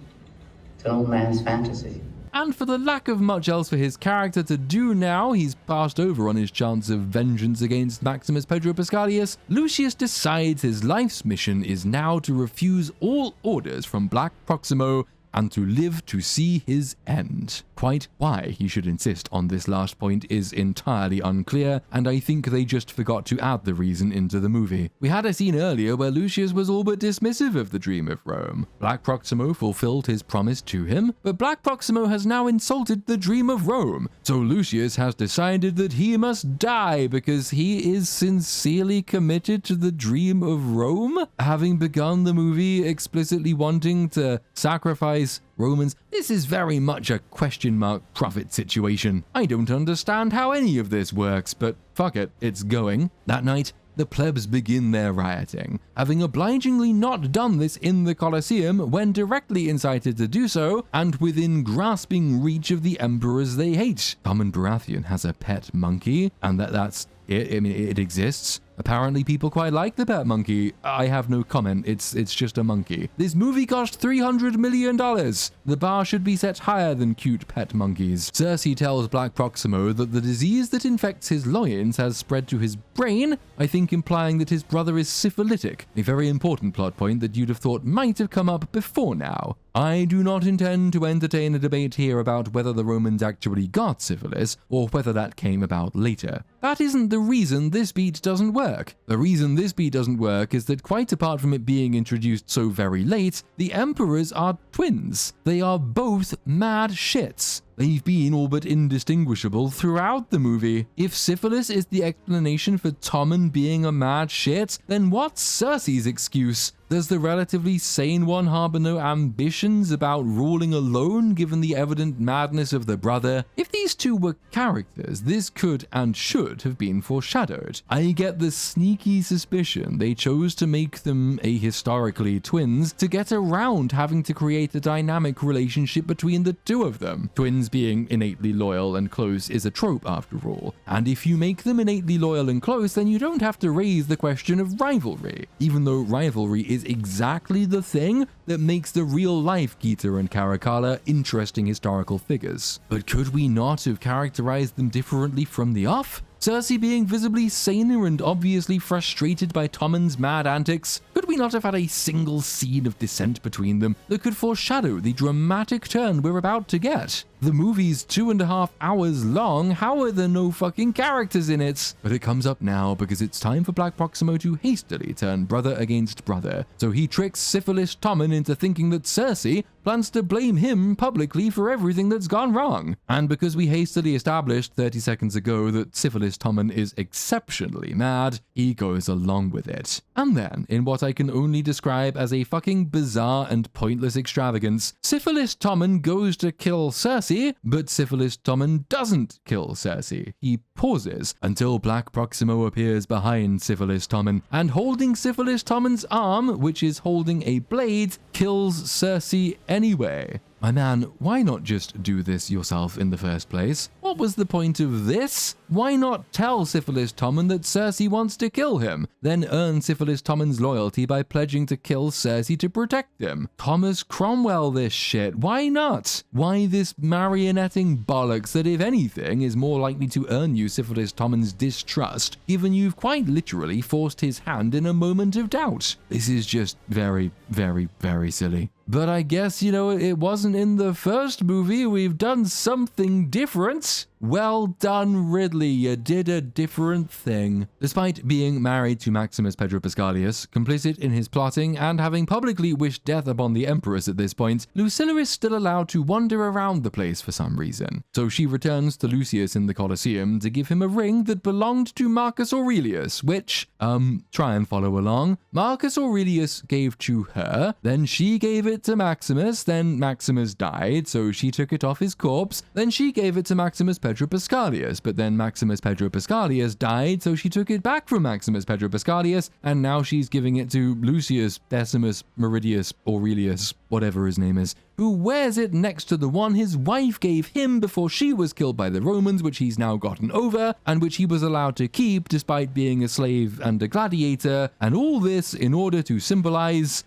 it's an old man's fantasy. And for the lack of much else for his character to do now, he's passed over on his chance of vengeance against Maximus Pedro Pascalius. Lucius decides his life's mission is now to refuse all orders from Black Proximo and to live to see his end. Quite why he should insist on this last point is entirely unclear, and I think they just forgot to add the reason into the movie. We had a scene earlier where Lucius was all but dismissive of the dream of Rome. Black Proximo fulfilled his promise to him, but Black Proximo has now insulted the dream of Rome, so Lucius has decided that he must die because he is sincerely committed to the dream of Rome, having begun the movie explicitly wanting to sacrifice Romans. This is very much a question mark prophet situation. I don't understand how any of this works, but fuck it, it's going. That night, the plebs begin their rioting, having obligingly not done this in the Colosseum when directly incited to do so, and within grasping reach of the emperors they hate. Common Baratheon has a pet monkey, and that's it. I mean, it exists. Apparently people quite like the pet monkey. I have no comment, it's just a monkey. This movie cost $300 million. The bar should be set higher than cute pet monkeys. Cersei tells Black Proximo that the disease that infects his loins has spread to his brain, I think implying that his brother is syphilitic, a very important plot point that you'd have thought might have come up before now. I do not intend to entertain a debate here about whether the Romans actually got syphilis or whether that came about later. That isn't the reason this beat doesn't work. The reason this beat doesn't work is that quite apart from it being introduced so very late, the emperors are twins. They are both mad shits. They've been all but indistinguishable throughout the movie. If syphilis is the explanation for Tommen being a mad shit, then what's Cersei's excuse? Does the relatively sane one harbor no ambitions about ruling alone given the evident madness of the brother? If these two were characters, this could and should have been foreshadowed. I get the sneaky suspicion they chose to make them ahistorically twins to get around having to create a dynamic relationship between the two of them. Twins being innately loyal and close is a trope after all, and if you make them innately loyal and close, then you don't have to raise the question of rivalry, even though rivalry is exactly the thing that makes the real-life Gita and Caracalla interesting historical figures. But could we not have characterized them differently from the off? Cersei being visibly saner and obviously frustrated by Tommen's mad antics, could we not have had a single scene of dissent between them that could foreshadow the dramatic turn we're about to get? The movie's 2.5 hours long, how are there no fucking characters in it? But it comes up now because it's time for Black Proximo to hastily turn brother against brother, so he tricks syphilis Tommen into thinking that Cersei plans to blame him publicly for everything that's gone wrong. And because we hastily established 30 seconds ago that syphilis Tommen is exceptionally mad, he goes along with it. And then, in what I can only describe as a fucking bizarre and pointless extravagance, syphilis Tommen goes to kill Cersei, but syphilis Tommen doesn't kill Cersei. He pauses until Black Proximo appears behind syphilis Tommen, and holding syphilis Tommen's arm, which is holding a blade, kills Cersei anyway. My man, why not just do this yourself in the first place? What was the point of this? Why not tell Syphilis Tommen that Cersei wants to kill him, then earn Syphilis Tommen's loyalty by pledging to kill Cersei to protect him? Thomas Cromwell this shit, why not? Why this marionetting bollocks that, if anything, is more likely to earn you Syphilis Tommen's distrust, given you've quite literally forced his hand in a moment of doubt? This is just very, very, very silly. But I guess, it wasn't in the first movie. We've done something different. Well done, Ridley, you did a different thing. Despite being married to Maximus Pedro Pascalius, complicit in his plotting, and having publicly wished death upon the Empress at this point, Lucilla is still allowed to wander around the place for some reason. So she returns to Lucius in the Colosseum to give him a ring that belonged to Marcus Aurelius, which, try and follow along. Marcus Aurelius gave to her, then she gave it to Maximus, then Maximus died, so she took it off his corpse, then she gave it to Maximus Pedro Pascalius, but then Maximus Pedro Pascalius died, so she took it back from Maximus Pedro Pascalius, and now she's giving it to Lucius Decimus Meridius Aurelius, whatever his name is, who wears it next to the one his wife gave him before she was killed by the Romans, which he's now gotten over, and which he was allowed to keep despite being a slave and a gladiator, and all this in order to symbolize,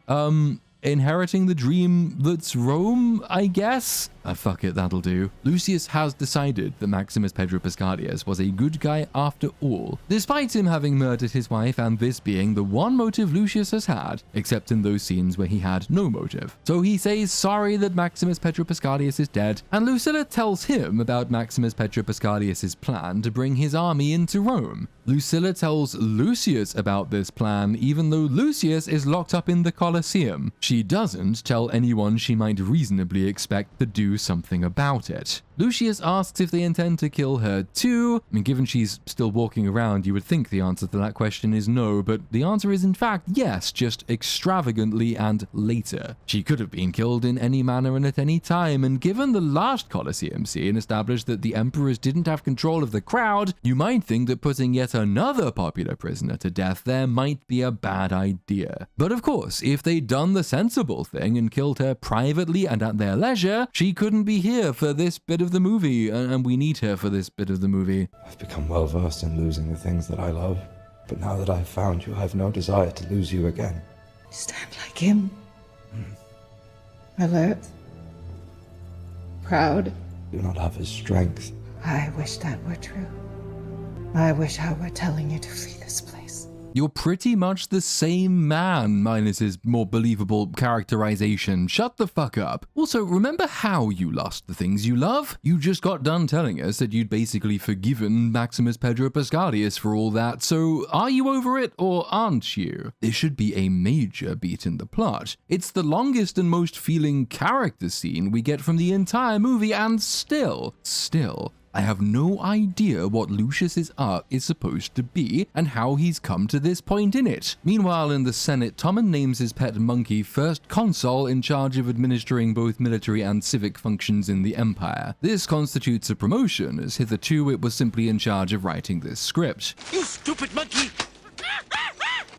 inheriting the dream that's Rome, I guess? Fuck it, that'll do. Lucius has decided that Maximus Pedro Pascalius was a good guy after all, despite him having murdered his wife and this being the one motive Lucius has had, except in those scenes where he had no motive. So he says sorry that Maximus Pedro Pascalius is dead, and Lucilla tells him about Maximus Pedro Pascalius' plan to bring his army into Rome. Lucilla tells Lucius about this plan even though Lucius is locked up in the Colosseum. She doesn't tell anyone she might reasonably expect to do something about it. Lucius asks if they intend to kill her too. I mean, given she's still walking around, you would think the answer to that question is no, but the answer is in fact yes, just extravagantly and later. She could have been killed in any manner and at any time, and given the last Colosseum scene established that the emperors didn't have control of the crowd, you might think that putting yet another popular prisoner to death there might be a bad idea. But of course, if they'd done the sensible thing and killed her privately and at their leisure, she couldn't be here for this bit of the movie, and we need her for this bit of the movie. I've become well versed in losing the things that I love, but now that I've found you, I have no desire to lose you again. Stand like him. Alert. Proud. Do not have his strength. I wish that were true. I wish I were telling you to flee this place. You're pretty much the same man, minus his more believable characterization. Shut the fuck up. Also, remember how you lost the things you love? You just got done telling us that you'd basically forgiven Maximus Pedro Pascalius for all that, so are you over it or aren't you? This should be a major beat in the plot. It's the longest and most feeling character scene we get from the entire movie, and still, I have no idea what Lucius's arc is supposed to be and how he's come to this point in it. Meanwhile, in the Senate, Tommen names his pet monkey first consul in charge of administering both military and civic functions in the Empire. This constitutes a promotion, as hitherto it was simply in charge of writing this script. You stupid monkey!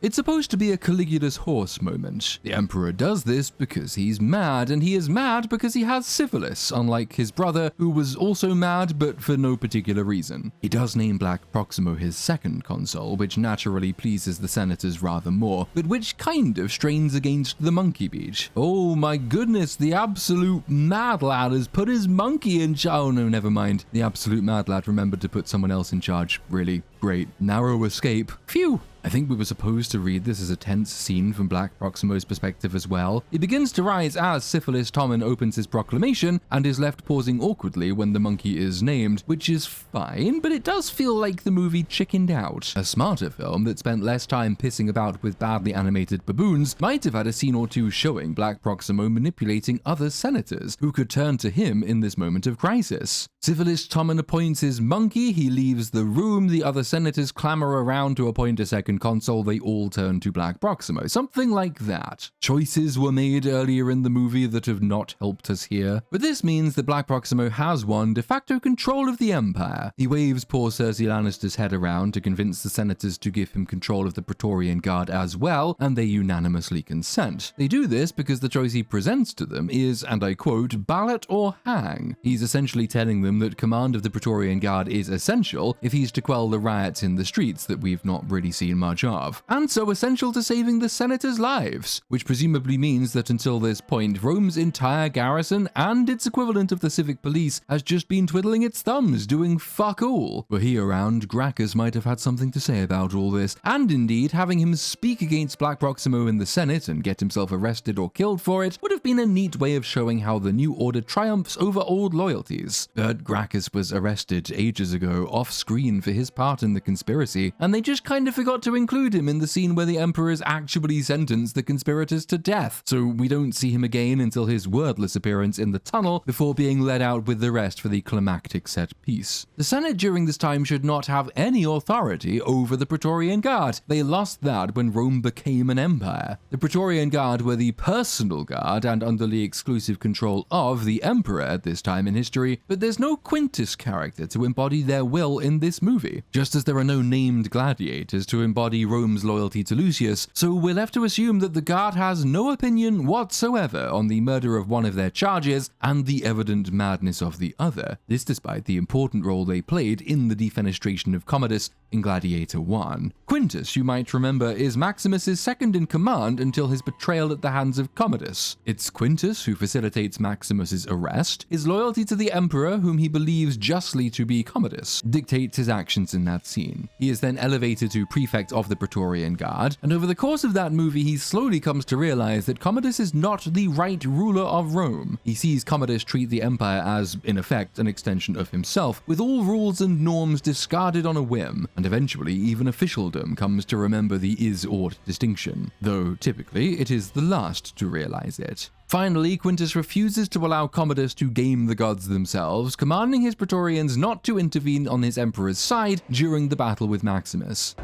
It's supposed to be a Caligula's horse moment. The Emperor does this because he's mad, and he is mad because he has syphilis, unlike his brother, who was also mad but for no particular reason. He does name Black Proximo his second consul, which naturally pleases the senators rather more, but which kind of strains against the monkey beat. Oh my goodness, the absolute mad lad has put his monkey in charge. Oh no, never mind. The absolute mad lad remembered to put someone else in charge. Really great. Narrow escape. Phew! I think we were supposed to read this as a tense scene from Black Proximo's perspective as well. It begins to rise as Syphilis Tommen opens his proclamation and is left pausing awkwardly when the monkey is named, which is fine, but it does feel like the movie chickened out. A smarter film that spent less time pissing about with badly animated baboons might have had a scene or two showing Black Proximo manipulating other senators who could turn to him in this moment of crisis. Syphilis Tommen appoints his monkey, he leaves the room, the other senators clamor around to appoint a second consul, they all turn to Black Proximo. Something like that. Choices were made earlier in the movie that have not helped us here, but this means that Black Proximo has won de facto control of the Empire. He waves poor Cersei Lannister's head around to convince the senators to give him control of the Praetorian Guard as well, and they unanimously consent. They do this because the choice he presents to them is, and I quote, ballot or hang. He's essentially telling them that command of the Praetorian Guard is essential if he's to quell the riots in the streets that we've not really seen much of, and so essential to saving the senators' lives, which presumably means that until this point, Rome's entire garrison and its equivalent of the civic police has just been twiddling its thumbs, doing fuck all. Were he around, Gracchus might have had something to say about all this, and indeed, having him speak against Black Proximo in the Senate and get himself arrested or killed for it would have been a neat way of showing how the new order triumphs over old loyalties. But Gracchus was arrested ages ago off-screen for his part in the conspiracy, and they just kind of forgot to include him in the scene where the Emperors actually sentence the conspirators to death, so we don't see him again until his wordless appearance in the tunnel before being led out with the rest for the climactic set piece. The Senate during this time should not have any authority over the Praetorian Guard. They lost that when Rome became an empire. The Praetorian Guard were the personal guard and under the exclusive control of the Emperor at this time in history, but there's no Quintus character to embody their will in this movie, just as there are no named gladiators to embody Rome's loyalty to Lucius, so we're left to assume that the Guard has no opinion whatsoever on the murder of one of their charges and the evident madness of the other, this despite the important role they played in the defenestration of Commodus in Gladiator 1. Quintus, you might remember, is Maximus's second in command until his betrayal at the hands of Commodus. It's Quintus who facilitates Maximus's arrest. His loyalty to the Emperor, whom he believes justly to be Commodus, dictates his actions in that scene. He is then elevated to prefect of the Praetorian Guard, and over the course of that movie he slowly comes to realize that Commodus is not the right ruler of Rome. He sees Commodus treat the Empire as, in effect, an extension of himself, with all rules and norms discarded on a whim, and eventually even officialdom comes to remember the is-ought distinction, though typically it is the last to realize it. Finally, Quintus refuses to allow Commodus to game the gods themselves, commanding his Praetorians not to intervene on his emperor's side during the battle with Maximus.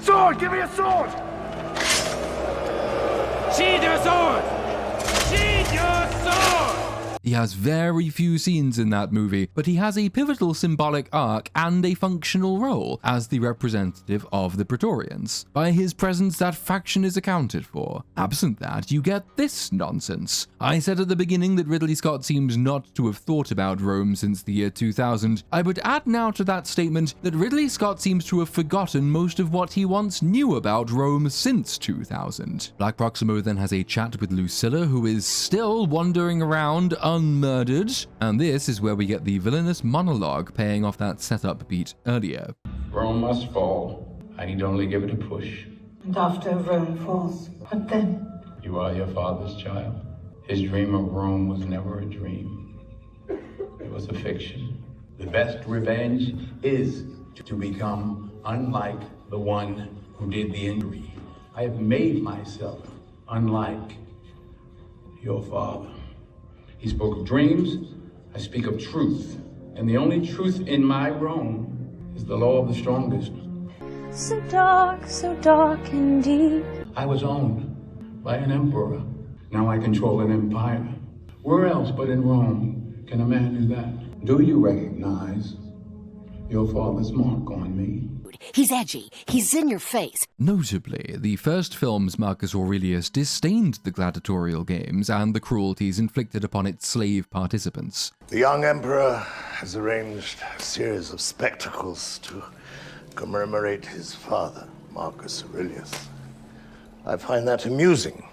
Sword! Give me a sword! Sheathe your sword! Sheathe your sword! He has very few scenes in that movie, but he has a pivotal symbolic arc and a functional role as the representative of the Praetorians. By his presence, that faction is accounted for. Absent that, you get this nonsense. I said at the beginning that Ridley Scott seems not to have thought about Rome since the year 2000. I would add now to that statement that Ridley Scott seems to have forgotten most of what he once knew about Rome since 2000. Black Proximo then has a chat with Lucilla, who is still wandering around unmurdered, and this is where we get the villainous monologue paying off that setup beat earlier. Rome must fall. I need only give it a push. And after Rome falls, what then? You are your father's child. His dream of Rome was never a dream. It was a fiction. The best revenge is to become unlike the one who did the injury. I have made myself unlike your father. He spoke of dreams, I speak of truth. And the only truth in my Rome is the law of the strongest. So dark indeed. I was owned by an emperor. Now I control an empire. Where else but in Rome can a man do that? Do you recognize your father's mark on me? He's edgy. He's in your face. Notably, the first film's Marcus Aurelius disdained the gladiatorial games and the cruelties inflicted upon its slave participants. The young emperor has arranged a series of spectacles to commemorate his father, Marcus Aurelius. I find that amusing,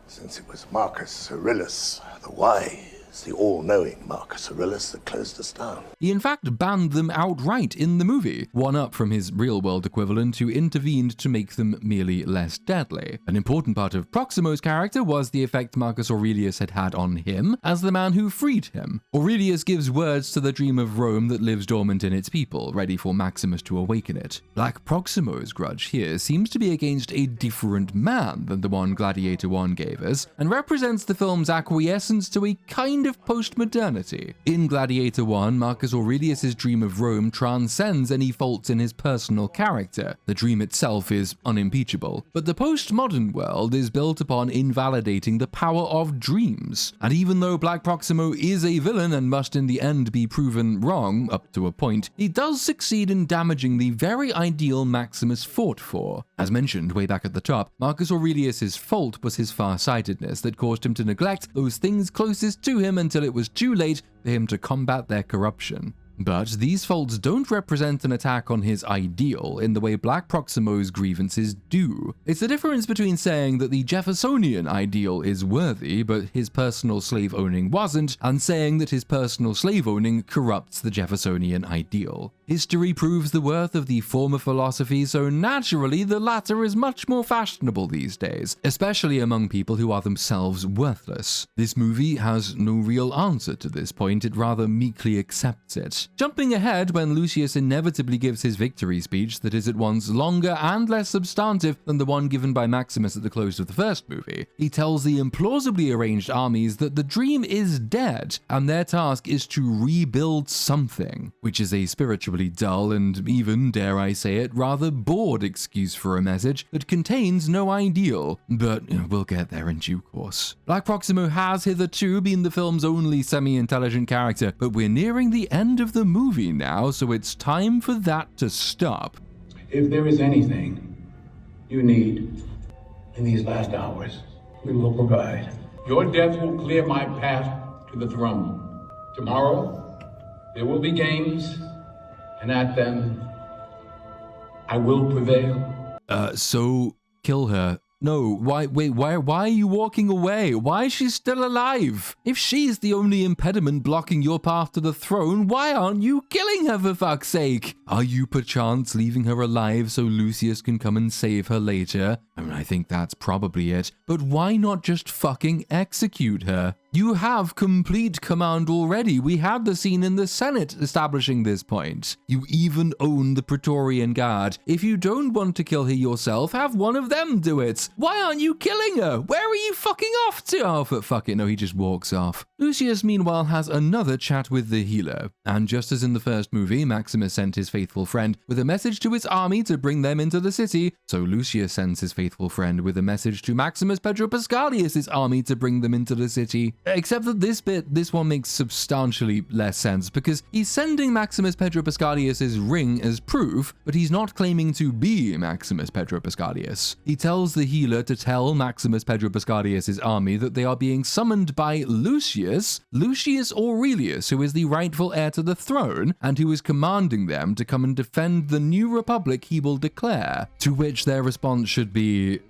since it was Marcus Aurelius, the wise, the all-knowing Marcus Aurelius, that closed us down. He in fact banned them outright in the movie, one up from his real-world equivalent who intervened to make them merely less deadly. An important part of Proximo's character was the effect Marcus Aurelius had had on him as the man who freed him. Aurelius gives words to the dream of Rome that lives dormant in its people, ready for Maximus to awaken it. Black Proximo's grudge here seems to be against a different man than the one Gladiator 1 gave us, and represents the film's acquiescence to a kind of post-modernity. In Gladiator 1, Marcus Aurelius' dream of Rome transcends any faults in his personal character. The dream itself is unimpeachable, but the postmodern world is built upon invalidating the power of dreams. And even though Black Proximo is a villain and must in the end be proven wrong, up to a point, he does succeed in damaging the very ideal Maximus fought for. As mentioned way back at the top, Marcus Aurelius' fault was his farsightedness that caused him to neglect those things closest to him until it was too late for him to combat their corruption. But these faults don't represent an attack on his ideal in the way Black Proximo's grievances do. It's the difference between saying that the Jeffersonian ideal is worthy, but his personal slave-owning wasn't, and saying that his personal slave-owning corrupts the Jeffersonian ideal. History proves the worth of the former philosophy, so naturally the latter is much more fashionable these days, especially among people who are themselves worthless. This movie has no real answer to this point, it rather meekly accepts it. Jumping ahead when Lucius inevitably gives his victory speech that is at once longer and less substantive than the one given by Maximus at the close of the first movie, he tells the implausibly arranged armies that the dream is dead and their task is to rebuild something, which is a spiritually dull and even, dare I say it, rather bored excuse for a message that contains no ideal, but we'll get there in due course. Black Proximo has hitherto been the film's only semi-intelligent character, but we're nearing the end of the movie now, so it's time for that to stop. If there is anything you need in these last hours, we will provide. Your death will clear my path to the throne. Tomorrow, there will be games, and at them, I will prevail. So kill her. No, why are you walking away? Why is she still alive? If she's the only impediment blocking your path to the throne, why aren't you killing her for fuck's sake? Are you perchance leaving her alive so Lucius can come and save her later? I mean, I think that's probably it. But why not just fucking execute her? You have complete command already. We had the scene in the Senate establishing this point. You even own the Praetorian Guard. If you don't want to kill her yourself, have one of them do it. Why aren't you killing her? Where are you fucking off to? Oh, but fuck it, no, he just walks off. Lucius, meanwhile, has another chat with the healer. And just as in the first movie, Maximus sent his faithful friend with a message to his army to bring them into the city, so Lucius sends his faithful friend with a message to Maximus Pedro Pascalius' army to bring them into the city. Except that this one makes substantially less sense, because he's sending Maximus Pedro Pascalius' ring as proof, but he's not claiming to be Maximus Pedro Pascalius. He tells the healer to tell Maximus Pedro Pascalius' army that they are being summoned by Lucius Aurelius, who is the rightful heir to the throne, and who is commanding them to come and defend the new republic he will declare. To which their response should be,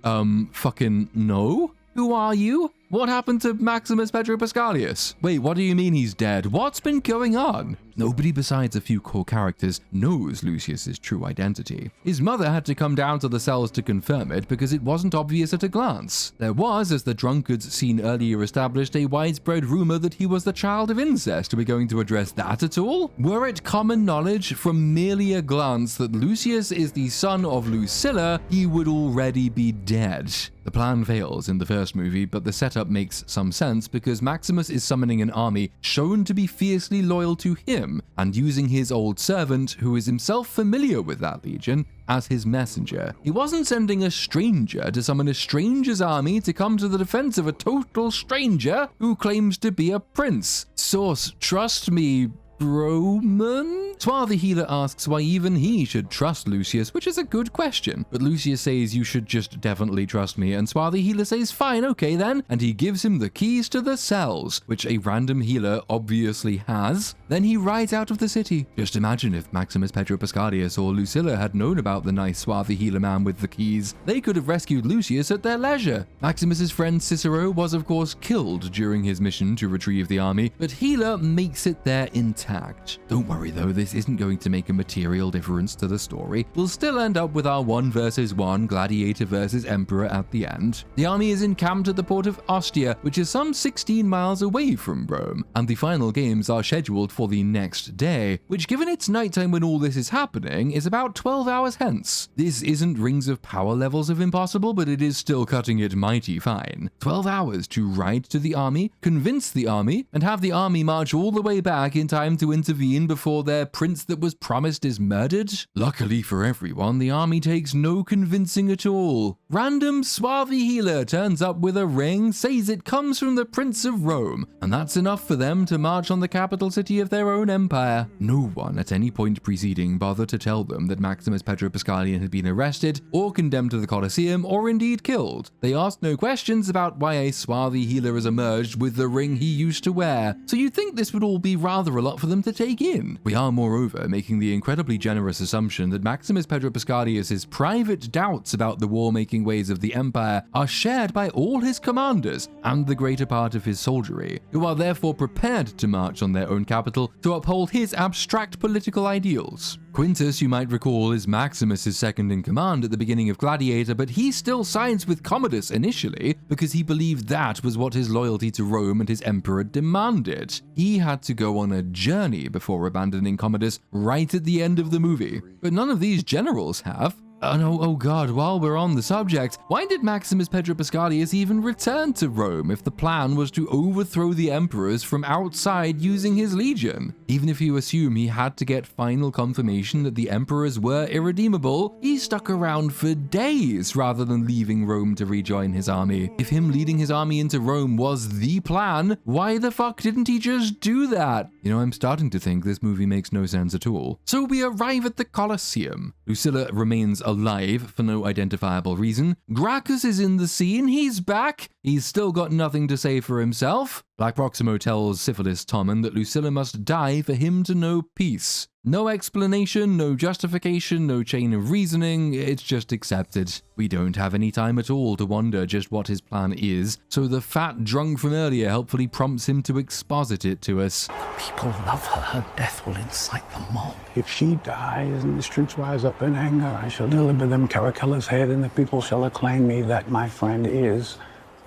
fucking no? Who are you? What happened to Maximus Pedro Pascalius? Wait, what do you mean he's dead? What's been going on? Nobody besides a few core characters knows Lucius's true identity. His mother had to come down to the cells to confirm it because it wasn't obvious at a glance. There was, as the drunkards seen earlier established, a widespread rumor that he was the child of incest. Are we going to address that at all? Were it common knowledge from merely a glance that Lucius is the son of Lucilla, he would already be dead. The plan fails in the first movie, but the setup setup makes some sense because Maximus is summoning an army shown to be fiercely loyal to him and using his old servant, who is himself familiar with that legion, as his messenger. He wasn't sending a stranger to summon a stranger's army to come to the defense of a total stranger who claims to be a prince. Source, trust me, Roman? Swarthy Healer asks why even he should trust Lucius, which is a good question. But Lucius says you should just definitely trust me, and Swarthy Healer says fine, okay then, and he gives him the keys to the cells, which a random healer obviously has. Then he rides out of the city. Just imagine if Maximus Pedro Pascalius or Lucilla had known about the nice Swarthy Healer man with the keys. They could have rescued Lucius at their leisure. Maximus's friend Cicero was of course killed during his mission to retrieve the army, but Healer makes it there intact. Don't worry though, this isn't going to make a material difference to the story. We'll still end up with our 1 versus 1 gladiator versus emperor at the end. The army is encamped at the port of Ostia, which is some 16 miles away from Rome, and the final games are scheduled for the next day, which given it's nighttime when all this is happening, is about 12 hours hence. This isn't Rings of Power levels of impossible, but it is still cutting it mighty fine. 12 hours to ride to the army, convince the army, and have the army march all the way back in time to intervene before their prince that was promised is murdered? Luckily for everyone, the army takes no convincing at all. Random Swarthy Healer turns up with a ring, says it comes from the Prince of Rome, and that's enough for them to march on the capital city of their own empire. No one at any point preceding bothered to tell them that Maximus Pedro Pascalian had been arrested, or condemned to the Colosseum, or indeed killed. They asked no questions about why a Swarthy Healer has emerged with the ring he used to wear, so you'd think this would all be rather a lot for them to take in. We are moreover making the incredibly generous assumption that Maximus Pedro Pascalius' private doubts about the war-making ways of the empire are shared by all his commanders and the greater part of his soldiery, who are therefore prepared to march on their own capital to uphold his abstract political ideals. Quintus, you might recall, is Maximus's second in command at the beginning of Gladiator, but he still sides with Commodus initially because he believed that was what his loyalty to Rome and his emperor demanded. He had to go on a journey before abandoning Commodus right at the end of the movie, but none of these generals have. Oh god, while we're on the subject, why did Maximus Pedro Pascalius even return to Rome if the plan was to overthrow the emperors from outside using his legion? Even if you assume he had to get final confirmation that the emperors were irredeemable, he stuck around for days rather than leaving Rome to rejoin his army. If him leading his army into Rome was the plan, why the fuck didn't he just do that? You know, I'm starting to think this movie makes no sense at all. So we arrive at the Colosseum. Lucilla remains alive for no identifiable reason. Gracchus is in the scene, he's back. He's still got nothing to say for himself. Black Proximo tells Syphilis Tommen that Lucilla must die for him to know peace. No explanation, no justification, no chain of reasoning, it's just accepted. We don't have any time at all to wonder just what his plan is, so the fat drunk from earlier helpfully prompts him to exposit it to us. People love her. Her death will incite the mob. If she dies and the streets rise up in anger, I shall deliver them Caracalla's head, and the people shall acclaim me that my friend is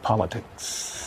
politics.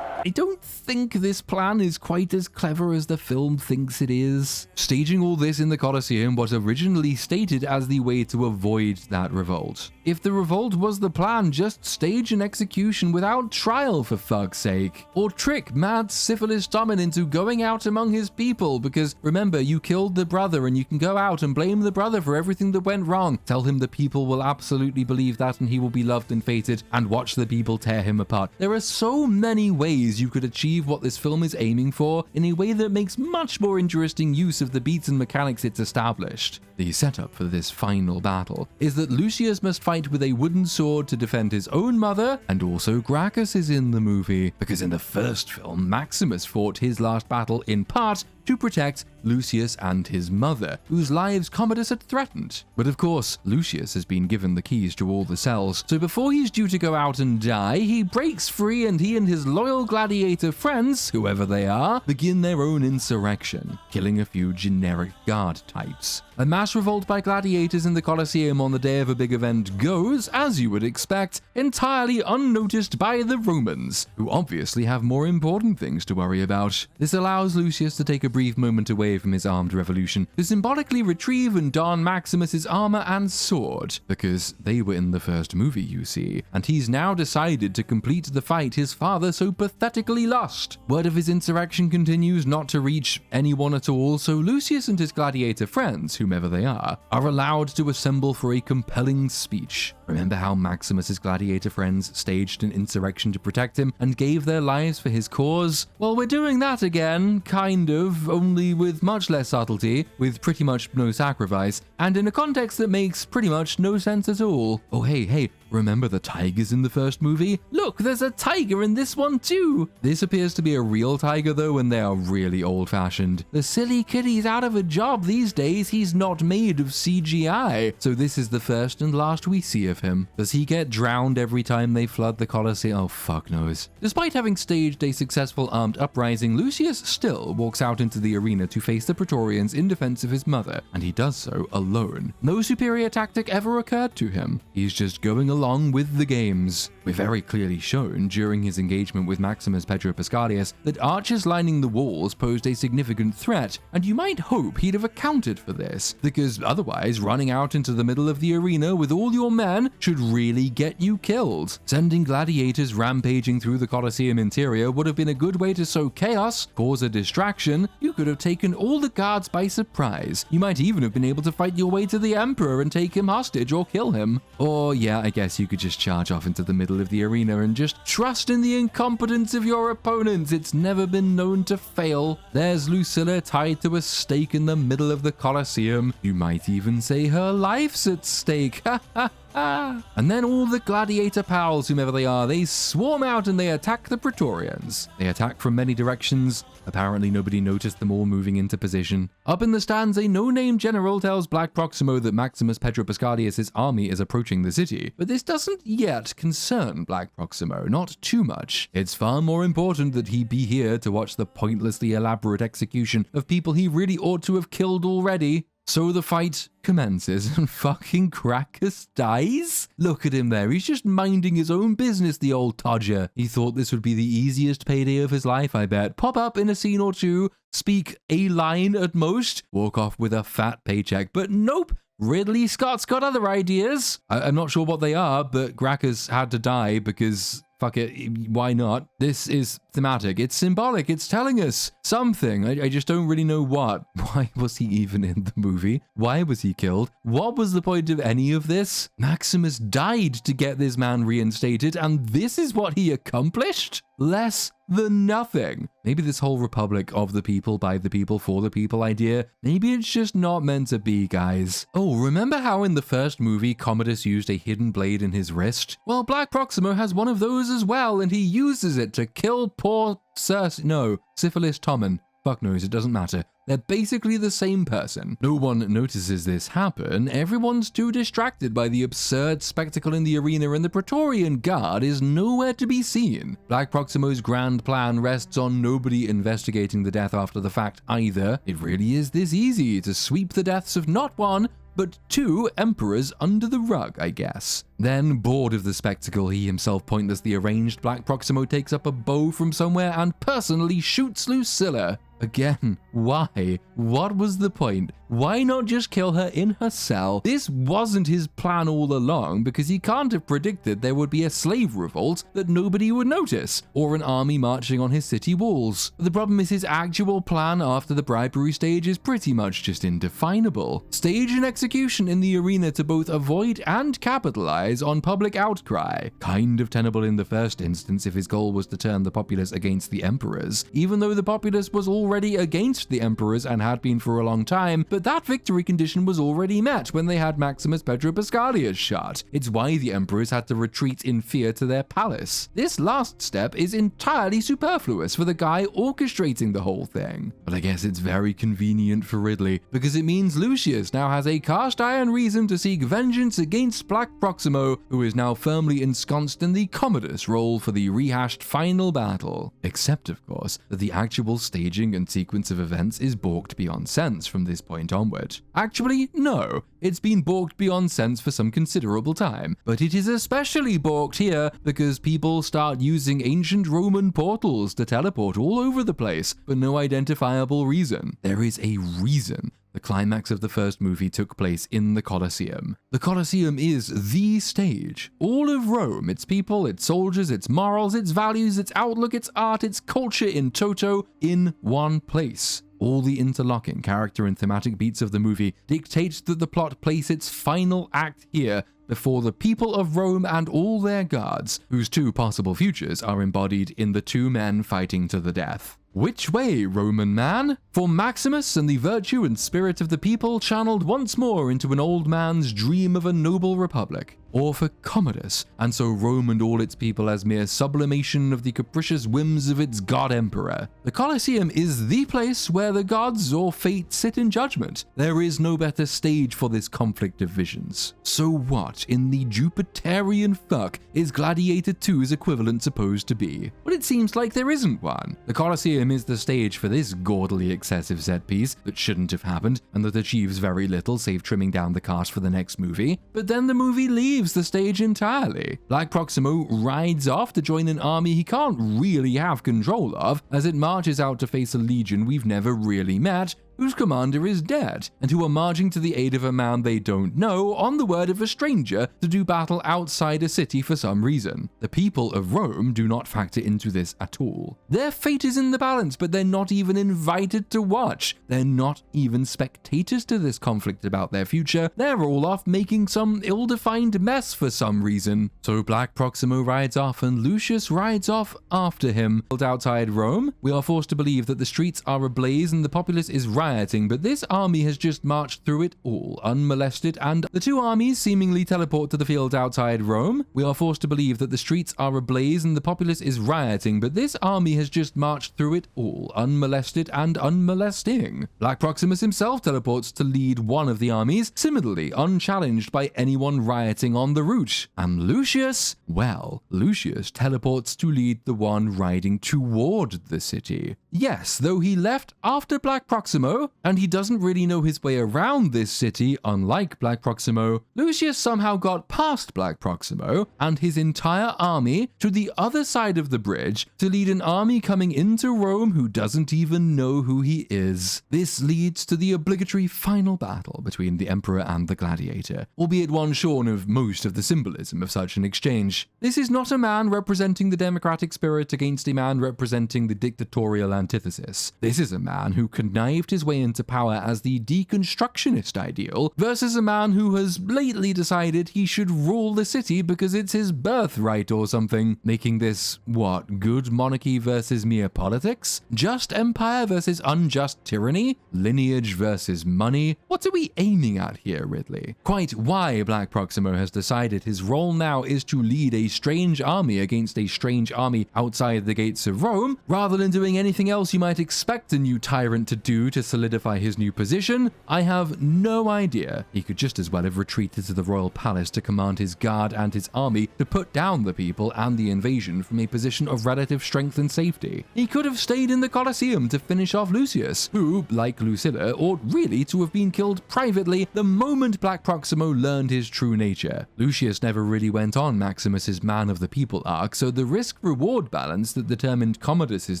I don't think this plan is quite as clever as the film thinks it is. Staging all this in the Colosseum was originally stated as the way to avoid that revolt. If the revolt was the plan, just stage an execution without trial for fuck's sake. Or trick mad Syphilis Tommen into going out among his people, because remember, you killed the brother and you can go out and blame the brother for everything that went wrong. Tell him the people will absolutely believe that and he will be loved and fated, and watch the people tear him apart. There are so many ways you could achieve what this film is aiming for in a way that makes much more interesting use of the beats and mechanics it's established. The setup for this final battle is that Lucius must fight with a wooden sword to defend his own mother, and also Gracchus is in the movie, because in the first film, Maximus fought his last battle in part to protect Lucius and his mother, whose lives Commodus had threatened. But of course, Lucius has been given the keys to all the cells, so before he's due to go out and die, he breaks free and he and his loyal gladiator friends, whoever they are, begin their own insurrection, killing a few generic guard types. A mass revolt by gladiators in the Colosseum on the day of a big event goes, as you would expect, entirely unnoticed by the Romans, who obviously have more important things to worry about. This allows Lucius to take a brief moment away away from his armed revolution to symbolically retrieve and don Maximus's armor and sword, because they were in the first movie, you see, and he's now decided to complete the fight his father so pathetically lost. Word of his insurrection continues not to reach anyone at all, so Lucius and his gladiator friends, whomever they are allowed to assemble for a compelling speech. Remember how Maximus's gladiator friends staged an insurrection to protect him and gave their lives for his cause? Well, we're doing that again, kind of, only with much less subtlety, with pretty much no sacrifice, and in a context that makes pretty much no sense at all. Oh, hey, remember the tigers in the first movie? Look, there's a tiger in this one too! This appears to be a real tiger though, and they are really old-fashioned. The silly kitty's out of a job these days, he's not made of CGI, so this is the first and last we see of him. Does he get drowned every time they flood the Colosseum? Oh, fuck knows. Despite having staged a successful armed uprising, Lucius still walks out into the arena to face the Praetorians in defense of his mother, and he does so alone. No superior tactic ever occurred to him. He's just going along with the games. We're very clearly shown during his engagement with Maximus Pedro Pascalius that archers lining the walls posed a significant threat, and you might hope he'd have accounted for this, because otherwise running out into the middle of the arena with all your men should really get you killed. Sending gladiators rampaging through the Colosseum interior would have been a good way to sow chaos, cause a distraction. You could have taken all the guards by surprise. You might even have been able to fight your way to the Emperor and take him hostage or kill him. Or yeah, I guess you could just charge off into the middle of the arena and just trust in the incompetence of your opponents. It's never been known to fail. There's Lucilla tied to a stake in the middle of the Colosseum. You might even say her life's at stake. Ha ha. And then all the gladiator pals, whomever they are, they swarm out and they attack the Praetorians. They attack from many directions. Apparently nobody noticed them all moving into position. Up in the stands, a no-name general tells Black Proximo that Maximus Pedro Pascalius' army is approaching the city. But this doesn't yet concern Black Proximo, not too much. It's far more important that he be here to watch the pointlessly elaborate execution of people he really ought to have killed already. So the fight commences and fucking Gracchus dies? Look at him there, he's just minding his own business, the old todger. He thought this would be the easiest payday of his life, I bet. Pop up in a scene or two, speak a line at most, walk off with a fat paycheck. But nope, Ridley Scott's got other ideas. I'm not sure what they are, but Gracchus had to die because fuck it, why not? This is thematic, it's symbolic, it's telling us something. I just don't really know what. Why was he even in the movie? Why was he killed? What was the point of any of this? Maximus died to get this man reinstated, and this is what he accomplished? Less than nothing. Maybe this whole republic of the people, by the people, for the people idea, maybe it's just not meant to be, guys. Oh, remember how in the first movie Commodus used a hidden blade in his wrist? Well, Black Proximo has one of those as well, and he uses it to kill poor Syphilis Tommen. Fuck knows, it doesn't matter. They're basically the same person. No one notices this happen. Everyone's too distracted by the absurd spectacle in the arena, and the Praetorian Guard is nowhere to be seen. Black Proximo's grand plan rests on nobody investigating the death after the fact either. It really is this easy to sweep the deaths of not one, but two emperors under the rug, I guess. Then, bored of the spectacle he himself pointlessly arranged, Black Proximo takes up a bow from somewhere and personally shoots Lucilla. Again, why? What was the point? Why not just kill her in her cell? This wasn't his plan all along, because he can't have predicted there would be a slave revolt that nobody would notice, or an army marching on his city walls. The problem is his actual plan after the bribery stage is pretty much just indefinable. Stage an execution in the arena to both avoid and capitalize on public outcry. Kind of tenable in the first instance if his goal was to turn the populace against the emperors, even though the populace was already against the emperors and had been for a long time, but that victory condition was already met when they had Maximus Pedro Pascalius shot. It's why the emperors had to retreat in fear to their palace. This last step is entirely superfluous for the guy orchestrating the whole thing. But I guess it's very convenient for Ridley, because it means Lucius now has a cast iron reason to seek vengeance against Black Proximo, who is now firmly ensconced in the Commodus role for the rehashed final battle. Except, of course, that the actual staging and sequence of events is balked beyond sense from this point point onward. Actually, no, it's been balked beyond sense for some considerable time, but it is especially balked here because people start using ancient Roman portals to teleport all over the place for no identifiable reason. There is a reason the climax of the first movie took place in the Colosseum. The Colosseum is the stage. All of Rome, its people, its soldiers, its morals, its values, its outlook, its art, its culture in toto, in one place. All the interlocking character and thematic beats of the movie dictate that the plot place its final act here before the people of Rome and all their guards, whose two possible futures are embodied in the two men fighting to the death. Which way, Roman man? For Maximus and the virtue and spirit of the people channeled once more into an old man's dream of a noble republic, or for Commodus, and so Rome and all its people as mere sublimation of the capricious whims of its god-emperor. The Colosseum is the place where the gods or fate sit in judgment. There is no better stage for this conflict of visions. So what in the Jupiterian fuck is Gladiator 2's equivalent supposed to be? But it seems like there isn't one. The Colosseum is the stage for this gaudily excessive set piece that shouldn't have happened and that achieves very little save trimming down the cast for the next movie. But then the movie leaves the stage entirely. Black Proximo rides off to join an army he can't really have control of as it marches out to face a legion we've never really met, whose commander is dead, and who are marching to the aid of a man they don't know on the word of a stranger to do battle outside a city for some reason. The people of Rome do not factor into this at all. Their fate is in the balance, but they're not even invited to watch. They're not even spectators to this conflict about their future. They're all off making some ill-defined mess for some reason. So Black Proximo rides off and Lucius rides off after him. Outside Rome, we are forced to believe that the streets are ablaze and the populace is rioting, but this army has just marched through it all, unmolested, and the two armies seemingly teleport to the field outside Rome. We are forced to believe that the streets are ablaze and the populace is rioting, but this army has just marched through it all, unmolested and unmolesting. Black Proximus himself teleports to lead one of the armies, similarly unchallenged by anyone rioting on the route. And Lucius? Well, Lucius teleports to lead the one riding toward the city. Yes, though he left after Black Proximo, and he doesn't really know his way around this city, unlike Black Proximo, Lucius somehow got past Black Proximo and his entire army to the other side of the bridge to lead an army coming into Rome who doesn't even know who he is. This leads to the obligatory final battle between the Emperor and the Gladiator, albeit one shorn of most of the symbolism of such an exchange. This is not a man representing the democratic spirit against a man representing the dictatorial antithesis. This is a man who connived his way into power as the deconstructionist ideal versus a man who has lately decided he should rule the city because it's his birthright or something, making this, what, good monarchy versus mere politics? Just empire versus unjust tyranny? Lineage versus money? What are we aiming at here, Ridley? Quite why Black Proximo has decided his role now is to lead a strange army against a strange army outside the gates of Rome, rather than doing anything else you might expect a new tyrant to do to solidify his new position, I have no idea. He could just as well have retreated to the royal palace to command his guard and his army to put down the people and the invasion from a position of relative strength and safety. He could have stayed in the Colosseum to finish off Lucius, who, like Lucilla, ought really to have been killed privately the moment Black Proximo learned his true nature. Lucius never really went on Maximus's man of the people arc, so the risk-reward balance that determined Commodus's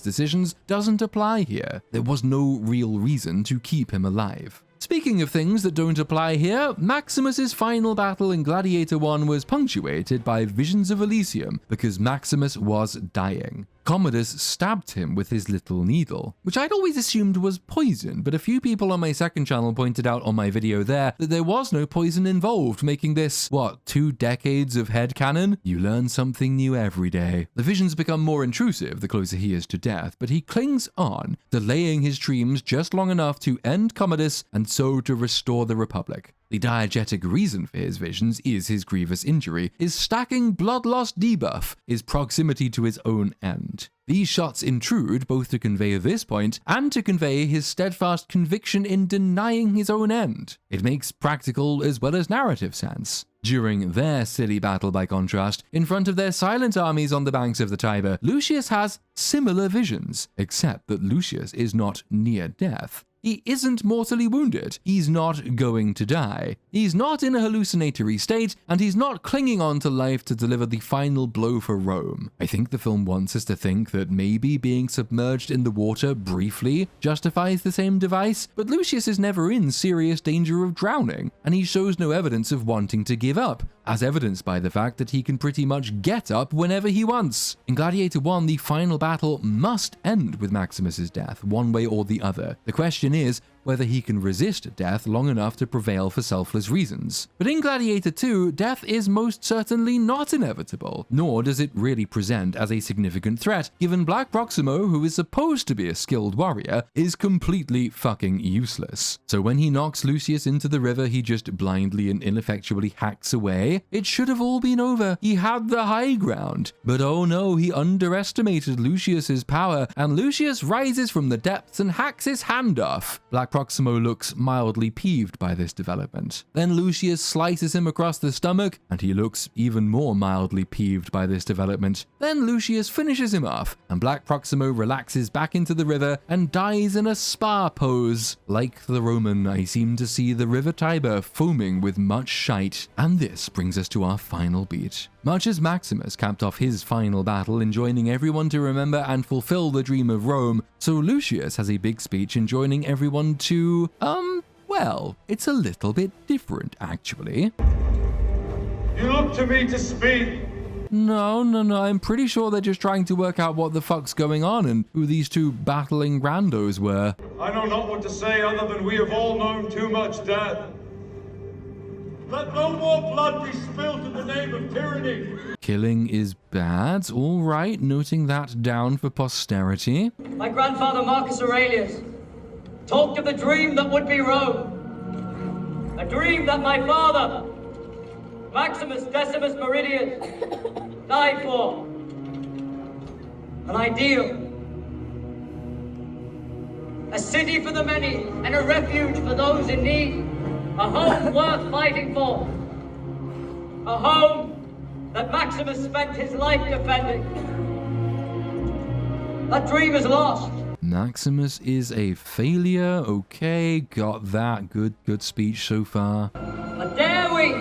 decisions doesn't apply here. There was no real reason to keep him alive. Speaking of things that don't apply here, Maximus's final battle in Gladiator 1 was punctuated by visions of Elysium because Maximus was dying. Commodus stabbed him with his little needle, which I'd always assumed was poison, but a few people on my second channel pointed out on my video there that there was no poison involved, making this, 2 decades of headcanon? You learn something new every day. The visions become more intrusive the closer he is to death, but he clings on, delaying his dreams just long enough to end Commodus and so to restore the Republic. The diegetic reason for his visions is his grievous injury, his stacking blood loss debuff, his proximity to his own end. These shots intrude both to convey this point and to convey his steadfast conviction in denying his own end. It makes practical as well as narrative sense. During their silly battle, by contrast, in front of their silent armies on the banks of the Tiber, Lucius has similar visions, except that Lucius is not near death. he isn't mortally wounded. He's not going to die. He's not in a hallucinatory state, and he's not clinging on to life to deliver the final blow for Rome. I think the film wants us to think that maybe being submerged in the water briefly justifies the same device, but Lucius is never in serious danger of drowning, and he shows no evidence of wanting to give up, as evidenced by the fact that he can pretty much get up whenever he wants. In Gladiator 1, the final battle must end with Maximus's death, one way or the other. The question is whether he can resist death long enough to prevail for selfless reasons. But in Gladiator 2, death is most certainly not inevitable, nor does it really present as a significant threat, given Black Proximo, who is supposed to be a skilled warrior, is completely fucking useless. So when he knocks Lucius into the river, he just blindly and ineffectually hacks away. It should have all been over. He had the high ground. But oh no, he underestimated Lucius's power, and Lucius rises from the depths and hacks his hand off. Black Proximo looks mildly peeved by this development. Then Lucius slices him across the stomach, and he looks even more mildly peeved by this development. Then Lucius finishes him off, and Black Proximo relaxes back into the river and dies in a spa pose. Like the Roman, I seem to see the river Tiber foaming with much shite. And this brings us to our final beat. Much as Maximus capped off his final battle enjoining everyone to remember and fulfill the dream of Rome, so Lucius has a big speech enjoining everyone to, well, it's a little bit different, actually. You look to me to speak. No, I'm pretty sure they're just trying to work out what the fuck's going on and who these two battling randos were. I know not what to say other than we have all known too much death. Let no more blood be spilled in the name of tyranny. Killing is bad. All right, noting that down for posterity. My grandfather Marcus Aurelius talked of the dream that would be Rome. A dream that my father, Maximus Decimus Meridius, died for. An ideal. A city for the many and a refuge for those in need. A home worth fighting for. A home that Maximus spent his life defending. That dream is lost. Maximus is a failure. Okay, got that. Good speech so far. But dare we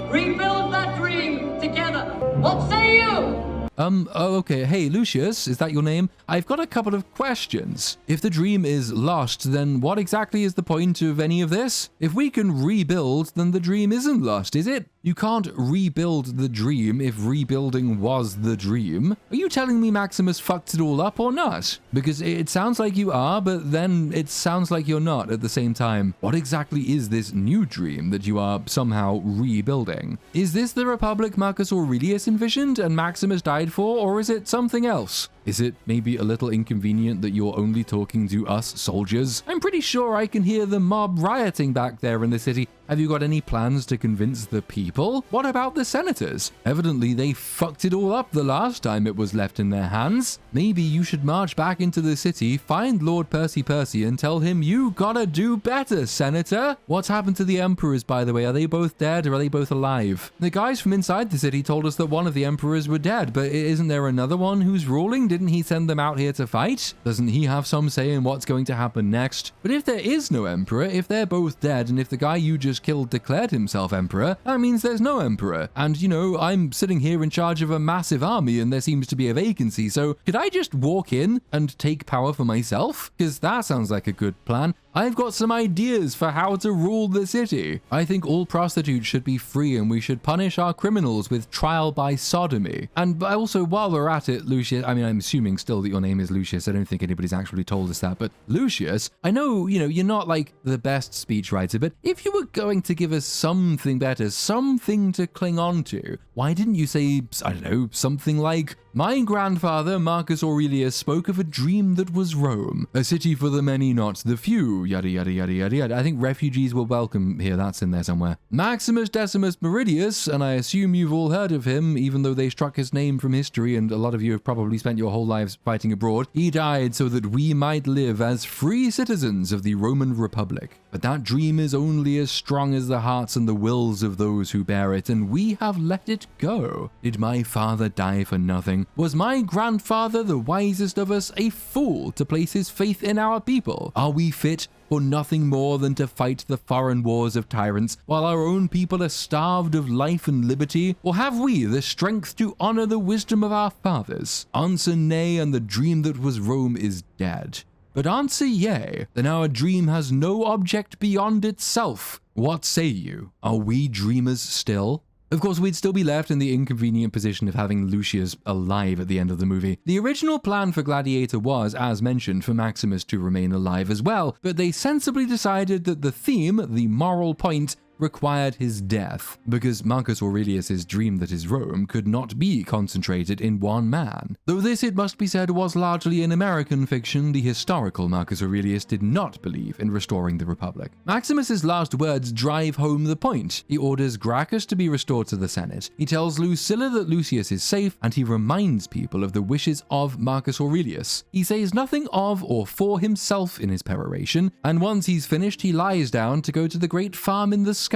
rebuild that dream together? What say you? Oh, okay. Hey, Lucius, is that your name? I've got a couple of questions. If the dream is lost, then what exactly is the point of any of this? If we can rebuild, then the dream isn't lost, is it? You can't rebuild the dream if rebuilding was the dream. Are you telling me Maximus fucked it all up or not? Because it sounds like you are, but then it sounds like you're not at the same time. What exactly is this new dream that you are somehow rebuilding? Is this the Republic Marcus Aurelius envisioned and Maximus died for, or is it something else? Is it maybe a little inconvenient that you're only talking to us soldiers? I'm pretty sure I can hear the mob rioting back there in the city. Have you got any plans to convince the people? What about the senators? Evidently they fucked it all up the last time it was left in their hands. Maybe you should march back into the city, find Lord Percy and tell him you gotta do better, Senator. What's happened to the emperors, by the way? Are they both dead or are they both alive? The guys from inside the city told us that one of the emperors were dead, but isn't there another one who's ruling? Didn't he send them out here to fight? Doesn't he have some say in what's going to happen next? But if there is no emperor, if they're both dead, and if the guy you just killed declared himself emperor, that means there's no emperor. And you know, I'm sitting here in charge of a massive army and there seems to be a vacancy, so could I just walk in and take power for myself? Because that sounds like a good plan. I've got some ideas for how to rule the city. I think all prostitutes should be free and we should punish our criminals with trial by sodomy. And also, while we're at it, Lucius, I mean, I'm assuming still that your name is Lucius. I don't think anybody's actually told us that, but Lucius, I know, you know, you're not like the best speechwriter, but if you were going to give us something better, something to cling on to, why didn't you say, I don't know, something like, my grandfather, Marcus Aurelius, spoke of a dream that was Rome, a city for the many, not the few, yada, yada, yada, yada, yada. I think refugees were welcome here. That's in there somewhere. Maximus Decimus Meridius, and I assume you've all heard of him, even though they struck his name from history, and a lot of you have probably spent your whole lives fighting abroad. He died so that we might live as free citizens of the Roman Republic. But that dream is only as strong as the hearts and the wills of those who bear it, and we have let it go. Did my father die for nothing? Was my grandfather, the wisest of us, a fool to place his faith in our people? Are we fit for nothing more than to fight the foreign wars of tyrants while our own people are starved of life and liberty? Or have we the strength to honor the wisdom of our fathers? Answer nay, and the dream that was Rome is dead. But answer yea, then our dream has no object beyond itself. What say you? Are we dreamers still? Of course, we'd still be left in the inconvenient position of having Lucius alive at the end of the movie. The original plan for Gladiator was, as mentioned, for Maximus to remain alive as well, but they sensibly decided that the theme, the moral point, required his death, because Marcus Aurelius's dream that is Rome could not be concentrated in one man. Though this, it must be said, was largely an American fiction, the historical Marcus Aurelius did not believe in restoring the Republic. Maximus's last words drive home the point. He orders Gracchus to be restored to the Senate. He tells Lucilla that Lucius is safe, and he reminds people of the wishes of Marcus Aurelius. He says nothing of or for himself in his peroration, and once he's finished, he lies down to go to the great farm in the sky.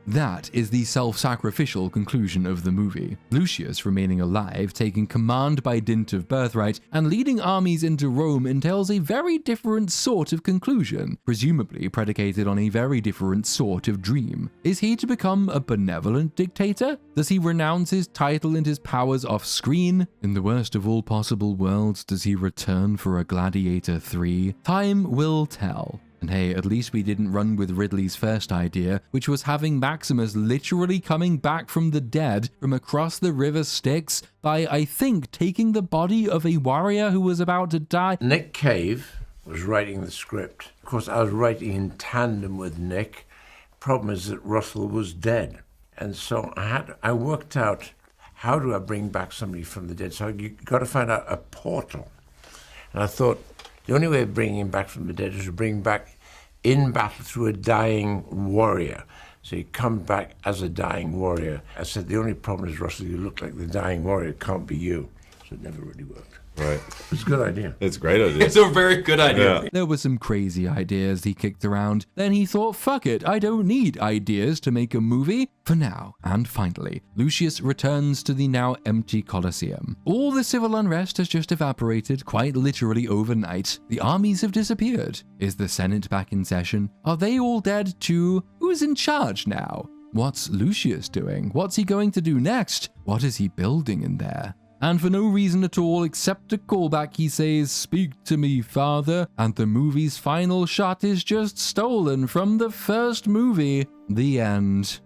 That is the self-sacrificial conclusion of the movie. Lucius remaining alive, taking command by dint of birthright, and leading armies into Rome entails a very different sort of conclusion, presumably predicated on a very different sort of dream. Is he to become a benevolent dictator? Does he renounce his title and his powers off-screen? In the worst of all possible worlds, does he return for a Gladiator 3? Time will tell. And hey, at least we didn't run with Ridley's first idea, which was having Maximus literally coming back from the dead from across the river Styx by, I think, taking the body of a warrior who was about to die. Nick Cave was writing the script. Of course, I was writing in tandem with Nick. Problem is that Russell was dead. And so I worked out, how do I bring back somebody from the dead? So you got to find out a portal. And I thought, the only way of bringing him back from the dead is to bring back in battle through a dying warrior. So he comes back as a dying warrior. I said, the only problem is, Russell, you look like the dying warrior. It can't be you. So it never really worked. Right. It's a good idea. It's a great idea. It's a very good idea. Yeah. There were some crazy ideas he kicked around. Then he thought, fuck it, I don't need ideas to make a movie. For now, and finally, Lucius returns to the now empty Colosseum. All the civil unrest has just evaporated, quite literally overnight. The armies have disappeared. Is the Senate back in session? Are they all dead too? Who's in charge now? What's Lucius doing? What's he going to do next? What is he building in there? And for no reason at all except a callback, he says, "Speak to me, father," and the movie's final shot is just stolen from the first movie. The end.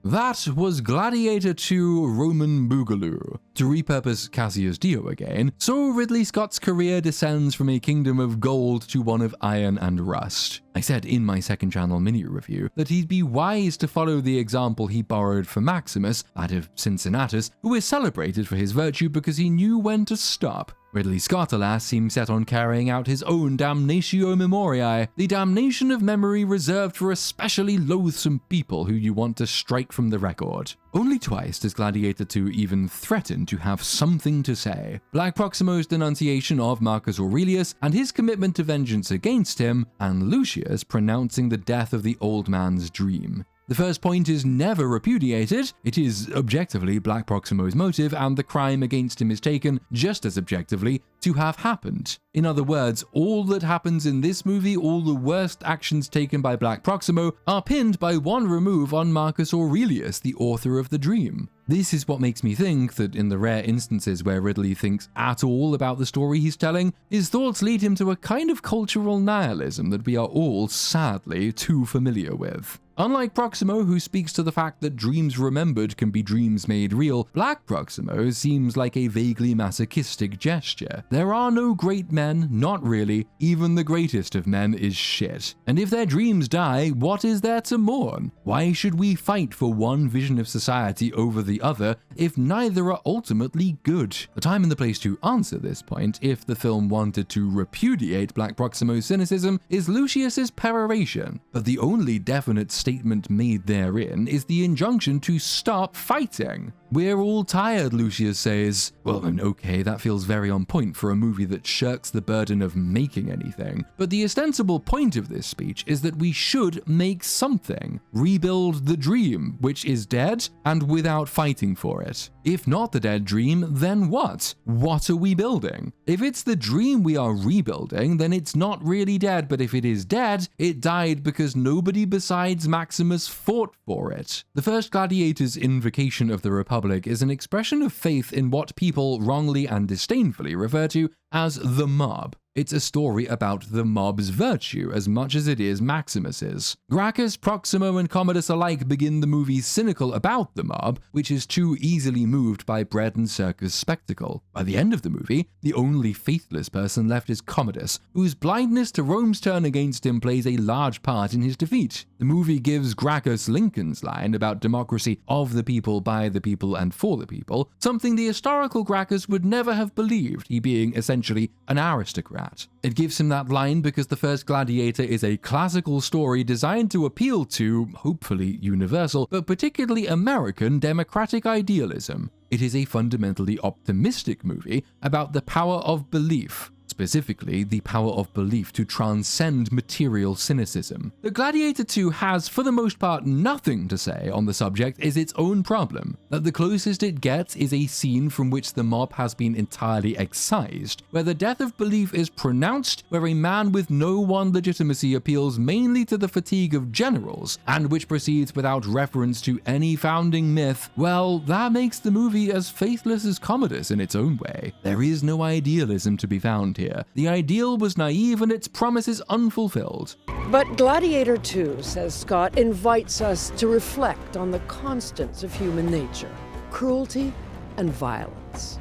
That was Gladiator 2 Roman Boogaloo. To repurpose Cassius Dio again, so Ridley Scott's career descends from a kingdom of gold to one of iron and rust. I said in my second channel mini review that he'd be wise to follow the example he borrowed from Maximus, that of Cincinnatus, who is celebrated for his virtue because he knew when to stop. Ridley Scott, alas, seems set on carrying out his own damnatio memoriae, the damnation of memory reserved for especially loathsome people who you want to strike from the record. Only twice does Gladiator 2 even threaten to have something to say. Black Proximo's denunciation of Marcus Aurelius and his commitment to vengeance against him, and Lucius pronouncing the death of the old man's dream. The first point is never repudiated. It is objectively Black Proximo's motive, and the crime against him is taken just as objectively to have happened. In other words, all that happens in this movie, all the worst actions taken by Black Proximo, are pinned by one remove on Marcus Aurelius, the author of the dream. This is what makes me think that in the rare instances where Ridley thinks at all about the story he's telling, his thoughts lead him to a kind of cultural nihilism that we are all, sadly, too familiar with. Unlike Proximo, who speaks to the fact that dreams remembered can be dreams made real, Black Proximo seems like a vaguely masochistic gesture. There are no great men, not really. Even the greatest of men is shit. And if their dreams die, what is there to mourn? Why should we fight for one vision of society over the other if neither are ultimately good? The time and the place to answer this point, if the film wanted to repudiate Black Proximo's cynicism, is Lucius's peroration. But the only definite statement statement made therein is the injunction to stop fighting. "We're all tired," Lucius says. Well, okay, that feels very on point for a movie that shirks the burden of making anything. But the ostensible point of this speech is that we should make something. Rebuild the dream, which is dead, and without fighting for it. If not the dead dream, then what? What are we building? If it's the dream we are rebuilding, then it's not really dead, but if it is dead, it died because nobody besides Maximus fought for it. The first Gladiator's invocation of the Republic is an expression of faith in what people wrongly and disdainfully refer to as the mob. It's a story about the mob's virtue as much as it is Maximus's. Gracchus, Proximo, and Commodus alike begin the movie cynical about the mob, which is too easily moved by bread and circus spectacle. By the end of the movie, the only faithless person left is Commodus, whose blindness to Rome's turn against him plays a large part in his defeat. The movie gives Gracchus Lincoln's line about democracy of the people, by the people, and for the people, something the historical Gracchus would never have believed, he being essentially an aristocrat. It gives him that line because the first Gladiator is a classical story designed to appeal to, hopefully universal, but particularly American democratic idealism. It is a fundamentally optimistic movie about the power of belief. Specifically, the power of belief to transcend material cynicism. The Gladiator 2 has, for the most part, nothing to say on the subject is its own problem. That the closest it gets is a scene from which the mob has been entirely excised, where the death of belief is pronounced, where a man with no one legitimacy appeals mainly to the fatigue of generals, and which proceeds without reference to any founding myth. Well, that makes the movie as faithless as Commodus in its own way. There is no idealism to be found here. The ideal was naive and its promises unfulfilled. But Gladiator 2, says Scott, invites us to reflect on the constants of human nature, cruelty and violence.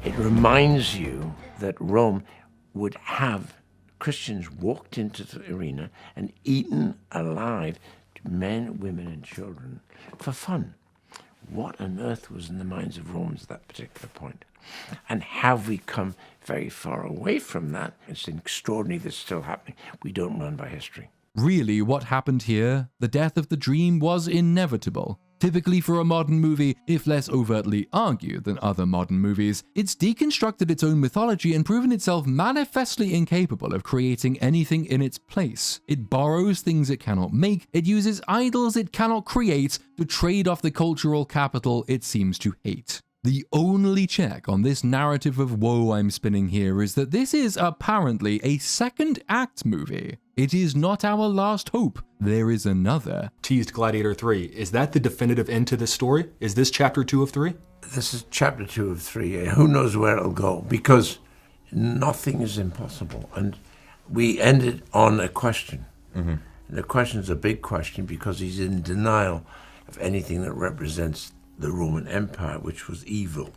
It reminds you that Rome would have Christians walked into the arena and eaten alive to men, women, and children for fun. What on earth was in the minds of Romans at that particular point? And have we come very far away from that? It's extraordinary that's still happening. We don't run by history. Really, what happened here? The death of the dream was inevitable. Typically for a modern movie, if less overtly argued than other modern movies, it's deconstructed its own mythology and proven itself manifestly incapable of creating anything in its place. It borrows things it cannot make, it uses idols it cannot create to trade off the cultural capital it seems to hate. The only check on this narrative of woe I'm spinning here is that this is apparently a second act movie. It is not our last hope. There is another. Teased Gladiator 3. Is that the definitive end to this story? Is this chapter 2 of 3? This is chapter 2 of 3. Who knows where it'll go? Because nothing is impossible. And we ended on a question. Mm-hmm. And the question's a big question because he's in denial of anything that represents the Roman Empire, which was evil.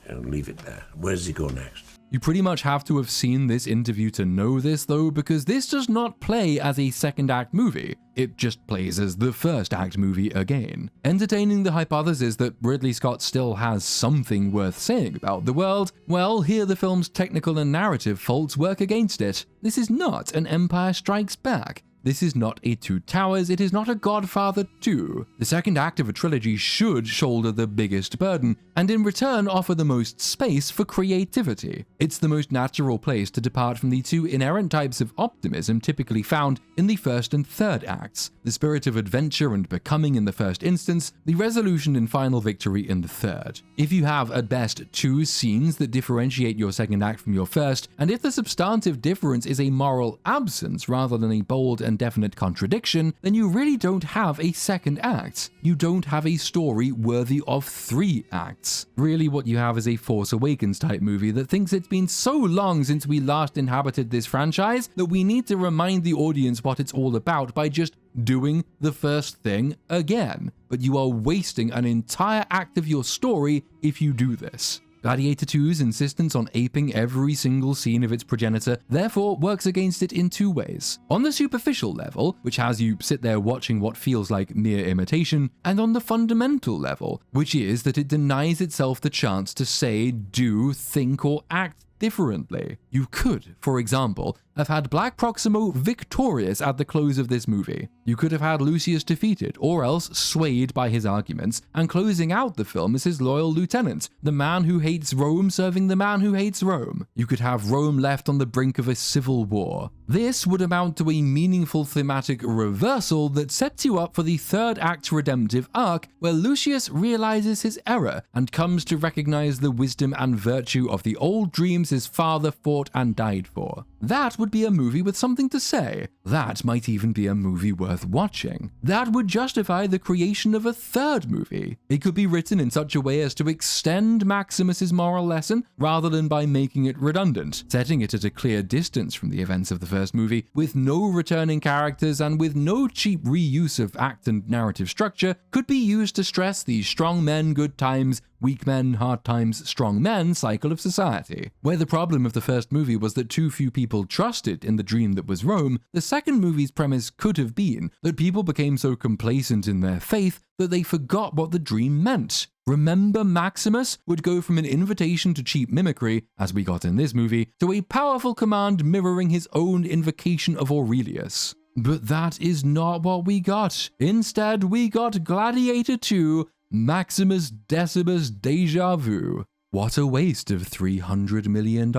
And leave it there. Where does he go next? You pretty much have to have seen this interview to know this, though, because this does not play as a second act movie. It just plays as the first act movie again. Entertaining the hypothesis that Ridley Scott still has something worth saying about the world, well, here the film's technical and narrative faults work against it. This is not an Empire Strikes Back. This is not a Two Towers, it is not a Godfather 2. The second act of a trilogy should shoulder the biggest burden, and in return offer the most space for creativity. It's the most natural place to depart from the two inherent types of optimism typically found in the first and third acts, the spirit of adventure and becoming in the first instance, the resolution and final victory in the third. If you have at best two scenes that differentiate your second act from your first, and if the substantive difference is a moral absence rather than a bold and definite contradiction, then you really don't have a second act. You don't have a story worthy of 3 acts. Really what you have is a Force Awakens type movie that thinks it's been so long since we last inhabited this franchise that we need to remind the audience what it's all about by just doing the first thing again. But you are wasting an entire act of your story if you do this. Gladiator 2's insistence on aping every single scene of its progenitor therefore works against it in 2 ways. On the superficial level, which has you sit there watching what feels like mere imitation, and on the fundamental level, which is that it denies itself the chance to say, do, think, or act differently. You could, for example, have had Black Proximo victorious at the close of this movie. You could have had Lucius defeated, or else swayed by his arguments, and closing out the film as his loyal lieutenant, the man who hates Rome serving the man who hates Rome. You could have Rome left on the brink of a civil war. This would amount to a meaningful thematic reversal that sets you up for the third act redemptive arc, where Lucius realizes his error and comes to recognize the wisdom and virtue of the old dreams his father fought and died for. That would be a movie with something to say. That might even be a movie worth watching. That would justify the creation of a third movie. It could be written in such a way as to extend Maximus's moral lesson rather than by making it redundant, setting it at a clear distance from the events of the first movie, with no returning characters and with no cheap reuse of act and narrative structure, could be used to stress the strong men, good times, weak men, hard times, strong men cycle of society. Where the problem of the first movie was that too few people trusted in the dream that was Rome, the second movie's premise could have been that people became so complacent in their faith that they forgot what the dream meant. Remember Maximus would go from an invitation to cheap mimicry, as we got in this movie, to a powerful command mirroring his own invocation of Aurelius. But that is not what we got. Instead, we got Gladiator 2, Maximus Decimus Deja Vu. What a waste of $300 million.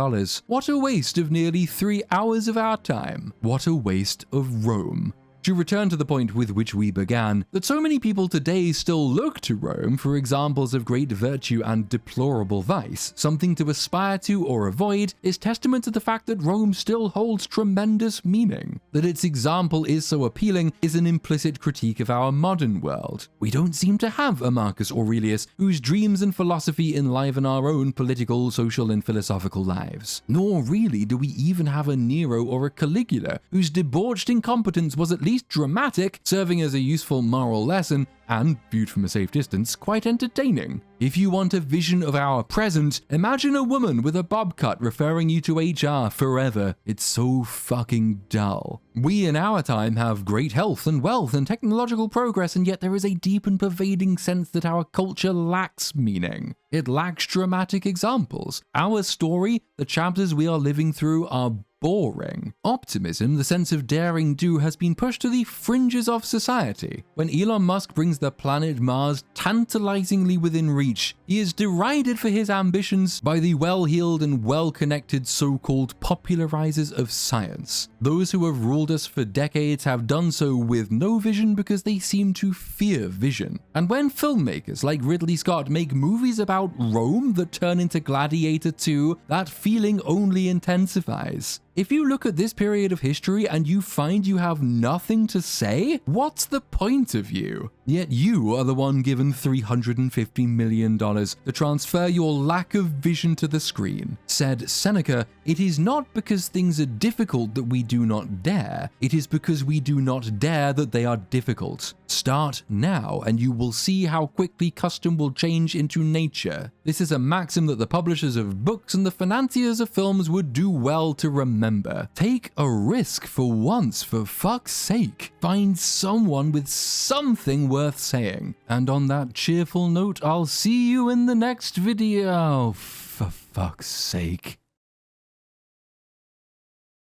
What a waste of nearly 3 hours of our time. What a waste of Rome. To return to the point with which we began, that so many people today still look to Rome for examples of great virtue and deplorable vice, something to aspire to or avoid, is testament to the fact that Rome still holds tremendous meaning. That its example is so appealing is an implicit critique of our modern world. We don't seem to have a Marcus Aurelius whose dreams and philosophy enliven our own political, social, and philosophical lives. Nor really do we even have a Nero or a Caligula whose debauched incompetence was at least dramatic, serving as a useful moral lesson, and, viewed from a safe distance, quite entertaining. If you want a vision of our present, imagine a woman with a bob cut referring you to HR forever. It's so fucking dull. We in our time have great health and wealth and technological progress, and yet there is a deep and pervading sense that our culture lacks meaning. It lacks dramatic examples. Our story, the chapters we are living through, are boring. Optimism, the sense of daring do, has been pushed to the fringes of society. When Elon Musk brings the planet Mars tantalizingly within reach, he is derided for his ambitions by the well-heeled and well-connected so-called popularizers of science. Those who have ruled us for decades have done so with no vision because they seem to fear vision. And when filmmakers like Ridley Scott make movies about Rome that turn into Gladiator 2, that feeling only intensifies. If you look at this period of history and you find you have nothing to say, what's the point of you? Yet you are the one given $350 million to transfer your lack of vision to the screen. Said Seneca, "It is not because things are difficult that we do not dare, it is because we do not dare that they are difficult. Start now and you will see how quickly custom will change into nature." This is a maxim that the publishers of books and the financiers of films would do well to remember. Take a risk for once, for fuck's sake. Find someone with something worth saying. And on that cheerful note, I'll see you in the next video. For fuck's sake.